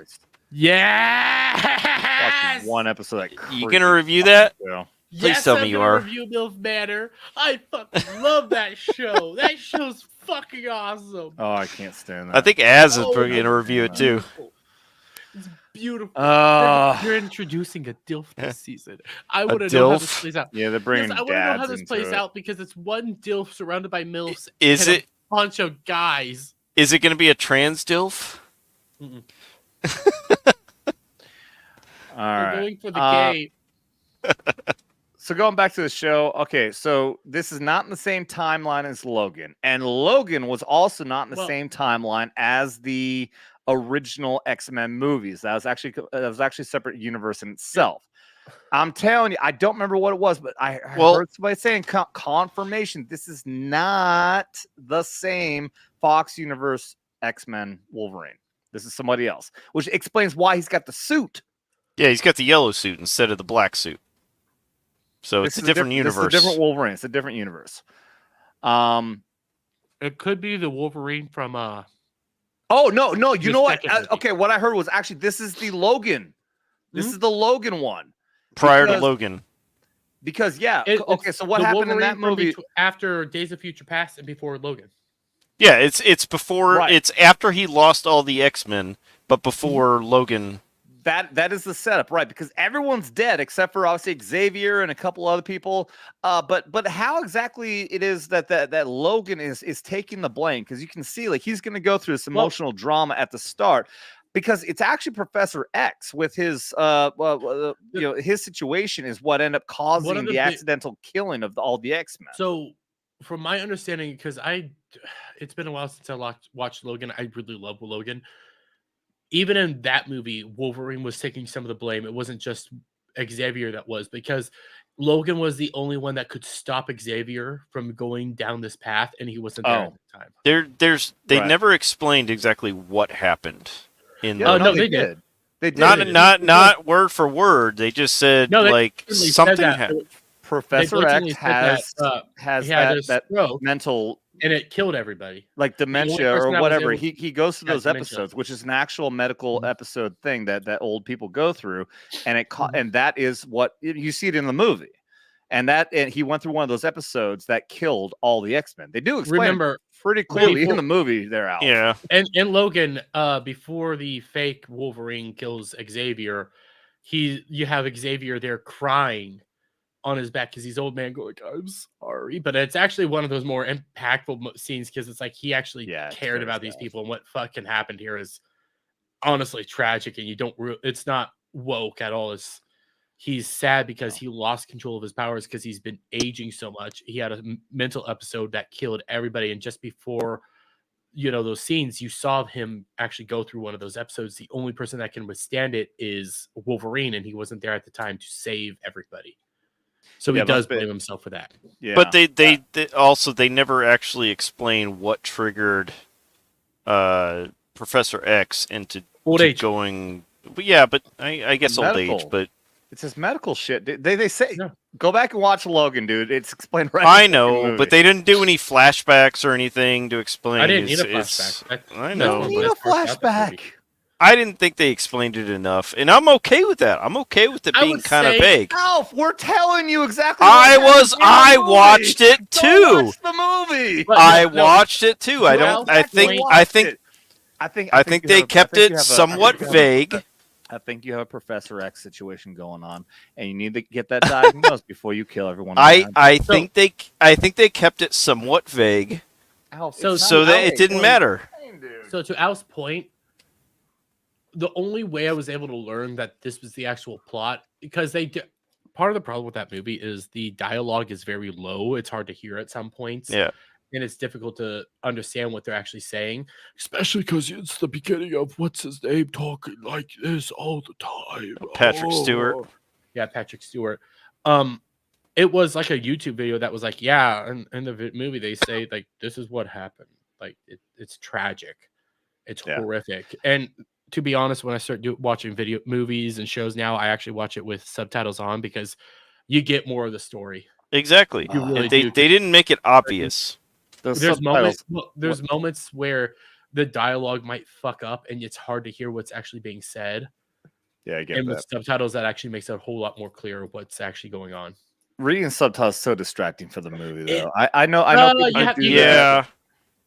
Yeah. Watch one episode. You gonna review that? Yeah. Please tell me you are. Review MILF Manor. I fucking love that show. That show's fucking awesome. Oh, I can't stand that. I think Az is probably gonna review it too. It's beautiful. You're introducing a DILF this season. I want to know how this plays out. Yeah, they're bringing dads. I want to know how this plays out because it's one DILF surrounded by MILFs. Is it a bunch of guys? Is it going to be a trans DILF? All right. Going for the gay. So going back to the show, okay, so this is not in the same timeline as Logan, and Logan was also not in the same timeline as the original X-Men movies. That was actually a separate universe in itself. I'm telling you, I don't remember what it was, but I heard somebody saying confirmation. This is not the same Fox Universe X-Men Wolverine. This is somebody else, which explains why he's got the suit. Yeah, he's got the yellow suit instead of the black suit. So it's a different universe. It's a different Wolverine. It's a different universe. It could be the Wolverine from Oh no! You know what? Okay, what I heard was actually this is the Logan. This is the Logan one. Prior to Logan. Because okay. So what happened Wolverine in that movie after Days of Future Past and before Logan? Yeah, it's before. Right. It's after he lost all the X-Men, but before Logan. That is the setup, right? Because everyone's dead except for obviously Xavier and a couple other people. But how exactly it is that Logan is taking the blame? Because you can see like he's going to go through this emotional drama at the start, because it's actually Professor X with his his situation is what ended up causing the accidental killing of all the X-Men. So, from my understanding, because it's been a while since I watched Logan. I really love Logan. Even in that movie, Wolverine was taking some of the blame. It wasn't just Xavier that was, because Logan was the only one that could stop Xavier from going down this path, and he wasn't there at the time. They never explained exactly what happened in the no, they did. They did. Not word for word. They just said something happened. Professor X has that stroke, mental, and it killed everybody, like dementia or whatever. He goes through those episodes, which is an actual medical episode thing that old people go through, and and that is what you see it in the movie, and he went through one of those episodes that killed all the X-Men. They do explain pretty clearly in the movie they're out. Yeah, and in Logan, before the fake Wolverine kills Xavier, you have Xavier there crying on his back because he's old man going, I'm sorry. But it's actually one of those more impactful scenes because it's like he actually cared about these people, and what fucking happened here is honestly tragic, and you don't it's not woke at all. He's sad because he lost control of his powers because he's been aging so much. He had a mental episode that killed everybody, and just before those scenes, you saw him actually go through one of those episodes. The only person that can withstand it is Wolverine, and he wasn't there at the time to save everybody. So he does blame himself for that. Yeah. But they never actually explain what triggered Professor X into old age going. But yeah, but I guess old age. But it's his medical shit. They say go back and watch Logan, dude. It's explained right. I know, but they didn't do any flashbacks or anything to explain. I didn't need a flashback. I know. You need a flashback. I didn't think they explained it enough, and I'm okay with that. I'm okay with it being kind of vague. Alf, we're telling you exactly. I watched it too. Watch the movie. I watched it too. I think they kept it somewhat vague. I think you have a Professor X situation going on, and you need to get that diagnosed before you kill everyone. I think they kept it somewhat vague, Alf, so that it didn't matter. So to Al's point, the only way I was able to learn that this was the actual plot, because part of the problem with that movie is the dialogue is very low. It's hard to hear at some points. Yeah. And it's difficult to understand what they're actually saying, especially because it's the beginning of what's his name talking like this all the time. Patrick Stewart. Yeah, Patrick Stewart. It was like a YouTube video that was like, in the movie they say like this is what happened. Like it's tragic. It's horrific. And to be honest, when I start watching movies and shows now, I actually watch it with subtitles on because you get more of the story. Exactly. Really they didn't make it obvious. There's moments where the dialogue might fuck up and it's hard to hear what's actually being said. Yeah, I get and that. With subtitles, that actually makes it a whole lot more clear what's actually going on. Reading subtitles is so distracting for the movie, though. I know people do that.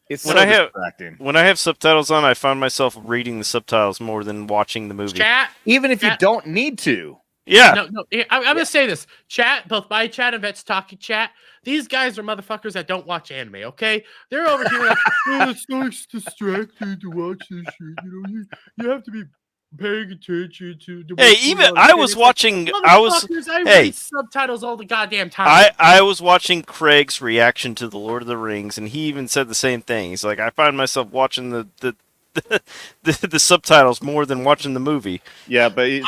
It's so distracting. When I have subtitles on, I find myself reading the subtitles more than watching the movie. Even if you don't need to. Yeah. No. I'm going to say this. Chat, both my chat and Vet's talking chat. These guys are motherfuckers that don't watch anime, okay? They're over here like, it's so distracting to watch this shit. You have to be paying attention to. Hey, even I was watching. I read subtitles all the goddamn time. I was watching Craig's reaction to the Lord of the Rings, and he even said the same thing. He's like, I find myself watching the subtitles more than watching the movie. Yeah, but to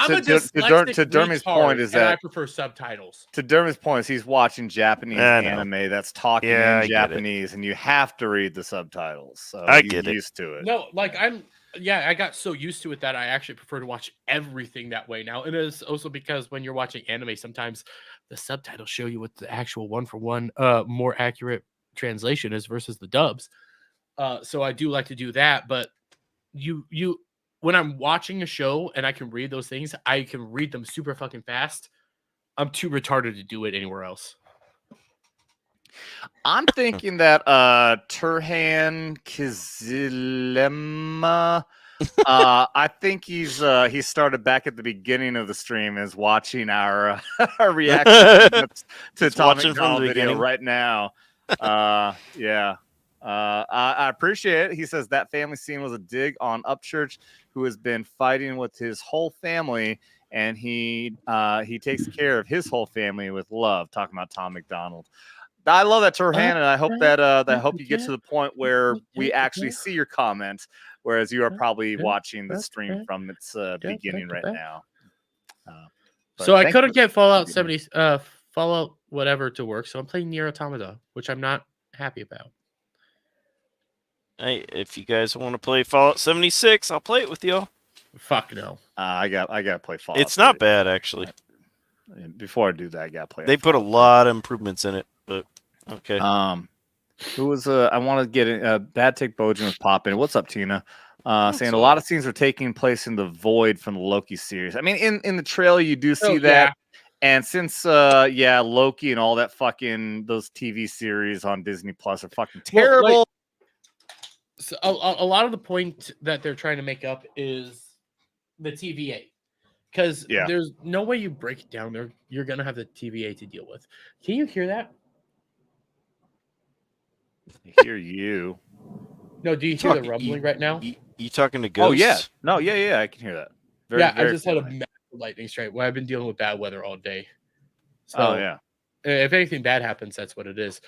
Dermy's point is that I prefer subtitles. To Dermy's point is he's watching Japanese anime that's talking in Japanese, and you have to read the subtitles. So I he's get it. used to it. No, like I got so used to it that I actually prefer to watch everything that way now. And it's also because when you're watching anime, sometimes the subtitles show you what the actual one-for-one more accurate translation is versus the dubs. So I do like to do that, but you when I'm watching a show and I can read those things, I can read them super fucking fast. I'm too retarded to do it anywhere else. I'm thinking that Turhan Kizilema, I think he's started back at the beginning of the stream, is watching our reaction to Tom McDonald video right now. Yeah. I appreciate it. He says that family scene was a dig on Upchurch, who has been fighting with his whole family, and he takes care of his whole family with love. Talking about Tom McDonald. I love that, Turhan, and I hope that I hope you get to the point where we actually see your comments, whereas you are probably watching the stream from its beginning right now. So I couldn't get Fallout 70, Fallout whatever to work, so I'm playing Nier Automata, which I'm not happy about. Hey, if you guys want to play Fallout 76, I'll play it with y'all. Fuck no. I gotta play Fallout. It's not bad, actually. Before I do that, I gotta play. They put a lot of improvements in it, but okay. Who was I want to get it. Bad Take Bojan was popping. What's up, Tina? Saying a lot of scenes are taking place in the void from the Loki series. I mean, in the trailer you do see that. And since Loki and all that fucking those TV series on Disney Plus are fucking terrible. Well, so a lot of the point that they're trying to make up is the TVA, because there's no way you break it down there. You're gonna have the TVA to deal with. Can you hear that? I hear you. No, do you hear the rumbling right now? You talking to ghosts? Oh yeah, no, yeah, I can hear that. I just had a massive lightning strike. Well, I've been dealing with bad weather all day. So, if anything bad happens, that's what it is.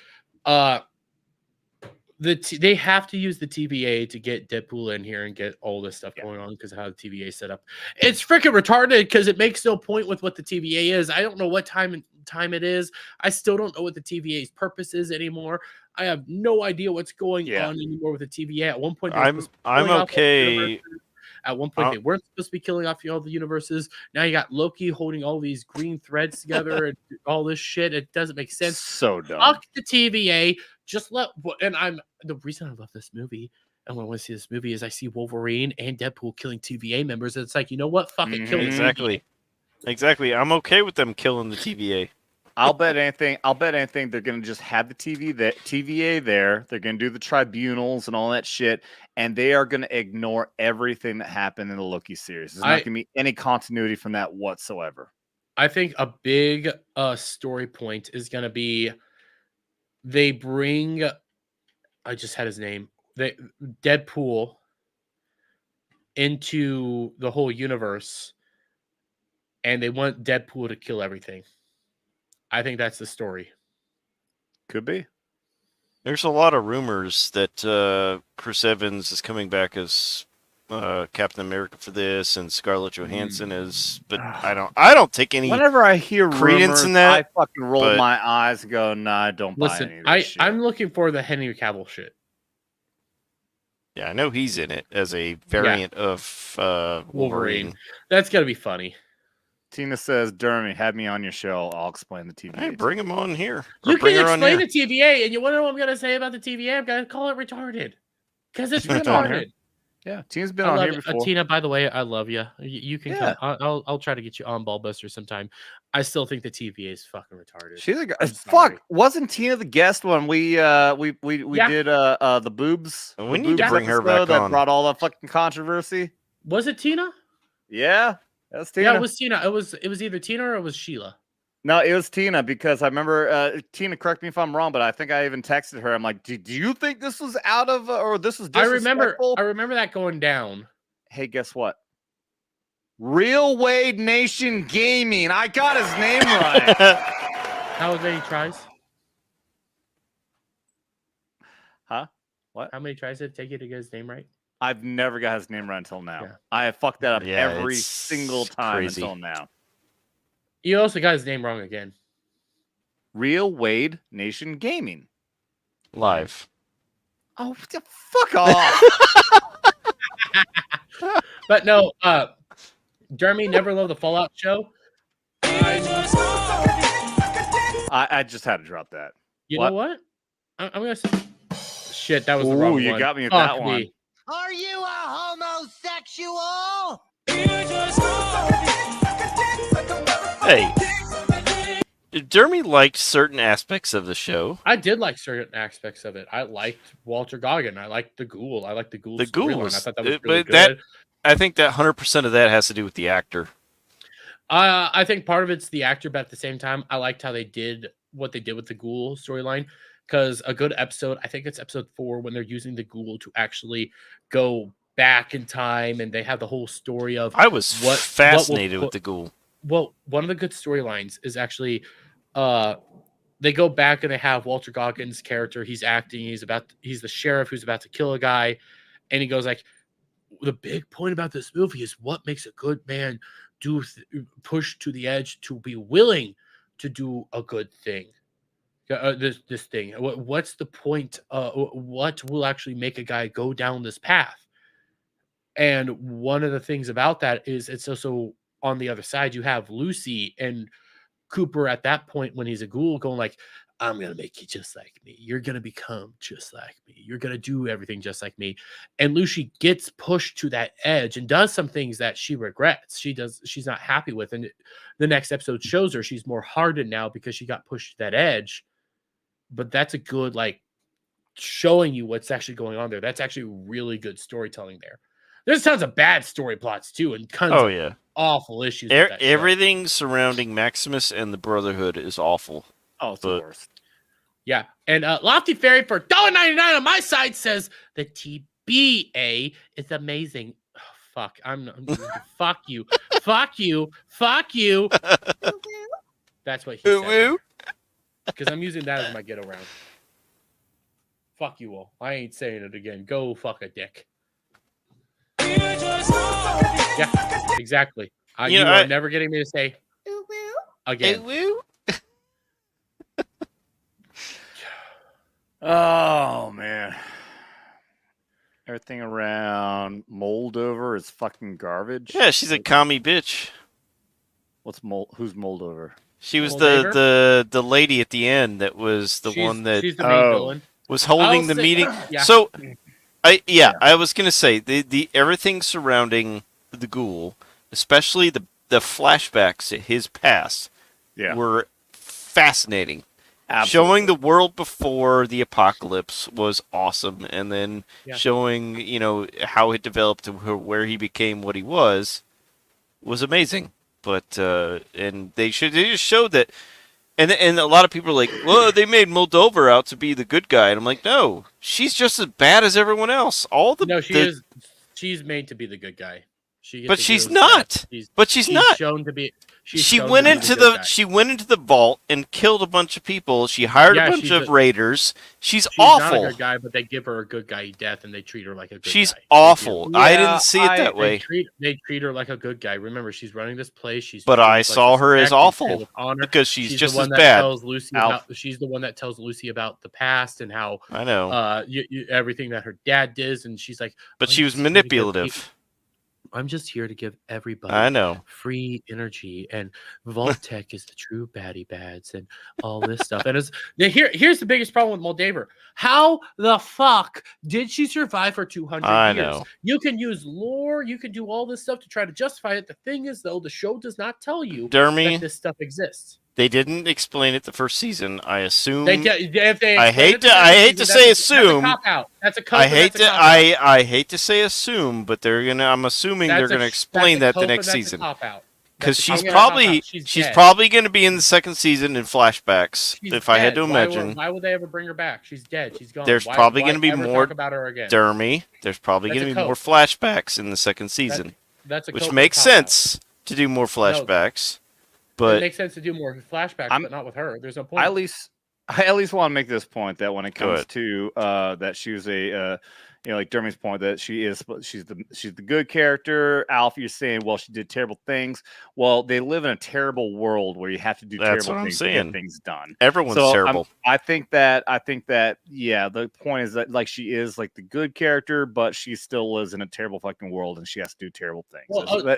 They have to use the TVA to get Deadpool in here and get all this stuff going on because of how the TVA is set up. It's freaking retarded because it makes no point with what the TVA is. I don't know what time it is. I still don't know what the TVA's purpose is anymore. I have no idea what's going on anymore with the TVA. At one point, I'm okay. At one point, they weren't supposed to be killing off all the universes. Now you got Loki holding all these green threads together and all this shit. It doesn't make sense. So dumb. Fuck the TVA. Just let. And the reason I love this movie and when I want to see this movie is I see Wolverine and Deadpool killing TVA members. And it's like, you know what? Fuck it. Kill Exactly. I'm okay with them killing the TVA. I'll bet anything they're gonna just have the TVA there. They're gonna do the tribunals and all that shit, and they are gonna ignore everything that happened in the Loki series. There's not gonna be any continuity from that whatsoever. I think a big story point is gonna be they bring. I just had his name. Deadpool into the whole universe, and they want Deadpool to kill everything. I think that's the story. Could be. There's a lot of rumors that Chris Evans is coming back as Captain America for this, and Scarlett Johansson is. But I don't take any. Whenever I hear credence rumors, in that, I fucking roll my eyes and go, "Nah, I don't buy any of this shit." I'm looking for the Henry Cavill shit. Yeah, I know he's in it as a variant of Wolverine. That's gotta be funny. Tina says, Dermy, have me on your show. I'll explain the TVA. Hey, bring him on here. You can explain the TVA, and you want to know what I'm going to say about the TVA? I'm going to call it retarded. Because it's retarded. Yeah, Tina's been on here before. Tina, by the way, I love you. You can come. I'll try to get you on Ballbuster sometime. I still think the TVA is fucking retarded. She's a fuck. Wasn't Tina the guest when we did the boobs? We need to bring her back on. That brought all the fucking controversy. Was it Tina? Yeah. That's Tina. Yeah, it was Tina. It was either Tina or it was Sheila. No, it was Tina because I remember Tina. Correct me if I'm wrong, but I think I even texted her. I'm like, "Do you think this was out of or this was disrespectful?" I remember that going down. Hey, guess what? Real Wade Nation Gaming. I got his name right. How many tries? Huh? What? How many tries did it take you to get his name right? I've never got his name right until now. Yeah. I have fucked that up every it's single time crazy. until now. You also got his name wrong again. Real Wade Nation Gaming. Live. Oh, fuck off. But no, Dermy never loved the Fallout show. I just had to drop that. You know what? I'm gonna say, shit, that was the wrong one. You got me at that one. Are you a homosexual? Hey, Dermy liked certain aspects of the show. I did like certain aspects of it. I liked Walter Goggin. I liked the Ghoul. I liked the Ghoul. The Ghoul was, I thought that was really good. That, I think that 100% of that has to do with the actor. I think part of it's the actor, but at the same time, I liked how they did what they did with the Ghoul storyline. Because a good episode, I think it's episode 4, when they're using the Ghoul to actually go back in time, and they have the whole story of. I was fascinated with the Ghoul. Well, one of the good storylines is actually, they go back and they have Walter Goggins' character. He's acting. He's the sheriff who's about to kill a guy, and he goes like, "The big point about this movie is what makes a good man push to the edge to be willing to do a good thing." This thing. What's the point? What will actually make a guy go down this path? And one of the things about that is it's also on the other side. You have Lucy and Cooper at that point when he's a ghoul going like, "I'm gonna make you just like me. You're gonna become just like me. You're gonna do everything just like me." And Lucy gets pushed to that edge and does some things that she regrets. She's not happy with, and the next episode shows her she's more hardened now because she got pushed to that edge. But that's a good, like, showing you what's actually going on there. That's actually really good storytelling there. There's tons of bad story plots, too, and tons of awful issues. With that everything surrounding Maximus and the Brotherhood is awful. Oh, it's the worst. Yeah. And Lofty Fairy for $1.99 on my side says the TBA is amazing. Oh, fuck. Fuck you. Fuck you. Fuck you. That's what he said. Because I'm using that as my get around. Fuck you all. I ain't saying it again. Go fuck a dick. Yeah, exactly. You are never getting me to say again. Oh, man. Everything around Moldover is fucking garbage. Yeah, she's a commie bitch. Who's Moldover? She was the lady at the end that was the one that she's the main villain. Was holding the meeting. Yeah. So, I was gonna say the everything surrounding the Ghoul, especially the flashbacks to his past, were fascinating. Absolutely. Showing the world before the apocalypse was awesome, and then showing how it developed to where he became what he was amazing. But and they just showed that, and a lot of people are like, well, they made Moldover out to be the good guy, and I'm like, no, she's just as bad as everyone else. She's made to be the good guy. But she's not. She's not shown to be. She went into the vault and killed a bunch of people. She hired a bunch of raiders. She's awful. Not a good guy, but they give her a good guy death, and they treat her like a good guy. She's awful. I didn't see it that way. They treat her like a good guy. Remember, she's running this place. But I saw her as awful because she's just as bad. She's the one that tells Lucy about the past and how I know everything that her dad did, and she's like, but she was manipulative. I'm just here to give everybody free energy, and Vault-Tec is the true baddie bads and all this stuff. And here's the biggest problem with Moldover. How the fuck did she survive for 200 years? Know. You can use lore, you can do all this stuff to try to justify it. The thing is, though, the show does not tell you that this stuff exists. They didn't explain it the first season. I assume. I hate to say assume. That's a I hate to say assume, but I'm assuming they're gonna explain that the next season. Because she's probably gonna be in the second season in flashbacks. If I had to imagine. Why would they ever bring her back? She's dead. She's gone. There's probably gonna be more talk about her again? Dermy. There's probably gonna be more flashbacks in the second season. culture makes cop-out. sense to do more flashbacks. But it makes sense to do more flashbacks, but not with her. There's no point. I at least want to make this point that when it comes to that she was a like Dermy's point that she's the good character. Alf, you're saying, well, she did terrible things. Well, they live in a terrible world where you have to do terrible things to get things done. Everyone's terrible. I think that yeah, the point is that like she is like the good character, but she still lives in a terrible fucking world and she has to do terrible things. Well,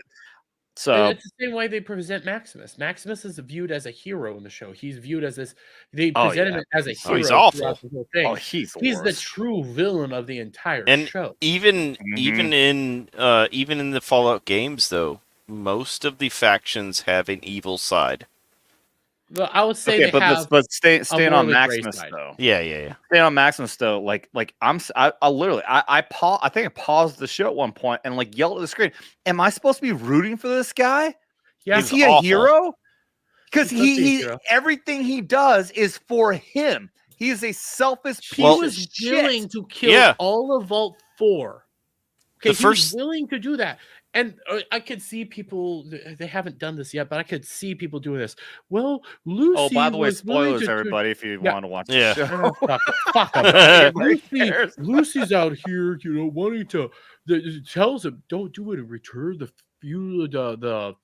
so it's the same way they present Maximus. Maximus is viewed as a hero in the show. He's viewed as this. They present him as a hero. He's awful. The whole thing. He's the true villain of the entire show. Even in the Fallout games, though, most of the factions have an evil side. Well, I would say but staying on Maximus though. Yeah. Staying on Maximus though, like I literally I think I paused the show at one point and like yelled at the screen. Am I supposed to be rooting for this guy? Yeah, is he a hero? Because he everything he does is for him. He is a selfish piece He was willing to kill all of Vault 4. Okay, he was willing to do that. And I could see people, they haven't done this yet, but I could see people doing this. Well, Lucy. Oh, by the way, spoilers, everybody, if you want to watch the show. Fuck Lucy's out here, wanting to, tells him, don't do it and return the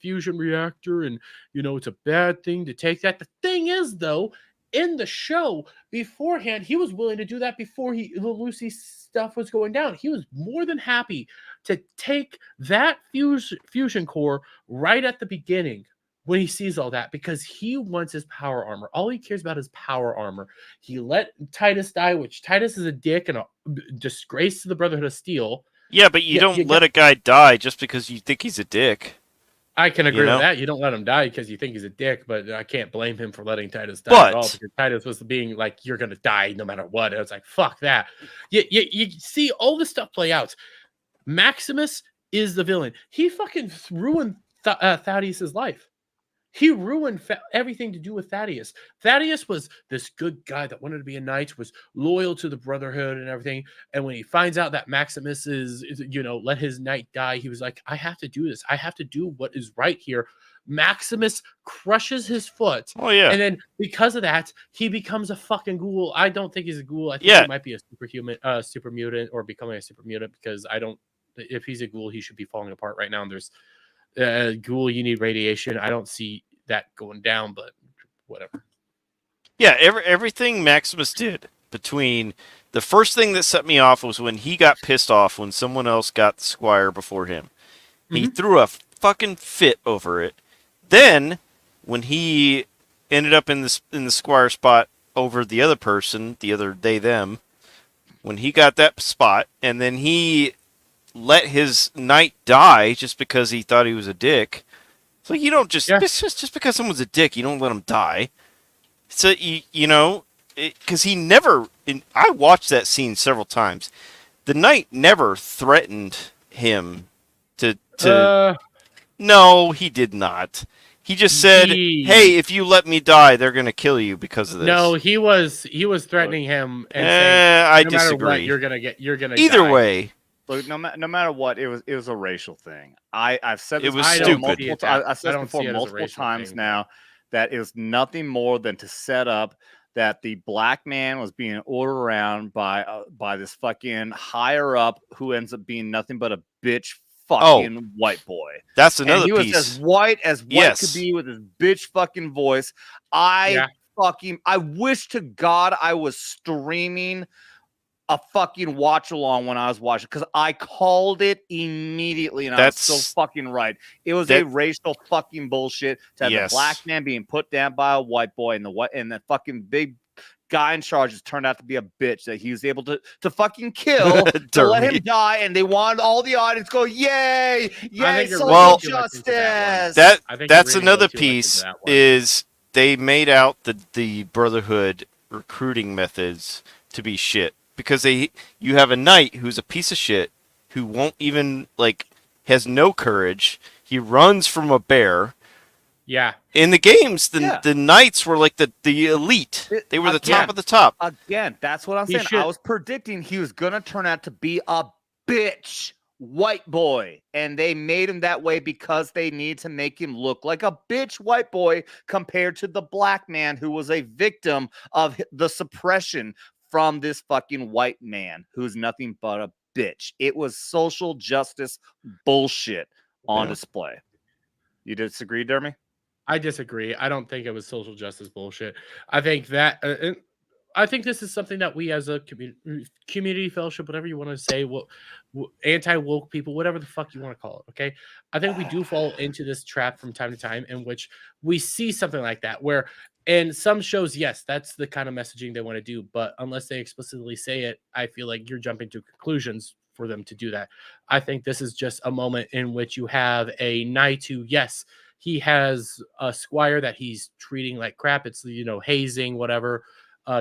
fusion reactor. And, it's a bad thing to take that. The thing is, though, in the show beforehand, he was willing to do that before Lucy stuff was going down. He was more than happy to take that fusion core right at the beginning when he sees all that, because he wants his power armor. All he cares about is power armor. He let Titus die, which Titus is a dick and a disgrace to the Brotherhood of Steel. Yeah, but you don't let a guy die just because you think he's a dick. I can agree with that. You don't let him die because you think he's a dick, but I can't blame him for letting Titus die at all, because Titus was being like, you're going to die no matter what. And it's like, fuck that. You see all this stuff play out. Maximus is the villain. He fucking ruined Thaddeus's life. He ruined everything to do with Thaddeus. Thaddeus was this good guy that wanted to be a knight, was loyal to the Brotherhood and everything. And when he finds out that Maximus is let his knight die, he was like, I have to do this. I have to do what is right here. Maximus crushes his foot. Oh, yeah. And then because of that, he becomes a fucking ghoul. I don't think he's a ghoul. I think he might be a super mutant, or becoming a super mutant, because if he's a ghoul, he should be falling apart right now. And there's ghoul, you need radiation. I don't see that going down, but whatever. Yeah, everything Maximus did, between the first thing that set me off was when he got pissed off when someone else got the Squire before him. He threw a fucking fit over it. Then when he ended up in the Squire spot over the other person, the other them, when he got that spot, and then he let his knight die just because he thought he was a dick. So you don't just because someone's a dick, you don't let him die. So because he never. I watched that scene several times. The knight never threatened him to. No, he did not. He just said, "Hey, if you let me die, they're gonna kill you because of this." No, he was threatening him and saying, I no disagree. matter what, you're gonna either die. way. Look, no matter what, it was a racial thing. I've said this it was stupid. I've said this before multiple times now, that it was nothing more than to set up that the black man was being ordered around by this fucking higher up who ends up being nothing but a bitch fucking white boy. That's another piece. He was as white could be with his bitch fucking voice. I wish to God I was streaming a fucking watch along when I was watching, because I called it immediately, and I was so fucking right. It was a racial fucking bullshit to have the black man being put down by a white boy, and the fucking big guy in charge has turned out to be a bitch that he was able to fucking kill, to let him die, and they wanted all the audience to go, yay, social justice. That's another piece, is they made out the Brotherhood recruiting methods to be shit. Because you have a knight who's a piece of shit, who won't even, has no courage. He runs from a bear. Yeah. In the games, the knights were like the elite. They were the top of the top. Again, that's what I'm saying. I was predicting he was going to turn out to be a bitch white boy, and they made him that way because they need to make him look like a bitch white boy compared to the black man who was a victim of the suppression from this fucking white man who's nothing but a bitch. It was social justice bullshit on display. You disagree, Dermy? I disagree. I don't think it was social justice bullshit. I think that I think this is something that we as a community fellowship, whatever you want to say, anti-woke people, whatever the fuck you want to call it, okay? I think we do fall into this trap from time to time in which we see something like that where in some shows, yes, that's the kind of messaging they want to do, but unless they explicitly say it, I feel like you're jumping to conclusions for them to do that. I think this is just a moment in which you have a knight who, yes, he has a squire that he's treating like crap. It's, you know, hazing, whatever,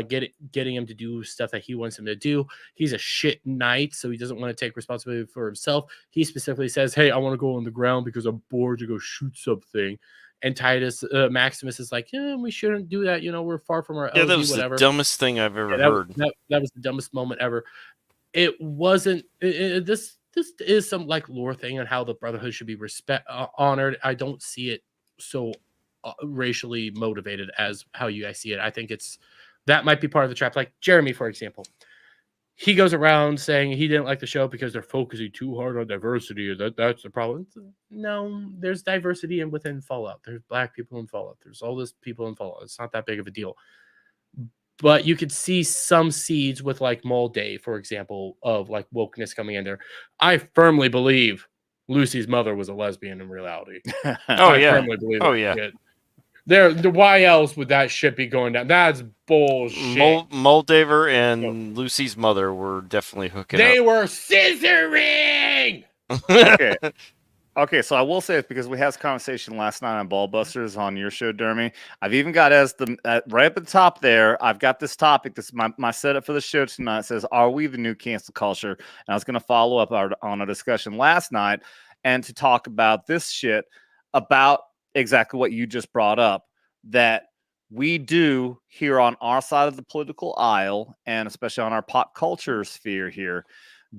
getting him to do stuff that he wants him to do. He's a shit knight, so he doesn't want to take responsibility for himself. He specifically says, hey, I want to go on the ground because I'm bored to go shoot something. And Titus Maximus is like, yeah, we shouldn't do that. You know, we're far from our LG, that was whatever. the dumbest thing I've ever heard. That was the dumbest moment ever. It wasn't. This is some like lore thing on how the Brotherhood should be honored. I don't see it so racially motivated as how you guys see it. I think that might be part of the trap. Like Jeremy, for example. He goes around saying he didn't like the show because they're focusing too hard on diversity. That's the problem. No, there's diversity within Fallout. There's black people in Fallout. There's all this people in Fallout. It's not that big of a deal. But you could see some seeds with like Mall Day, for example, of like wokeness coming in there. I firmly believe Lucy's mother was a lesbian in reality. I firmly believe it. Why else would that shit be going down? That's bullshit. Moldaver and Lucy's mother were definitely hooking up. They were scissoring! Okay, so I will say it because we had this conversation last night on Ballbusters on your show, Dermy. I've even got right up at the top there, I've got this topic. This is my setup for the show tonight. It says, are we the new cancel culture? And I was going to follow up on a discussion last night and to talk about this shit about exactly what you just brought up, that we do here on our side of the political aisle, and especially on our pop culture sphere here,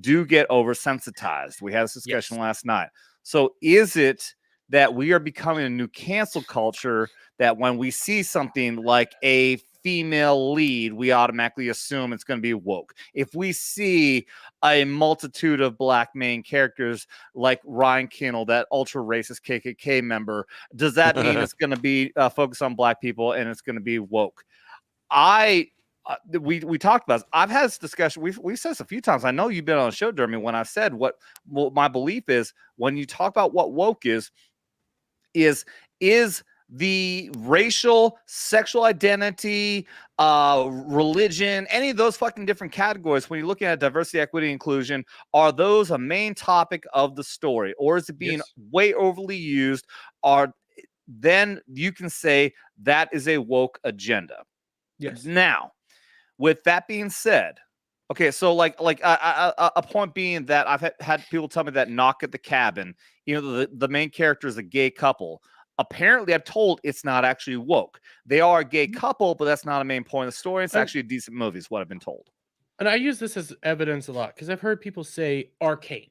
do get oversensitized. We had this discussion last night. So is it that we are becoming a new cancel culture that when we see something like a female lead, we automatically assume it's going to be woke? If we see a multitude of black main characters like Ryan Kinnell, that ultra racist KKK member, does that mean it's going to be focused on black people and it's going to be woke? We talked about this. I've had this discussion. We've said this a few times. I know you've been on the show, Dermy, when I said what my belief is when you talk about what woke is the racial, sexual identity, religion, any of those fucking different categories, when you're looking at diversity, equity, inclusion, are those a main topic of the story? Or is it being way overly used? Or then you can say that is a woke agenda. Yes. Now, with that being said, okay, so like a point being that I've had people tell me that Knock at the Cabin, you know, the main character is a gay couple. Apparently, I'm told it's not actually woke. They are a gay couple, but that's not a main point of the story. It's actually a decent movie, is what I've been told. And I use this as evidence a lot because I've heard people say Arcane,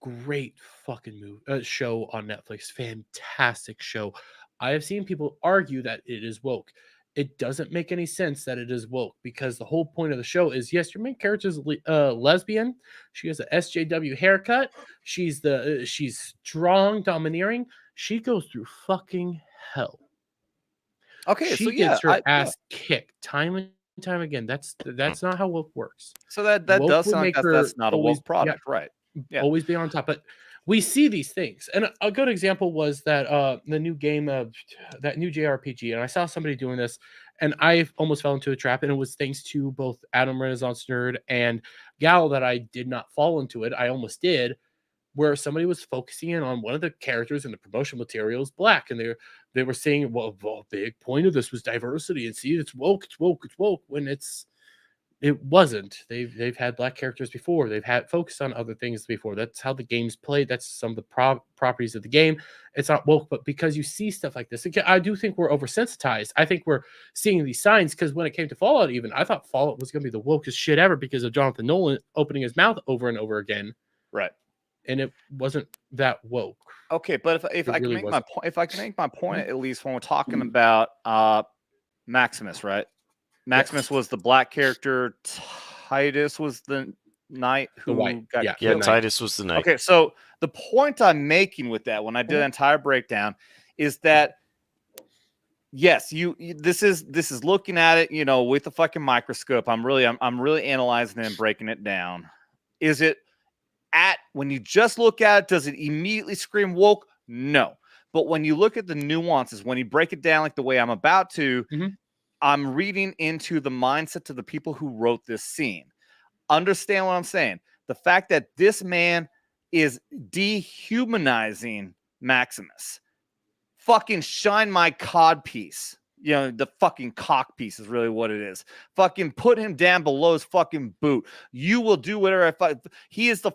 great fucking movie, show on Netflix, fantastic show. I have seen people argue that it is woke. It doesn't make any sense that it is woke because the whole point of the show is, yes, your main character is lesbian. She has a SJW haircut. She's strong, domineering. She goes through fucking hell. Okay, she so gets her ass kicked time and time again. That's not how woke works. So that does sound like that's not a woke product, right? Yeah. Always be on top. But we see these things, and a good example was that the new game of that new JRPG, and I saw somebody doing this, and I almost fell into a trap, and it was thanks to both Adam Renaissance Nerd and Gal that I did not fall into it. I almost did, where somebody was focusing in on one of the characters in the promotional materials, black, and they were saying, well, big point of this was diversity, and see, it's woke, when it wasn't. They've had black characters before. They've had focused on other things before. That's how the game's played. That's some of the properties of the game. It's not woke, but because you see stuff like this, I do think we're oversensitized. I think we're seeing these signs because when it came to Fallout, even I thought Fallout was going to be the wokest shit ever because of Jonathan Nolan opening his mouth over and over again. Right. and it wasn't that woke. Okay, but if I can really make my wasn't. point, if I can make my point at least when we're talking about Maximus, right? Maximus was the black character. Titus was the knight who got Yeah, killed. Titus was the knight. Okay, so the point I'm making with that when I did the entire breakdown is that yes, this is looking at it, you know, with a fucking microscope. I'm really analyzing it and breaking it down. Is it when you just look at it, does it immediately scream woke? No. But when you look at the nuances, when you break it down like the way I'm about to, I'm reading into the mindset of the people who wrote this scene. Understand what I'm saying? The fact that this man is dehumanizing Maximus. Fucking shine my cod piece. You know, the fucking cock piece is really what it is. Fucking put him down below his fucking boot. You will do whatever. He is the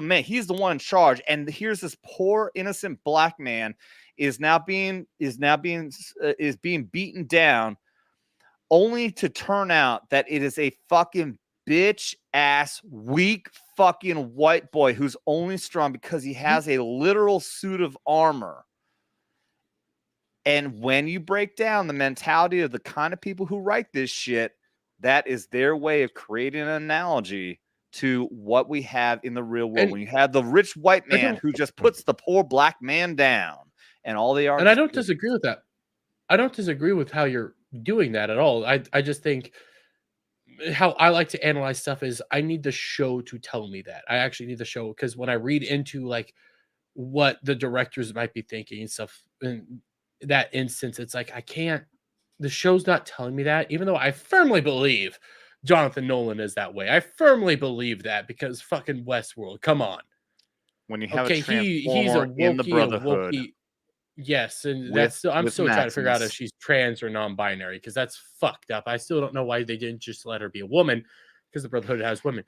man. He is the one in charge. And here's this poor innocent black man is being beaten down, only to turn out that it is a fucking bitch ass weak fucking white boy who's only strong because he has a literal suit of armor. And when you break down the mentality of the kind of people who write this shit, that is their way of creating an analogy to what we have in the real world. And when you have the rich white man who just puts the poor black man down, and all they are. And I don't disagree with that. I don't disagree with how you're doing that at all. I just think how I like to analyze stuff is I need the show to tell me that. I actually need the show, because when I read into like what the directors might be thinking and stuff in that instance, it's like the show's not telling me that, even though I firmly believe Jonathan Nolan is that way. I firmly believe that, because fucking Westworld, come on. When you have he's a wokey, in the Brotherhood. Yes, and I'm still trying to figure out if she's trans or non-binary, because that's fucked up. I still don't know why they didn't just let her be a woman, because the Brotherhood has women.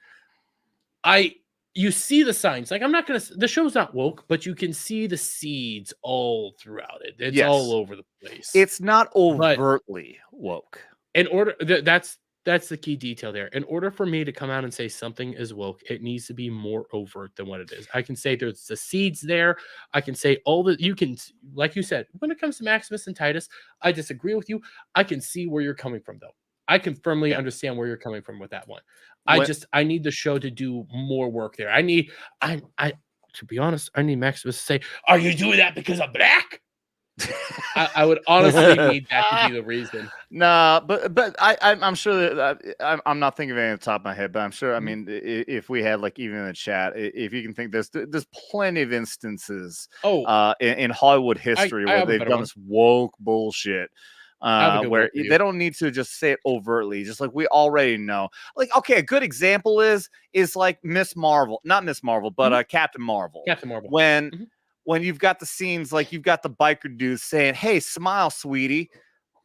You see the signs. Like, the show's not woke, but you can see the seeds all throughout it. It's all over the place. It's not overtly woke. In order, that's the key detail there. In order for me to come out and say something is woke, it needs to be more overt than what it is. I can say there's the seeds there. I can say like you said, when it comes to Maximus and Titus, I disagree with you. I can see where you're coming from, though. I can firmly understand where you're coming from with that one. I need the show to do more work there. To be honest, I need Maximus to say, "Are you doing that because I'm black?" I would honestly need that to be the reason. Nah, but I'm sure that I'm not thinking of any on the top of my head, but I'm sure. I mean, if we had like even in the chat, if you can think, there's plenty of instances. In Hollywood history where they've done this woke bullshit. Where they don't need to just say it overtly, just like we already know. Like, okay, a good example is like Miss Marvel, not Miss Marvel, but Captain Marvel. Captain Marvel. When you've got the scenes, like you've got the biker dudes saying, "Hey, smile, sweetie."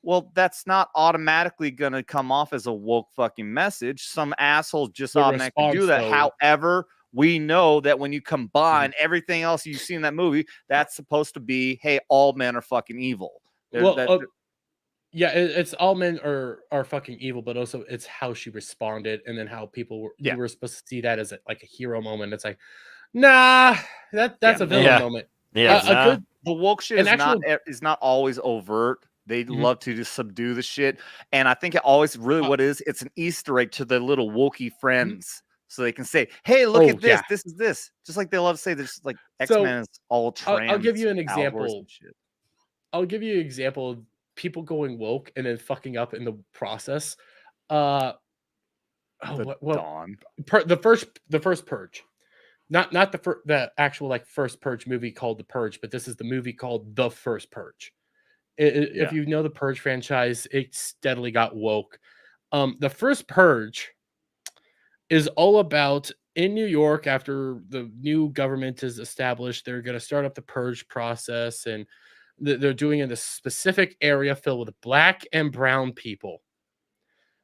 Well, that's not automatically going to come off as a woke fucking message. Some assholes just automatically do that. However, we know that when you combine everything else you see in that movie, that's supposed to be, hey, all men are fucking evil. Yeah, it's all men are fucking evil, but also it's how she responded, and then how people were you were supposed to see that as like a hero moment. It's like, nah, that's a villain moment. Yeah, the woke shit is not always overt. They love to just subdue the shit, and I think it always really what it is. It's an Easter egg to their little wokey friends, so they can say, "Hey, look at this. This is this." Just like they love to say, "This like X-Men is all trans." I'll give you an example. I'll give you an example of people going woke and then fucking up in the process. The first Purge, not the actual like first Purge movie called The Purge, but this is the movie called The First Purge. If you know the Purge franchise, it steadily got woke. The First Purge is all about in New York after the new government is established. They're going to start up the purge process, and they're doing it in a specific area filled with black and brown people,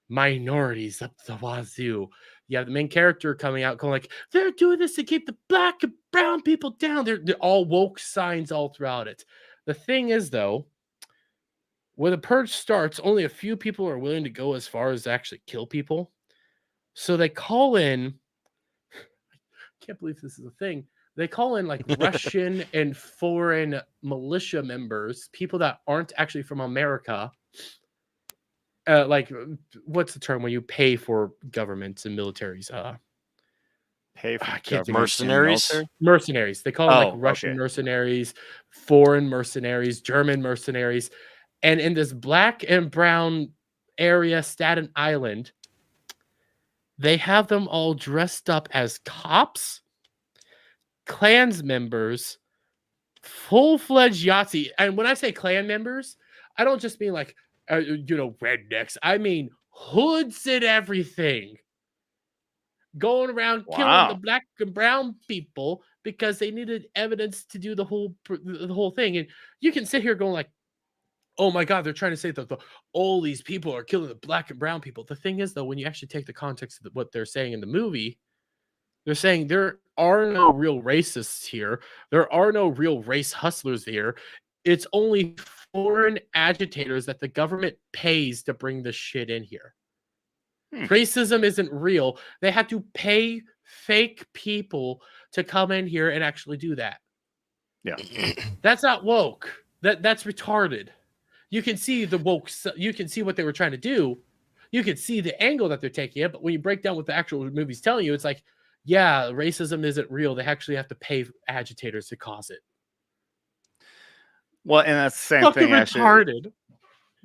minorities up the wazoo. You have the main character coming out going like, they're doing this to keep the black and brown people down. They're all woke signs all throughout it. The thing is, though, when the purge starts, only a few people are willing to go as far as to actually kill people. So they call in, I can't believe this is a thing, They call in like Russian and foreign militia members, people that aren't actually from America. Like, what's the term when you pay for governments and militaries? Pay for mercenaries. Mercenaries. They call them like Russian mercenaries, foreign mercenaries, German mercenaries, and in this black and brown area, Staten Island, they have them all dressed up as cops, Klans members, full-fledged Yahtzee. And when I say Klan members, I don't just mean like, rednecks. I mean hoods and everything. Going around killing the black and brown people because they needed evidence to do the whole thing. And you can sit here going like, oh my God, they're trying to say that all these people are killing the black and brown people. The thing is, though, when you actually take the context of what they're saying in the movie, they're saying there are no real racists here. There are no real race hustlers here. It's only foreign agitators that the government pays to bring this shit in here. Racism isn't real. They had to pay fake people to come in here and actually do that. Yeah. That's not woke. That's retarded. You can see the woke. You can see what they were trying to do. You can see the angle that they're taking it. But when you break down what the actual movie's telling you, it's like, yeah, racism isn't real. They actually have to pay agitators to cause it. Well, and that's the same Fucking thing. Retarded.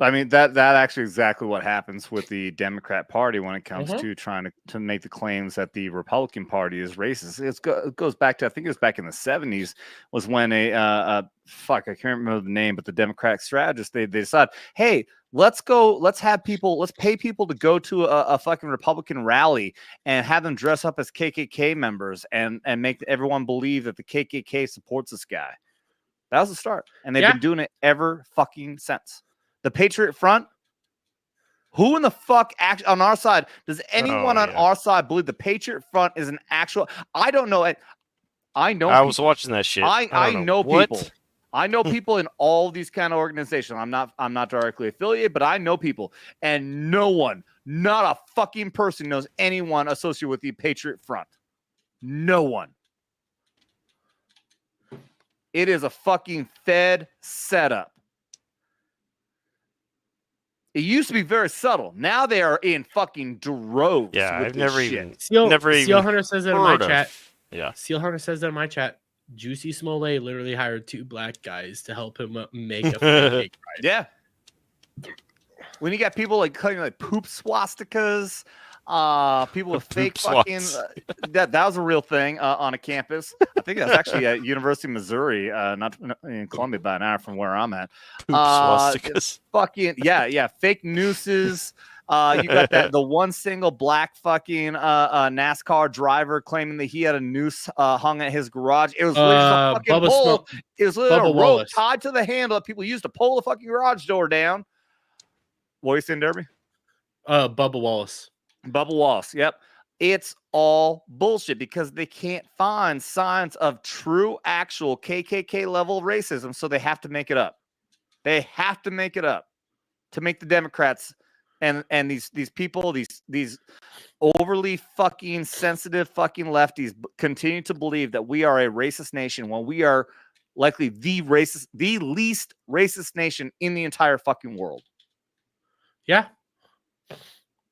I mean, that actually exactly what happens with the Democrat Party when it comes to trying to make the claims that the Republican Party is racist. It goes back to, I think it was back in the 70s, was when I can't remember the name, but the Democratic strategists, they decided, hey, let's pay people to go to a fucking Republican rally and have them dress up as KKK members and make everyone believe that the KKK supports this guy. That was the start. And they've been doing it ever fucking since. The Patriot Front, who in the fuck on our side, does anyone on our side believe the Patriot Front is an actual? I don't know. I know. I was watching that shit. I know people. I know people in all these kind of organizations. I'm not directly affiliated, but I know people, and no one, not a fucking person, knows anyone associated with the Patriot Front. No one. It is a fucking Fed setup. It used to be very subtle. Now they are in fucking droves. Yeah, with I've never shit. even. Seal Hunter says that in my chat. Yeah. Seal Hunter says that in my chat. Juicy Smollett literally hired 2 black guys to help him make a fake ride. Yeah. When you got people like cutting like poop swastikas, people with fake fucking that was a real thing on a campus. I think that's actually at University of Missouri, not in Columbia, about an hour from where I'm at. Poop swastikas. Fucking fake nooses. You got the one single black fucking NASCAR driver claiming that he had a noose hung at his garage. It was literally a fucking pole. It was literally a rope tied to the handle that people used to pull the fucking garage door down. What are you saying, Derby? Bubba Wallace. Bubba Wallace. Yep. It's all bullshit because they can't find signs of true, actual KKK level racism, so they have to make it up. They have to make it up to make the Democrats and these people, these overly fucking sensitive fucking lefties continue to believe that we are a racist nation when we are likely the least racist nation in the entire fucking world. Yeah.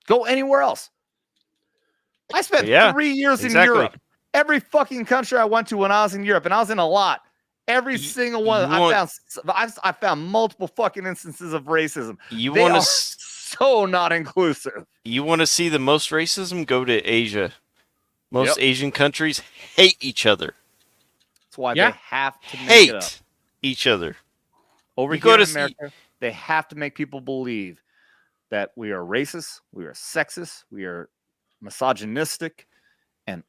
Go anywhere else. I spent 3 years in Europe. Every fucking country I went to when I was in Europe, and I was in a lot. Every single one, I found multiple fucking instances of racism. They are so not inclusive. You want to see the most racism? Go to Asia. Most Asian countries hate each other. That's why they have to make it up. Each other. Over here in America, they have to make people believe that we are racist, we are sexist, we are misogynistic. And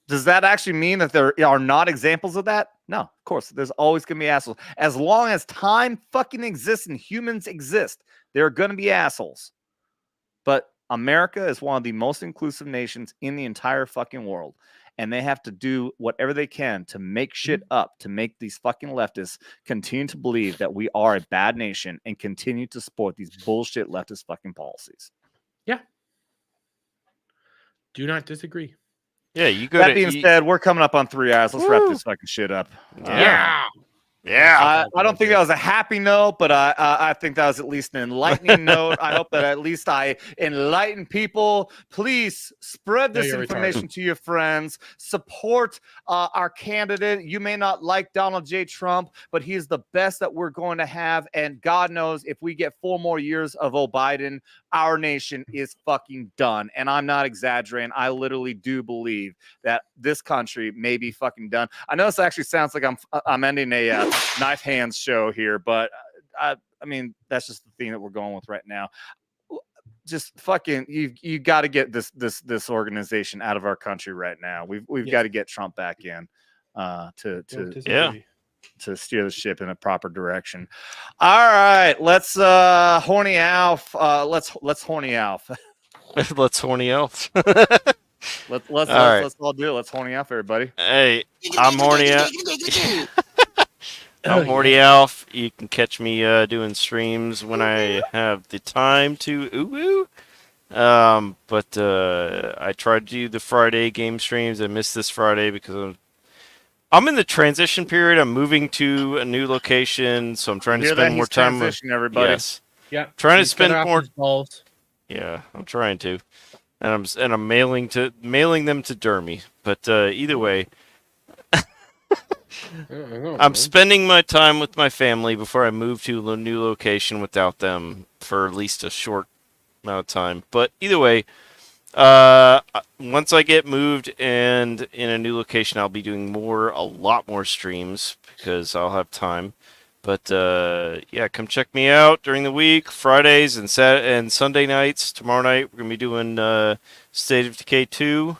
does that actually mean that there are not examples of that? No, of course. There's always going to be assholes. As long as time fucking exists and humans exist, there are going to be assholes. But America is one of the most inclusive nations in the entire fucking world. And they have to do whatever they can to make shit up, to make these fucking leftists continue to believe that we are a bad nation and continue to support these bullshit leftist fucking policies. Yeah. Do not disagree. Yeah, you go. That being said, we're coming up on 3 hours. Let's wrap this fucking shit up. Yeah. I don't think that was a happy note, but I think that was at least an enlightening note. I hope that at least I enlighten people. Please spread this information to your friends. Support our candidate. You may not like Donald J. Trump, but he's the best that we're going to have. And God knows if we get 4 more years of Biden, our nation is fucking done. And I'm not exaggerating. I literally do believe that this country may be fucking done. I know this actually sounds like I'm ending a knife hands show here, but I mean that's just the thing that we're going with right now. Just fucking you got to get this organization out of our country right now. We've got to get Trump back in to steer the ship in a proper direction. All right, let's Horny Alf. Let's Horny Alf. Let's Horny Alf. Let's all do it. Let's Horny Alf, everybody. Hey, I'm Horny Alf. I'm Horny Alf. You can catch me doing streams when I have the time to. But I tried to do the Friday game streams. I missed this Friday because I'm in the transition period. I'm moving to a new location, so I'm trying to spend more time. Everybody. Yes. Yeah. Trying to spend more balls. Yeah, I'm trying to, and I'm mailing them to Dermy. But either way. I'm spending my time with my family before I move to a new location without them for at least a short amount of time. But either way, once I get moved and in a new location, I'll be doing a lot more streams because I'll have time. But yeah, come check me out during the week, Fridays and Sunday nights. Tomorrow night we're gonna be doing State of Decay 2.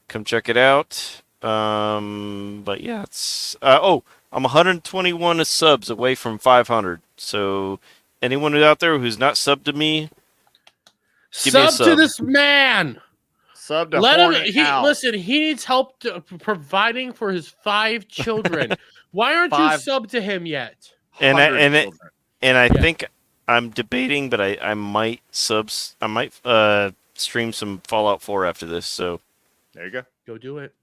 Come check it out. But yeah, it's I'm 121 subs away from 500. So anyone out there who's not subbed to me, give me a sub to this man. Sub to Let him. Alf. Listen, he needs help providing for his 5 children. Why aren't you sub to him yet? And I think I'm debating, but I might stream some Fallout 4 after this. So there you go. Go do it.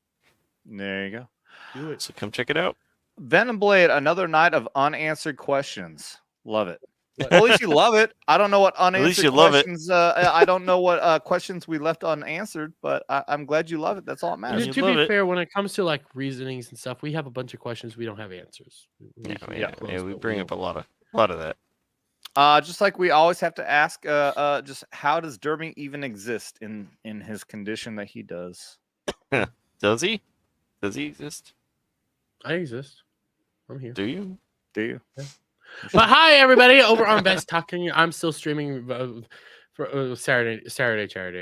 There you go. Do it. So come check it out. Venom Blade, another night of unanswered questions. Love it. Well, at least you love it. I don't know what unanswered questions. I don't know what questions we left unanswered, but I'm glad you love it. That's all that matters. To be fair, when it comes to like reasonings and stuff, we have a bunch of questions we don't have answers. We bring up a lot of that. Just like we always have to ask, just how does Dermy even exist in his condition that he does? Does he? Does he exist? I exist. I'm here. Do you? Yeah. But hi everybody over on Best Talking. I'm still streaming for Saturday.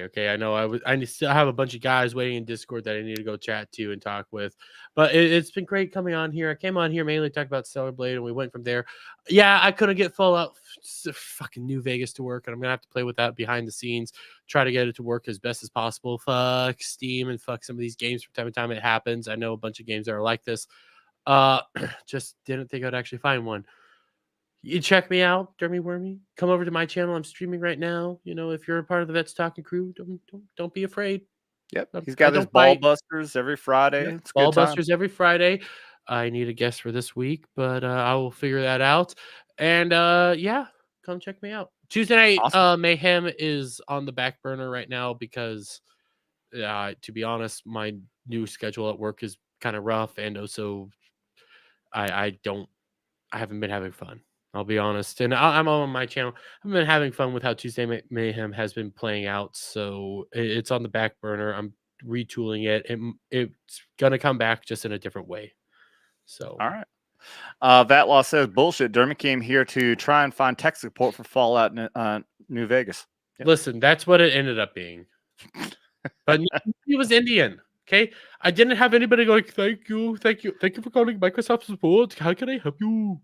Okay, I know I still have a bunch of guys waiting in Discord that I need to go chat to and talk with. But it's been great coming on here. I came on here mainly to talk about Stellar Blade, and we went from there. Yeah, I couldn't get Fallout fucking New Vegas to work, and I'm gonna have to play with that behind the scenes, try to get it to work as best as possible. Fuck Steam and fuck some of these games from time to time. It happens. I know a bunch of games that are like this. Just didn't think I'd actually find one. You check me out, Dermy Wermy. Come over to my channel. I'm streaming right now. You know, if you're a part of the Vets Talking crew, don't be afraid. Yep, he's got his ball busters every Friday. Yeah, ball busters every Friday. I need a guest for this week, but I will figure that out. And yeah, come check me out. Tuesday night Mayhem is on the back burner right now because, to be honest, my new schedule at work is kind of rough, and also I haven't been having fun. I'll be honest. And I'm on my channel. I've been having fun with how Tuesday Mayhem has been playing out. So it's on the back burner. I'm retooling it. It's going to come back just in a different way. So, all right. Vatlaw says, bullshit. Dermy came here to try and find tech support for Fallout New Vegas. Yep. Listen, that's what it ended up being. But he was Indian. Okay. I didn't have anybody going, thank you for calling Microsoft support. How can I help you?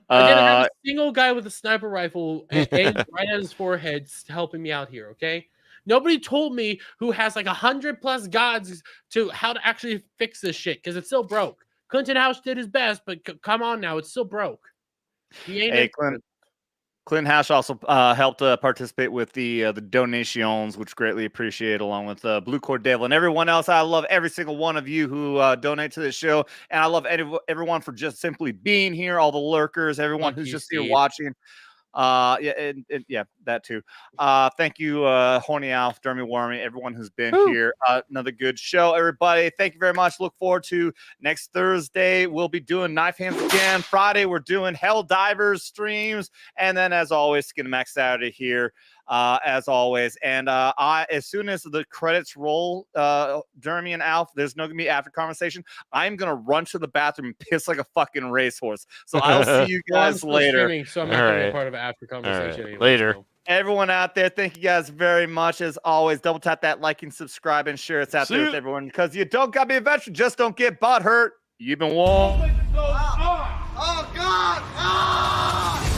I didn't have a single guy with a sniper rifle aimed right at his forehead helping me out here, okay? Nobody told me who has like 100+ guides to how to actually fix this shit because it's still broke. Clinton House did his best, but come on now, it's still broke. Hey, Clint. Clint Hash also helped participate with the donations, which greatly appreciate, along with Blue Cord Devil and everyone else. I love every single one of you who donate to this show, and I love everyone for just simply being here, all the lurkers, everyone who's just here watching. Yeah, that too. Thank you, Horny Alf, Dermy Wermy, everyone who's been here. Another good show, everybody. Thank you very much. Look forward to next Thursday. We'll be doing Knife Hands again. Friday, we're doing Hell Divers streams, and then as always, Skinemax Saturday here. As always, and as soon as the credits roll, Dermy and Alf, there's no gonna be after conversation. I'm gonna run to the bathroom and piss like a fucking racehorse. So I'll see you guys later. Streaming, so I'm not gonna be a part of after conversation anymore. Later. So. Everyone out there, thank you guys very much. As always, double tap that like and subscribe and share it's out there with everyone, because you don't gotta be a veteran, just don't get butt hurt. You've been warned. Oh God! Ah!